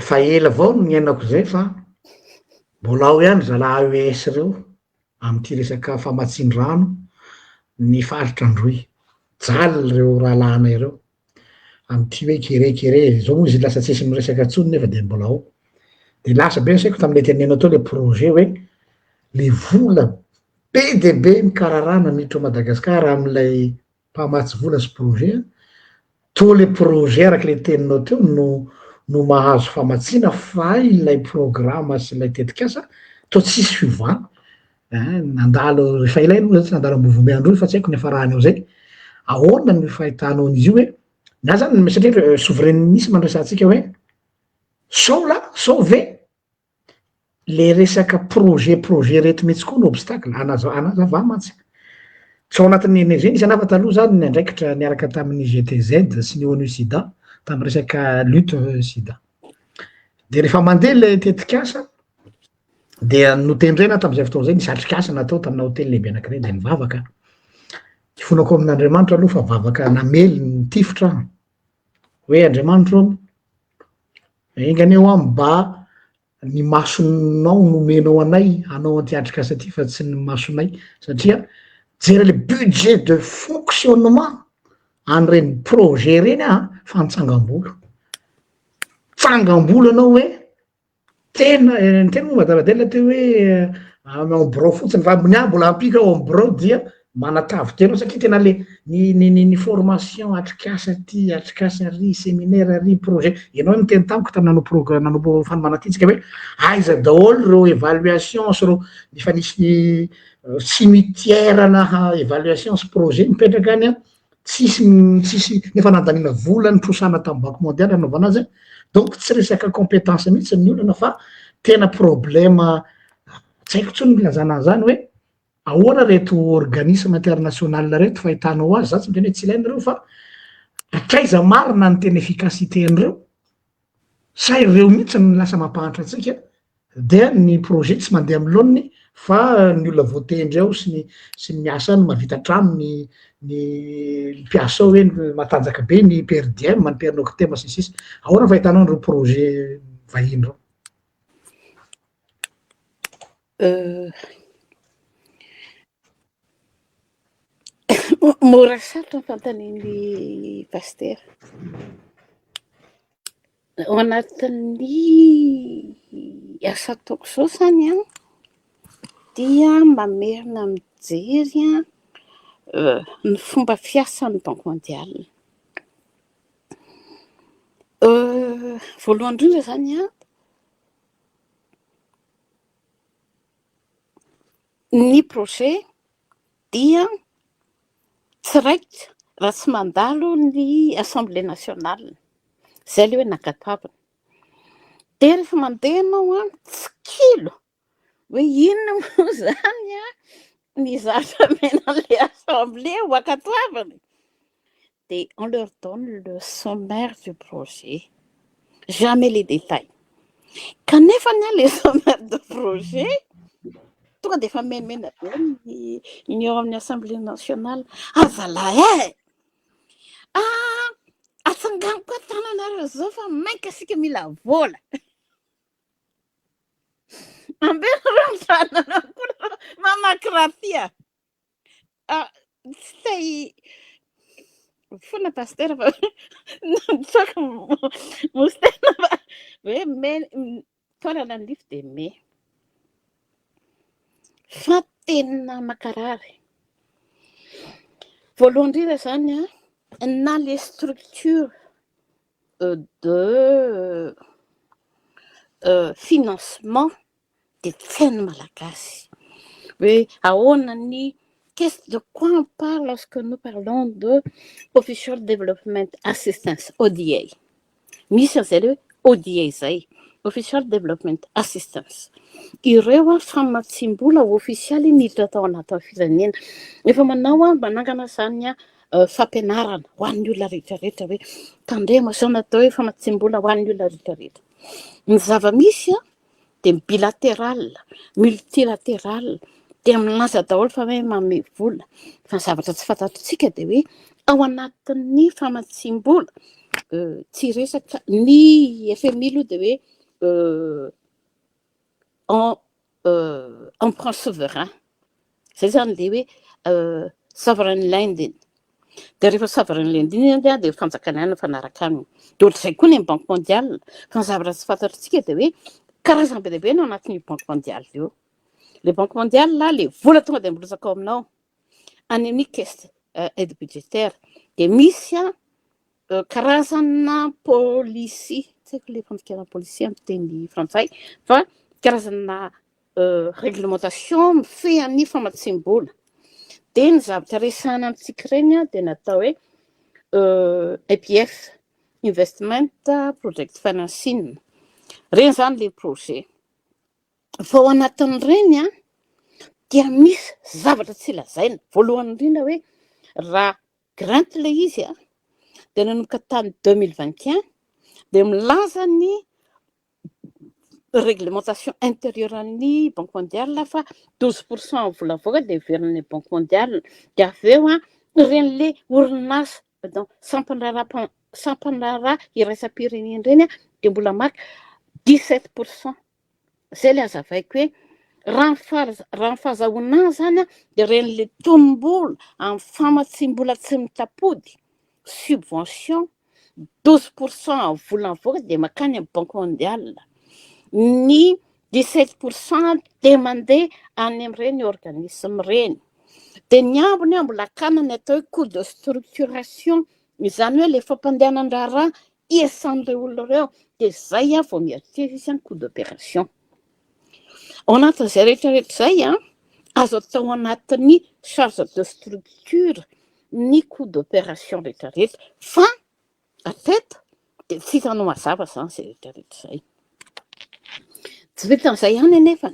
fa ela avao no niainako zay fa mbola ao ihany zalahy AES reo am'ty resaka famatsin-drano ny faritra Androy jaly reo rahalanay reo am'ty hoe kere zao moa izy lasa tsisy miresaka antsony nefa de mbola ao de lasa be saiko tam'le tenenao teo le projet hoe le vola be de be mikararana miditra Madagasikara am'ilay mpamatsy vola sy projet to le projet araky le teninao teo no mahazo famatsiana fa ilay programa sy ilay tetikasa to tsisy fivana nandalo rehefa ilainy moa zany tsy nandalo ambovombeandroy fa tsy haiko ny afarahany eo zay ahoana ny fahitanao an'izy io hoe na zany satria souverainiste mandresantsika hoe sao la sao ve le resaka projet reto mihitsy koa no obstacle anazava mantsy sao anatin'ny energie nisy anafa taloha zany ny andraikitra niaraka tamin'ny GTZ sy ny ONU SIDA tamin'ny resaka lutte SIDA de rehefa mandeha le tetikasa dia notendrena tamin'izay fotoana zay nisy atrikasa natao tamina hôtely lehibe anankiray de nivavaka ifonako amin'Andriamanitra aloha fa vavaka namely ny tifotra hoe Andriamanitra enganeo aho mba ny masonao nomenao anay anao antiatrikasa ty fa tsy ny masonay satria jera le budget de fonctionnement an'ireny projet reny fa nitsangam-bolo tsangam-bolo anao hoe tena moa madamadelina teo hoe ambrao fotsiny fa mbola ampika ao ambrao dia manatavy tena satria tena le ny formation atrikasa ty atrikasa ry séminaire ry projet ianao miteny tamiko tamin'ny nanompo fanomanatitsika hoe aiza daholo reo évaluation sy reo efa nisy cimetière na évaluation sy projet mipetraka any tsisy nefa nandaniana vola nitrosana tamin'ny banque mondiale anaovana azy donc tsy resaka compétence mihitsy ny olana fa tena problème tsy haiko tsony milazana an'izany hoe ahoana reto organisme international reto fahitanao azy za tsy miteny hoe tsy ilainy reo fa atraiza marina ny tena efficacité-n'ireo sa ireo mihitsy ny lasa mampahatra antsika dia ny projet tsy mandeha amin'ny laoniny fa ny olona voatendreo sy ny miasa ny mavita trano ny mpiasa ao hoe matanjaka be ny PRDM ny pernoctem sisisy ahoana fahitanao an'ireo projet vahiny reo mora sarotra ny fanontaniany paster ao anatin'ny asa ataoko zao zany dia mamerina mijery ny fomba fiasan'ny banque mondiale voalohany indrindra zany ny projet dia tsy raikitra raha tsy mandalo ny assemblée nationale zay le hoe nakatavina dia rehefa mandeha ianao tsy kilo hoe inona moa zany ny zavatra mena an'le assemblée ho akatoavana dia on leur donne le sommaire du projet jamais les détails kanefa les sommaire de projet tonga dia efa menamena be ny eo amin'ny assemblée nationale azalahy atsanganiko tananareo zao fa mainka asika mila vola ambenareo mitanana koa mamaky raha tia tsy tay fona paster fa nitsoaka mostena fa hoe me taolana ny livre dia me fa tena makarary voalohany indrindra zany na les structures de financement de tena malagasy hoe ahoana ny qu'est-ce de quoi on parle lorsque nous parlons de official development assistance ODA misy an'izay le ODA zay official development assistance ireo famatsim-bola ofisialy miditra tao anatin'ny firenena efa manao manangana zany fampianarana ho an'ny olona rehetrarehetra hoe tandremo sao natao hoe famatsim-bola ho an'ny olona rehetrarehetra ny zava-misy dia bilatéral multilatéral dia milaza daholo fa hoe manome vola fa ny zavatra tsy fantatritsika dia hoe ao anatin'ny famatsim-bola tsy resaka ny FMI aloha dia hoe emprunt souverain zay zany le hoe sovereign lending dia rehefa sovereign lending dia fanjakana ihany fanaraka aminy dia ohatr'izay koa ny banque mondiale fa ny zavatra tsy fantatritsika dia hoe karazana be dia be no anatin'ny banque mondiale io le banque mondiale là le vola tonga dia milotsaka ao aminao any amin'ny caisse aide budgétaire dia misy karazana policy tsy haiko le fandikana policy amin'ny teny frantsay fa karazana réglementation mifehan'ny famatsim-bola. Dia ny zavatra resahana amintsika ireny dia natao hoe EPF, Investment Project Financing. Ireny zany ilay projet. Fa ao anatin'ireny dia misy zavatra tsy lazaina. Voalohany indrindra hoe raha grant ilay izy dia nanomboka tamin'ny 2021 dia milaza ny réglementation intérieure an'ny Banque mondiale fa 12% vola avoaka dia heverin'ny Banque mondiale. Dia avy eo iren'ilay orinasa sampandraraha iraisam-pirenena ireny dia mbola marika 17%. Izay ilay hazavaiko hoe raha ny fahazahoana zany dia iren'ilay tonom-bola amin'ny famatsim-bola tsy mitapody, subvention 12% vola avoaka dia makany amin'ny Banque mondiale. Ny 17% dia mandeha any amin'ireny organisme ireny. Dia ny ambiny mbola kanany atao hoe coût de structuration, izany hoe ilay fampandehanan-draharaha iasan'ireo olona ireo dia izay vao mieritreritry ny coût d'opération. Ao anatin'izay rehetrarehetra izay azo atao anatin'ny charge de structure ny coût d'opération rehetrarehetra. Fa atreto dia tsy hitanao mazava izany izay rehetrarehetra izay. Tsy vitan'izay ihany anefa.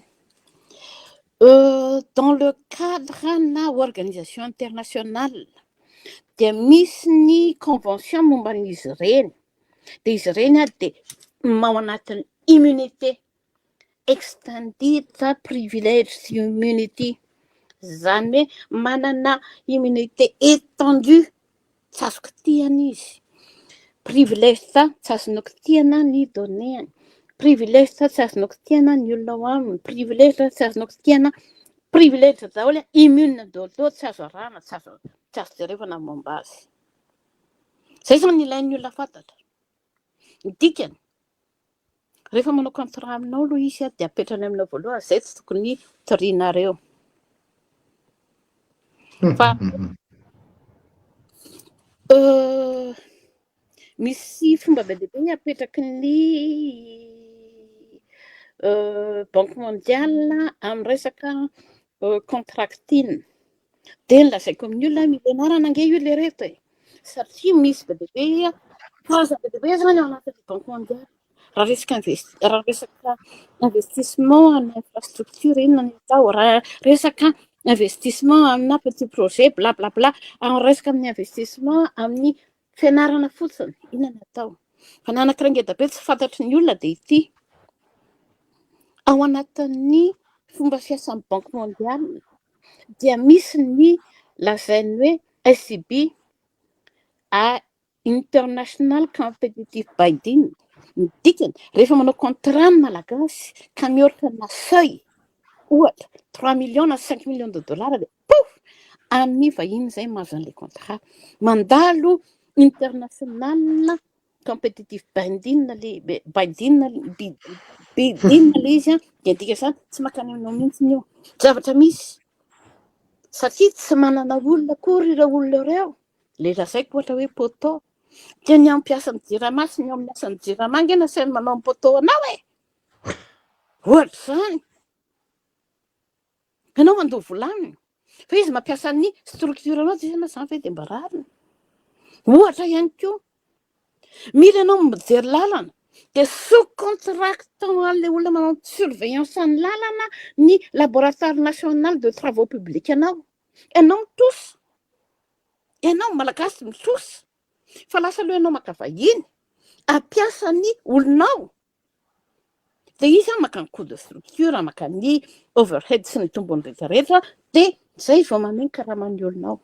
Dans le cadre na organisation internationale dia misy ny convention momba an'izy ireny. Dia izy ireny dia ao anatin'ny immunité, extended privilege immunity, izany hoe manana immunité étendue, tsy azoko tiana izy. Privilège tsy azonao tiana ny données, privilège tsy azonao tiana ny olona ao aminy, privilège tsy azonao tiana, privilège daholo immune daholo, tsy azo arahana, tsy azo jerevana momba azy. Izay zany ilain'ny olona fantatra. Ny dikany rehefa manao contrat aminao aloha izy dia apetrany aminao voalohany, izay tsy tokony torianareo. Fa misy fomba be dia be ny apetraky ny Banque mondiale amin'ny resaka contracting. Dia nilazaiko amin'ny olona mila ianarana ange io ilay reto satria misy be dia be karazana be dia be zany ao anatin'ny Banque mondiale. Raha resaka investissement en infrastructure inona ny atao, raha resaka investissement amina petit projet bla bla bla, resaka amin'ny investissement amin'ny fianarana fotsiny inona ny atao. Fa nanankiray ngeda be tsy fantatry ny olona dia ity. Ao anatin'ny fomba fiasan'ny Banque mondiale dia misy ny lazainy hoe SCB International Competitive Bidding. Ny dikany rehefa manao contrat ny malagasy ka mihoatra na seuil ohatra 3 millions na 5 millions de dollars dia pouf amin'ny vahiny izay mahazo an'ilay contrat. Mandalo international competitive bidding ilay izy dia dika izany tsy makany aminao mihitsy io zavatra misy satria tsy manana olona akory ireo olona ireo. Ilay lazaiko ohatra hoe poto dia ny ampiasa ny jirama sy ny amin'ny asan'ny jirama angena sainy manao amin'ny poto anao ohatra izany ianao mandoha volaminy fa izy mampiasa ny structure anao dia izany fa dia mba rariny. Ohatra ihany koa mila ianao mijery lalana dia sous contractant an'ilay olona manao surveillance ny lalana ny laboratoire national de travaux publics ianao mitosy, ianao malagasy mitosy fa lasa aloha ianao maka vahiny ampiasa ny olonao dia izy maka ny coût de structure, maka ny overhead sy ny tombony rehetrarehetra dia izay vao mameno karaman'ny olonao.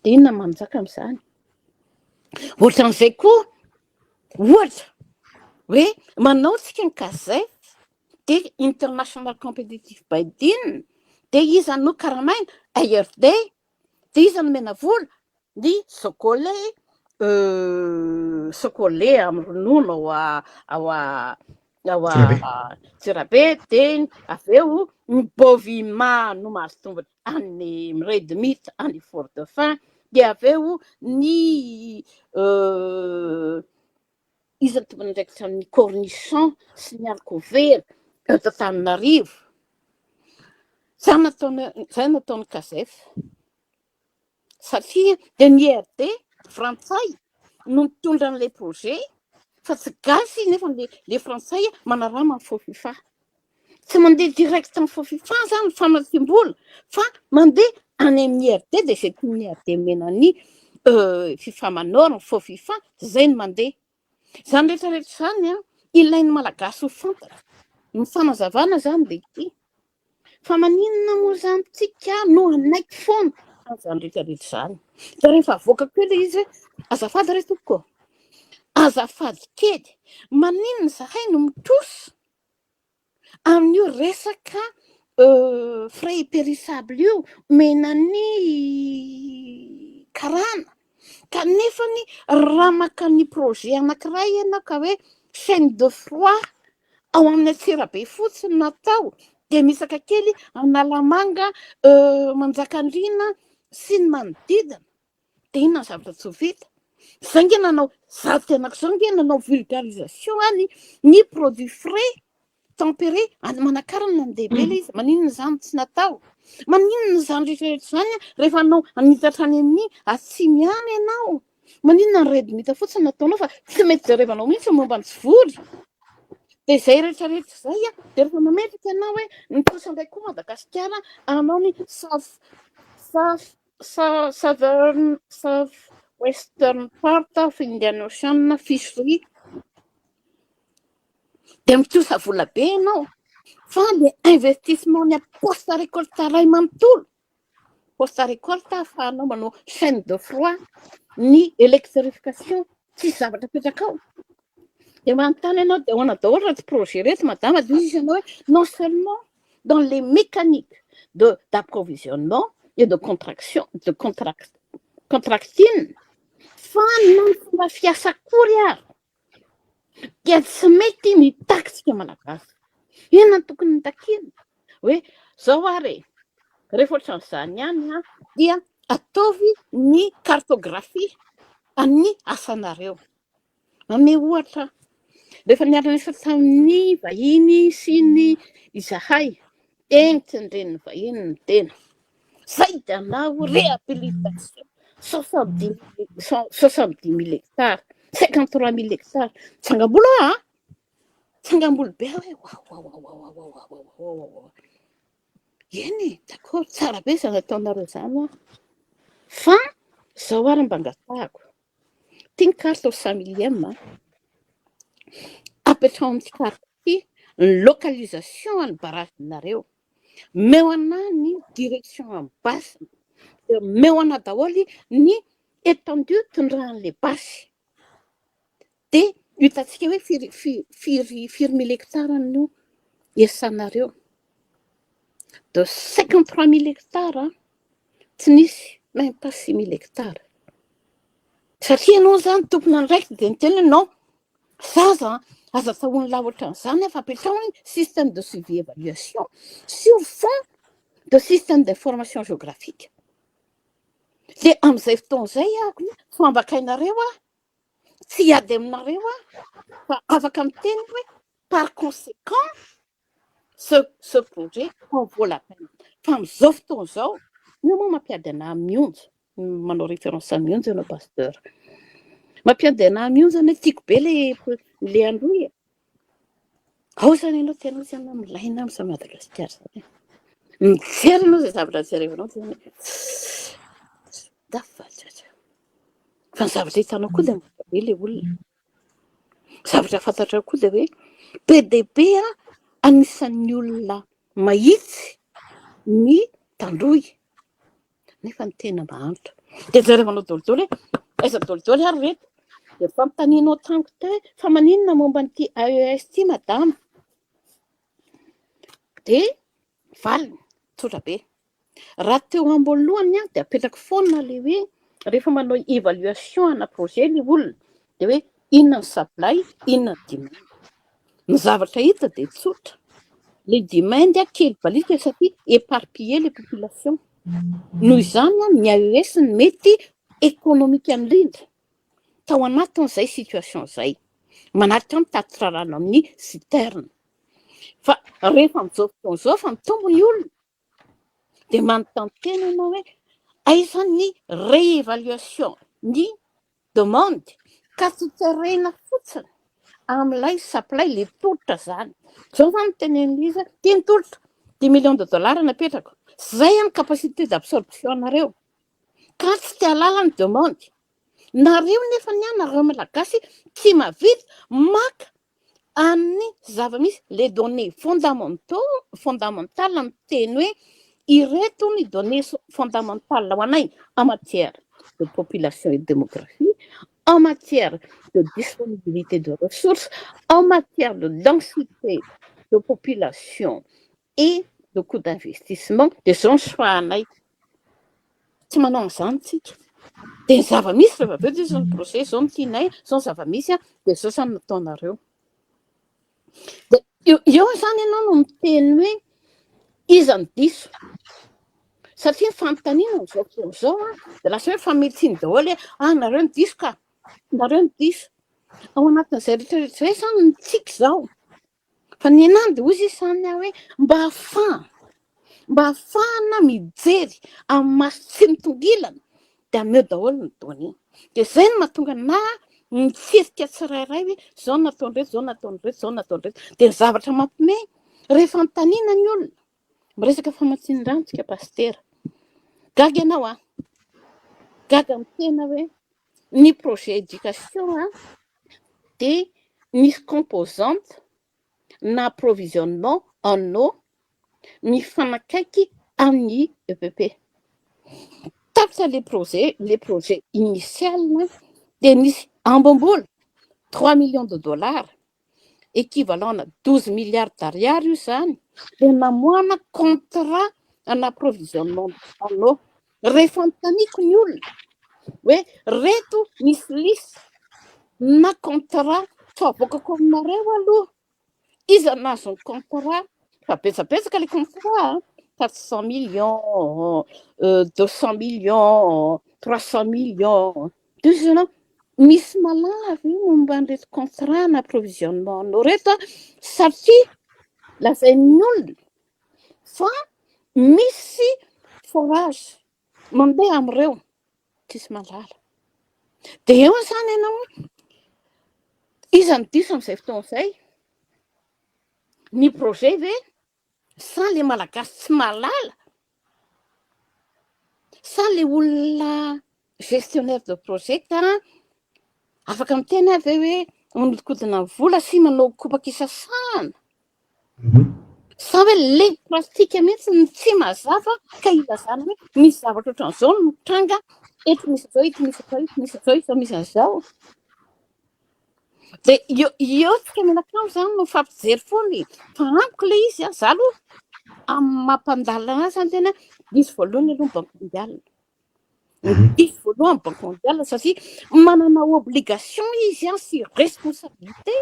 Dia inona manjaka amin'izany? Ohatran'izay koa ohatra hoe manao tsika ny gazety dia international competitive bidding dia izy no karamaina ARD dia izy nomena vola ny Socolé amin'ny ronono ao Tsirabe dia avy eo ny Bovima no mahazo tombony any Redmit any Fort-dauphin dia avy eo ny izy ny tombony ndraikitra amin'ny Cornichon sy ny Alcover eto Antananarivo Zay nataony Kazef satria dia ny IRD frantsay no mitondra an'ilay projet fa tsy gasy nefa le frantsay manarama ny faux FIFA. Tsy mandeha direct amin'ny faux FIFA zany ny famakiam-bola fa mandeha any amin'ny IRD dia izay tian'ny IRD mena ny FIFA manoro ny faux FIFA zay no mandeha. Zany rehetrarehetra zany ilain'ny malagasy ho fantatra. Ny fanazavana zany dia ity. Fa maninona moa zany tsika no anaiky foana zany rehetrarehetra zany. Dia rehefa avoaka kely izy azafady re tompoko, azafady kely, maninona zahay no mitrosa amin'io resaka frais impérissable io menany karana kanefa ny raha maka ny projet anankiray ianao ka hoe chaîne de froid ao amin'ny Antsirabe fotsiny natao dia misaka kely Analamanga Manjakandriana sy ny manodidina dia inona ny zavatra tsy ho vita. Zay nge nanao zaty anak'izao nge nanao vulgarisation any ny produit frais tempéré manakarana ny dehibe ilay izy. Maninona zany tsy natao, maninona zany rehetrarehetra zany rehefa anao anitatra any amin'ny atsimy any ianao, maninona ny redimita fotsiny nataonao fa tsy mety jerevanao mihitsy momba ny tsivory. Dia izay rehetrarehetra zay dia rehefa mametraka ianao hoe nitrosa indray koa Madagasikara anao ny South Western part of Indian Ocean Fishery dia mitosa vola be ianao fa le investissement ny poste récolte ray manontolo poste récolte ahafahanao manao chaîne de froid ny électrification tsy zavatra petraka ao. Dia manontany ianao dia ahoana daholo raha tsy projet reto madama dia izy ianao hoe non seulement dans les mécaniques d'approvisionnement et de contracting fa ny fomba fiasa akory ary dia tsy mety mitaksika malagasy. Inona no tokony nitakina hoe zao ary rehefa ohatran'izany ihany dia ataovy ny cartographie amin'ny asanareo. Ame ohatra rehefa niara-niasa tamin'ny vahiny sy ny izahay tendreny vahiny ny tena zay dia anao réhabilitation 70 000 hectares 53 000 hectares tsangam-bola tsangam-bola be hoe eny d'accord tsara be izany ataonareo zany fa zao ary mba angatahako tiany carte au 100 millième apetrao amin'ny carte ity ny localisation any barazinareo meo ana ny direction amin'ny basiny dia meo ana daholo ny étendue tondrahan'le basy dia hitantsika hoe firy mille hectares no iasanareo de 53 000 hectares tsy nisy même pas 6 000 hectares satria ianao zany tompona andraikitra dia niteny non zaza aza tahony laha ohatran'izany fa apetrahony système de suivi évaluation sur fond de système d'information géographique. Dia amin'izay fotoana izay ako fambakainareo tsy hiady aminareo fa afaka miteny hoe par conséquent ce projet en vaut la peine. Fa amin'izao fotoana izao io moa mampiady anahy amin'ny onja manao référence amin'ny onja ianao pasteur mampiady anahy amin'ny onja ny tiako be le androy ao zany ianao tianao zany milaina amin'izay Madagasikara zany mijery ianao zay zavatra jerevanao zany dafatratra fa ny zavatra hitanao koa dia be le olona zavatra fantatra koa dia hoe PDB anisan'ny olona mahitsy ny tandroy nefa ny tena mahantra dia jerevanao daholo hoe aiza daholo ary reto dia fampitaninao tango te fa maninona momba n'ity AES ity madama dia valiny tsotra be raha teo ambolohany dia apetraka foana le hoe rehefa manao évaluation ana projet le olona dia hoe inona ny supply inona ny demand ny zavatra hita dia tsotra le demand kely balika satria éparpiller les populations noho izany ny AES ny mety économique indrindra tao anatin'izay situation izay manaraka mitady rarano amin'ny citerne fa rehefa amin'izao fotoana izao fa mitombo ny olona dia manontantena ianao hoe aiza ny réévaluation ny demande ka tsy terena fotsiny amin'ilay supply le tolotra zany. Zao zany tenen'izy tia ny tolotra 10 millions de dollars napetrako, zay any capacité d'absorption nareo ka tsy tia lala ny demande. Nareo nefa ny anareo malagasy tsy mahavita maka amin'ny zava-misy les données fondamentales amin'ny teny hoe ireto ny données fondamentales ho anay en matière de population et de démographie, en matière de disponibilité de ressources, en matière de densité de population et de coût d'investissement. Dia zao ny soahanay. Tsy manao an'izany tsika. Dia ny zava-misy rehefa avy eo dia zao ny projet zao ny tianay, zao ny zava-misy dia zao zany nataonareo. Dia eo zany ianao no miteny hoe iza ny diso. Satria ny fanontaniana amin'izao fotoana izao dia lasa hoe famelitsiny daholo hoe nareo ny diso ka, nareo ny diso. Ao anatin'izay rehetrarehetra izay zany ny tsika izao. Fa ny anany dia hozy isany hoe mba ahafahana mijery amin'ny maso tsy mitongilana dia ameo daholo ny données. Dia izay no mahatonga na mitsirika tsirairay hoe zao nataon'ireto, zao nataon'ireto, zao nataon'ireto. Dia ny zavatra mampiomehy rehefa anontaniana ny olona miresaka famatsian-drano tsika pastera. Gaga ianao gaga amin'ny tena hoe ny projet éducation dia misy composante na approvisionnement en eau mifanakaiky amin'ny EPP. Tapitra les projets initiales dia nisy ambom-bola 3 millions de dollars équivalent à 12 milliards d'ariary io zany dia namoana contrat en approvisionnement en eau. Rehefa anontaniako ny olona hoe reto misy lista na contrat fa avoakako aminareo aloha iza nazo ny contrat fa betsabetsaka le contrat 400 millions 200 millions 300 millions. Dia ianao misy malala ve momba an'ireto contrat na approvisionnement en eau reto satria lazain'ny olona fa misy forage mandeha amin'ireo tsisy malala. Dia eo zany ianao iza ny diso amin'izay fotoana izay. Ny projet ve sa le malagasy tsy malala sa le olona gestionnaire de projet ka afaka miteny avy hoe manodikodina ny vola sy manao kopakisasana sa hoe le plastika mihitsy ny tsy mazava ka ilazana hoe misy zavatra ohatran'izao no mitranga eto misy izao, eto misy izao, eto misy izao, eto misy izao. Dia eo tsika menakamo zany no fampijery foana fa amiko le izy za aloha amin'ny mampandalina azy zany tena diso voalohany aloha ny banque mondiale. Diso voalohany ny banque mondiale satria manana obligation izy sy responsabilité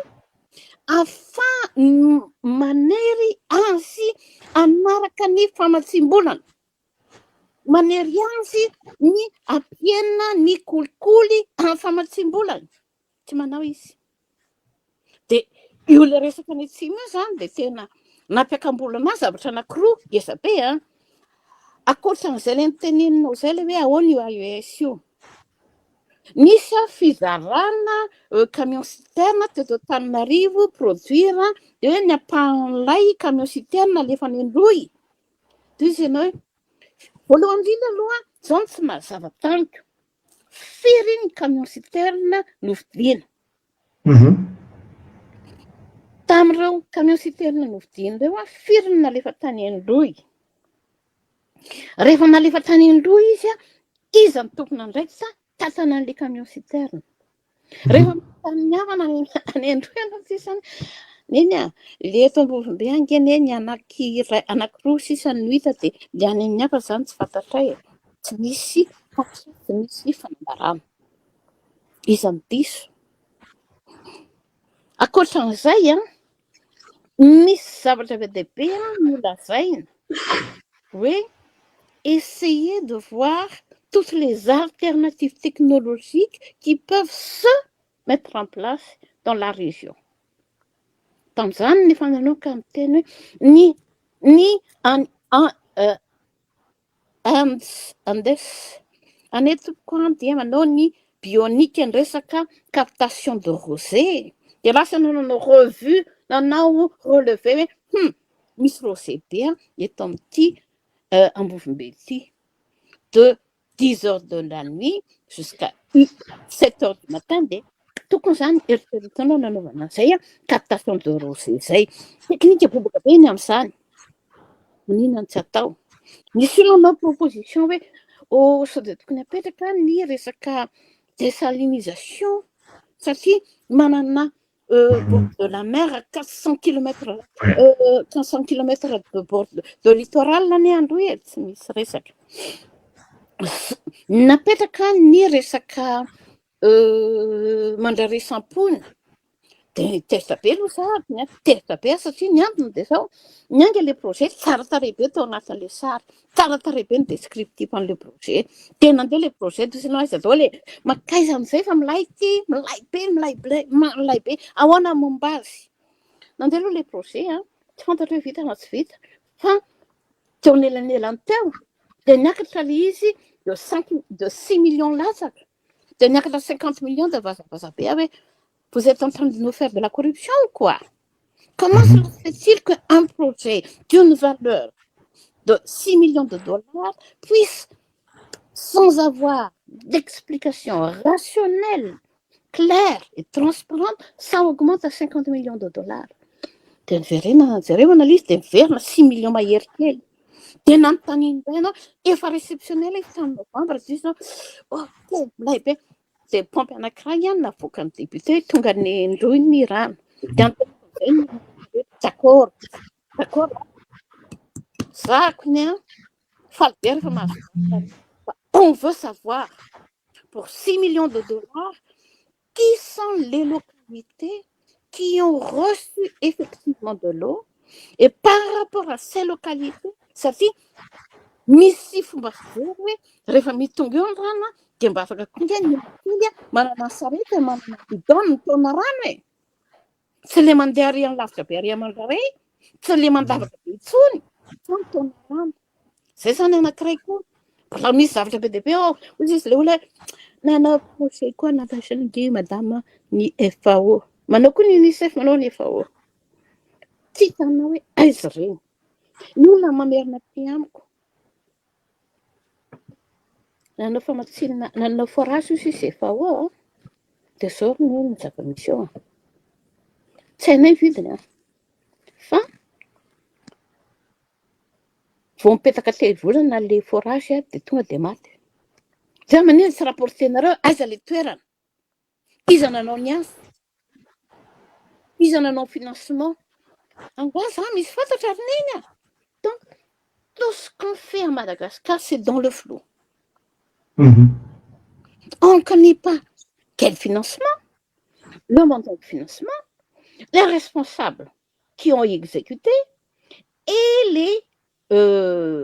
afa manery azy anaraka ny famatsim-bolana, manery azy ny ampiena ny kolikoly amin'ny famatsim-bolana. Tsy manao izy. Dia io le resaka ny atsimo io zany dia tena nampiakam-bolana zavatra anankiroa ngeza be akoatran'izay le niteneninao izay le hoe ahoana io AES io. Nisy fizarana camion citerne teto Antananarivo produire dia hoe ny ampahan'ilay camion citerne alefa any Androy. Dia izy ianao hoe voalohany indrindra aloha izao no tsy mazava tamiko firy ny camion citerne no vidiana. Tamin'ireo camion citerne no vidiana ireo firy no nalefa tany Androy. Rehefa nalefa tany Androy izy iza ny tompona andraikitra sa tatana an'ilay camion citerne. Rehefa tany havana any Androy ianao sisany neny le eto Ambovimbe angeny ny anankiroa sisany no hita dia le any amin'ny hafa zany tsy fantatray tsy misy tsy misy fanambarana. Iza ny diso. Akoatran'izay misy zavatra be dia be no lazaina hoe essayer de voir toutes les alternatives technologiques qui peuvent se mettre en place dans la région. Tamin'izany ny fananoka amin'ny teny hoe Anetiko dia manao ny bionique ny resaka captation de rosée. De lasa nanao revue, nanao relevé hoe misy rosée be eto amin'ity Ambovimbe ity. De 10 heures de la nuit jusqu'à 7 heures du matin dia tokony zany eritreretanao nanaovana an'izay captation de rosée zay. Teknika bobaka be ny amin'izany. Maninona tsy atao. Misy olona proposition hoe sao dia tokony apetraka ny resaka désalinisation satria manana bord de la mer 400 km 500 km de bord de littoral ny andro e tsy misy resaka. Napetraka ny resaka mandrare sampona dia testa be aloha sahady testa be satria ny antony dia zao nianga ilay projet tsara tarehy be tao anatin'ilay sary, tsara tarehy be ny descriptif an'ilay projet. Dia nandeha ilay projet dosinao aiza daholo e makaiza amin'izay fa milay ity, milay be ahoana momba azy. Nandeha aloha ilay projet tsy fantatra hoe vita na tsy vita fa teo nelanelany teo dia niakatra ilay izy de 6 millions latsaka dia niakatra 50 millions de vazabaza be hoe vous êtes en train de nous faire de la corruption ou quoi? Comment se fait-il qu'un projet d'une valeur de 6 millions de dollars puisse, sans avoir d'explication rationnelle, claire et transparente, ça augmente à 50 millions de dollars? Dia niverena analyse dia miverina 6 millions mahery kely. Dia nanontany ianao efa réceptionné ilay tamin'ny novembre disnao ok milay be. Dia pompy anankiray ihany navoaka ny député tonga ny ndroy ny rano. Dia d'accord. Zako ny Falbert fa mahazo. On veut savoir pour 6 millions de dollars qui sont les localités qui ont reçu effectivement de l'eau et par rapport à ces localités, ça dit misy fomba fijery hoe rehefa mitonga eo ny rano dia mba afaka konga ny olona manana sarety manana bidon mitona rano e. Tsy le mandeha ary amin'ny lavitra be ary aman-drarey, tsy le mandavaka be intsony fa mitona rano. Zay zany anankiray koa. Raha misy zavatra be dia be ozy izy ilay olona nanao projet koa natasany madame ny FAO. Manao koa ny UNICEF, manao ny FAO. Tsy hitanao hoe aiza ireny. Ny olona mamerina aty amiko. Nanao famatsinana, nanao forage izy sy FAO dia zao ny zava-misy eo. Tsy hainay vidiny fa vao mipetaka telo-volana ilay forage dia tonga dia maty. Zay maninona tsy rapportenareo aiza ilay toerana? Iza nanao ny asa? Iza nanao financement? Angoaza misy fantatra ary neny. Donc tout ce qu'on fait à Madagascar c'est dans le flou. On ne connaît pas quel financement, le montant de financement, les responsables qui ont exécuté et les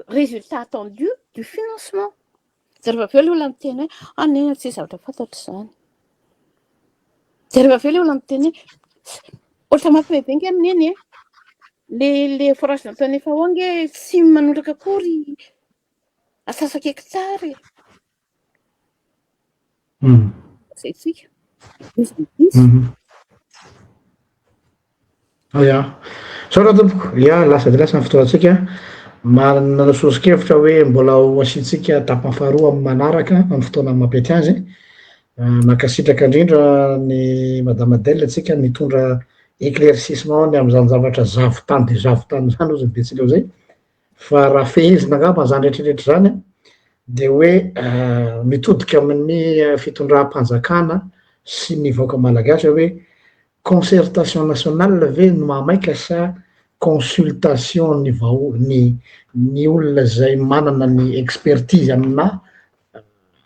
résultats attendus du financement. Zareo avy eo olona miteny hoe nena tsy zavatra fantatra izany. Zareo avy eo olona miteny ohatra mampibebenga amin'eny le forage nataon'ny FAO nge tsy manondraka akory asasaka hekitara. Zay tsika. Sao raha tompoko, lasa dia lasa ny fotoantsika. Manana sosokevitra hoe mbola ho asiantsika tapany faharoa amin'ny manaraka amin'ny fotoana mampety azy. Mankasitraka indrindra ny madame Adèle antsika mitondra éclaircissement ny amin'izany zavatra zavotany dia zavotany izany ozy betsika eo zay. Fa raha fehezina angamba izany rehetrarehetra izany dia hoe mitodika amin'ny fitondram-panjakana sy ny vahoaka malagasy hoe concertation nationale ve no mahamaika sa consultation ny olona izay manana ny expertise amina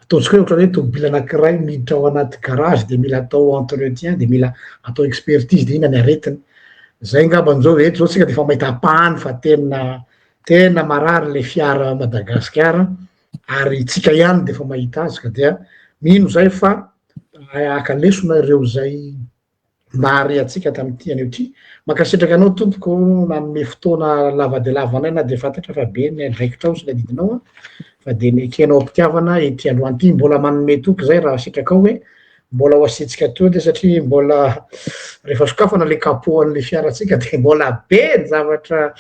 ataontsika hoe ohatran'ny hoe tobily anankiray miditra ao anaty garage dia mila atao entretien dia mila atao expertise dia inona ny aretiny. Zay angamba an'izao eto zao tsika dia efa mahita pahany fa tena marary le fiara Madagasikara ary tsika ihany dia efa mahita azy ka dia mino zay fa akalesona ireo zay nahare antsika tamin'ity anio ity. Mankasitraka anao tompoko nanome fotoana lava dia lava anay na dia fantatra fa be ny andraikitra ao sy ny adidinao fa de ny ekenao mpitiavana ity androany ity mbola manome toky zay raha sitraka ao hoe mbola ho asitsika toa de satria mbola rehefa sokafana le kapohan'le fiaratsika de mbola be ny zavatra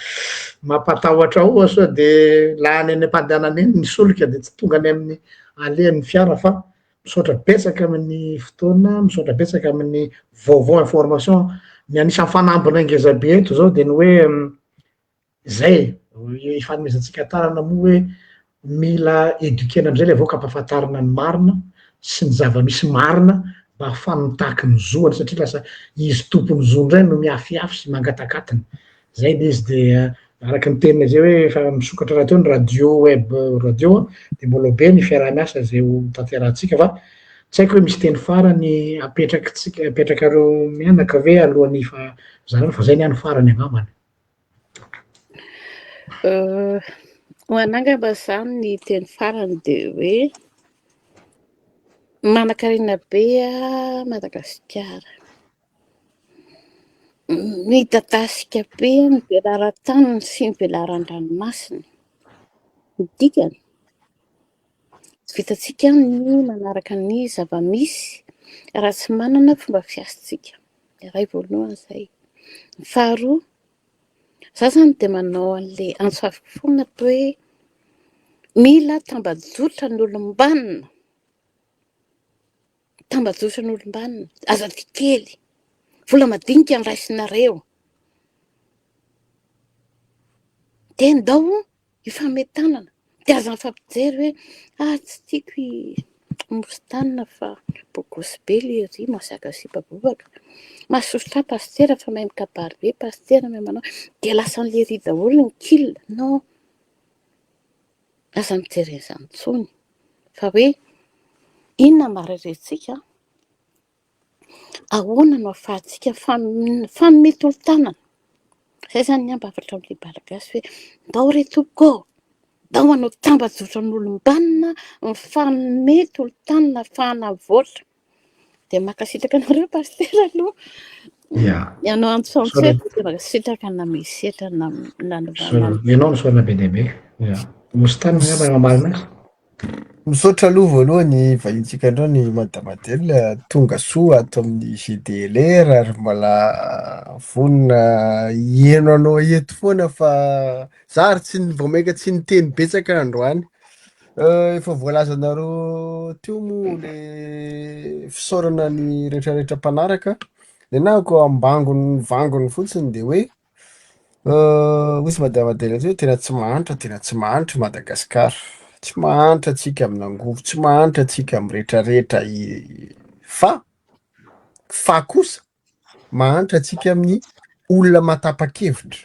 mampatahotra ao sao de laha any am-pandehanana eny ny solika de tsy tonga any amin'ny alehan'ny fiara fa misaotra betsaka amin'ny fotoana, misaotra betsaka amin'ny vaovao information. Ny anisan'ny fanambina ngezabe eto zao de ny hoe zay ifanomezantsika tarana moa hoe mila édukena am'izay le vahoaka ampahafantarana ny marina sy ny zava-misy marina mba ahafahany mitaky ny zoany satria lasa izy tompony zo ndray no miafiafy sy mangatakatiny. Zay le izy de araky ny teniny zay hoe efa misokatra raha teo ny radio web radio de mbola be ny fiaraha-miasa zay ho tanterahantsika fa tsy haiko hoe misy teny farany apetrakareo mianaka ve alohan'ny fa zareo fa zay niany farany angambany. Ho anangamba zany ny teny farany de hoe manan-karena be Madagasikara, midadasika be ny velaran-taniny sy ny velaran-dranomasiny, ny dikany tsy vitantsika ny manaraka ny zava-misy raha tsy manana fomba fiasantsika. Iray voalohany zay. Faharoa, za zany de manao an'le antsoaviko foana atao hoe mila tambajotra ny olombanina, tambajotra ny olombanina, azadi kely, vola madinika ny raisinareo, de ndao ifametanana, de aza mifampijery hoe tsy tiako morontanina fa bokosy be le ry masaka sy babobaka, masosotra pastera fa mahay mikabary be pastera mahay manao, de lasa n'le ry daholo ny kila. Non, aza mijery an'izany intsony fa hoe inona mahararintsika, ahoana no ahafahantsika fanome tolo-tanana. Zay zany ny ambavatra amin'le malagasy hoe ndao re tompoko, ndao anao tambajotra ny olombanina, mifanome tolo-tanana, fanavoatra. De makasitraka anareo pastera aloha. Ianao antsoantsoe de makasitraka na mesetra na nanovana. Ianao misaorana be dia be. Mosy tany angamba mamalina. Misaotra aloha voalohany vahintsika andreo ny Madamadelina tonga soa ato amin'ny GDLR ary mbola vonona hieno anao eto foana fa za ary tsy vao maika tsy niteny betsaka androany. Efa voalazanareo teo moa le fisaorana ny rehetrarehetra mpanaraka. Le nako ambangony fotsiny de hoe misy Madamadelina hoe tena tsy mahantra Madagasikara. Tsy mahantra atsika amin'ny angovo, tsy mahantra atsika amin'ny rehetrarehetra fa kosa mahantra atsika amin'ny olona matapa-kevitra.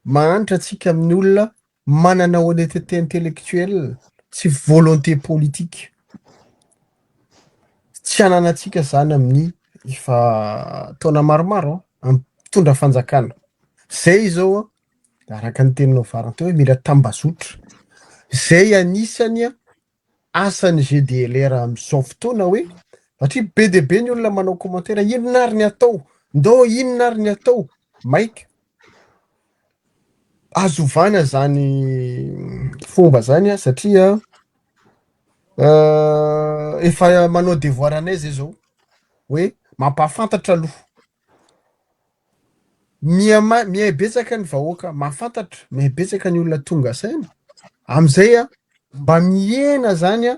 Mahantra atsika amin'ny olona manana honnêteté intellectuelle sy volonté politique. Tsy ananantsika zany amin'ny taona maromaro mitondra fanjakana. Zay zao araka ny teninao farany teo hoe mila tambazotra. Zay anisany asan'ny GDLR amin'izao fotoana hoe satria be dia be ny olona manao commentaire inona ary ny atao, ndao inona ary ny atao, maika. Azovana zany fomba zany satria efa manao devoir anay zay zao hoe mampahafantatra aloha. Mihay betsaka ny vahoaka mahafantatra, mihay betsaka ny olona tonga saina. Am'izay mba mihena zany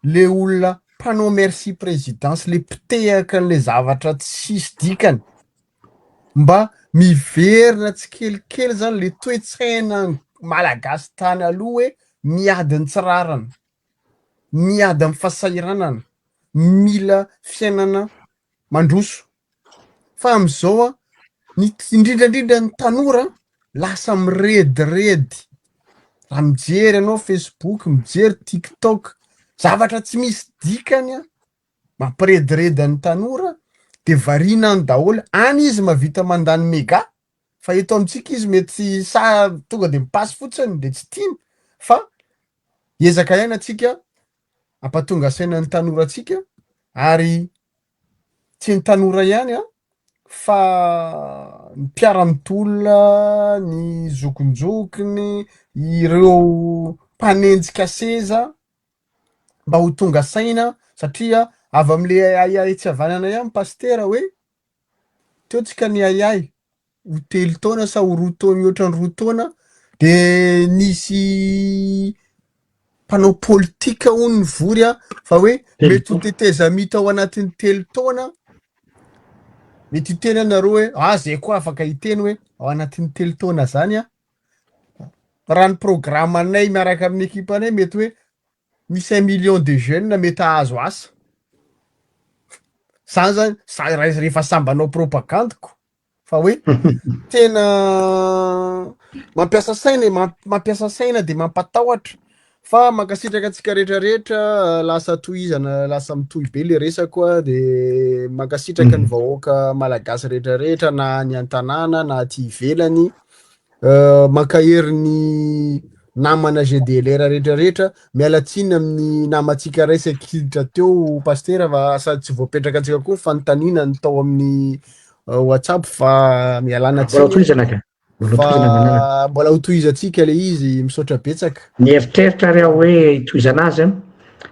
le olona mpanao merci présidence, le mpitehaka an'le zavatra tsisy dikany. Mba miverina tsikelikely zany le toe-tsaina malagasy tany aloha hoe miady ny tsirarana, miady amin'ny fahasahiranana, mila fiainana mandroso. Fa am'izao indrindrandrindra ny tanora lasa mirediredy. Raha mijery anao Facebook, mijery TikTok, zavatra tsy misy dikany mampirediredy ny tanora de varinany daholo. Any izy mavita mandany méga fa eto amintsika izy mety tonga de mipasy fotsiny de tsy tiany fa ezaka ihany atsika ampatonga saina ny tanora atsika ary tsy ny tanora ihany fa mpiara-mitolona, ny zokonjokony, ireo mpanenjika seza mba ho tonga saina satria avy am'le aiay tsy havanana ihany pastera hoe teo tsika ny aiay ho telo taona sa ho roa taona mihoatra ny roa taona de nisy mpanao politika hono nivory fa hoe mety ho teteza mita ao anatin'ny telo taona mety hiteny anareo hoe zay koa afaka hiteny hoe ao anatin'ny telo taona zany raha ny programanay miaraka amin'ny ekipanay mety hoe misy 1 million de jeunes mety ahazo asa zany zany rehefa sambanao propagandiko fa hoe tena mampiasa saina de mampatahotra fa mankasitraka antsika rehetrarehetra lasa tohizana lasa mitohy be le resaka de mankasitraka ny vahoaka malagasy rehetrarehetra na ny an-tanàna na aty ivelany mankahery ny namana GDLR rehetrarehetra mialatsiny amin'ny namantsika resakiditra teo pastera fa sady tsy voapetraka antsika koa fanontaniana ny tao amin'ny WhatsApp fa mialana tsiny fa mbola ho tohizatsika le izy misaotra betsaka ny eritreritra reo hoe tohizana azy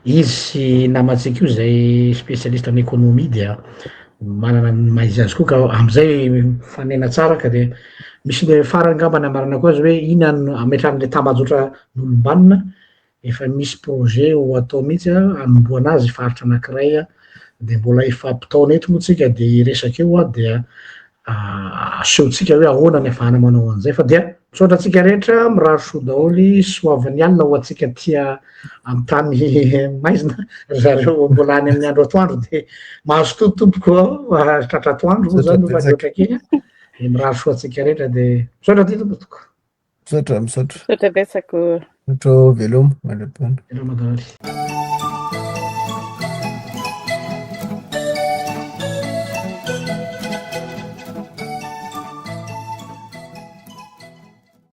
izy sy namantsika io zay spécialiste en économie dia manana ny maizy azy koa ka am'izay fanena tsara ka de misy le farany ngambany amarana koa azy hoe ina ametrahan'le tambazotra n'olombanina efa misy projet ho atao mihitsy anomboana azy faritra anankiray de mbola ifampitaona eto moa tsika de resaka eo dia asehotsika hoe ahoana ny afahana manao an'izay fa dia misaotra atsika rehetra mirary soa daholy soavin'ny alina ho atsika tia amin'ny tany maizina zareo mbola any amin'ny andro atoandro de mahazo tototompoka tratra atoandro moa zany fa loatra kely de mirary soa atsika rehetra de misaotra ty tompoko misaotra betsaka misaotra velomo madahary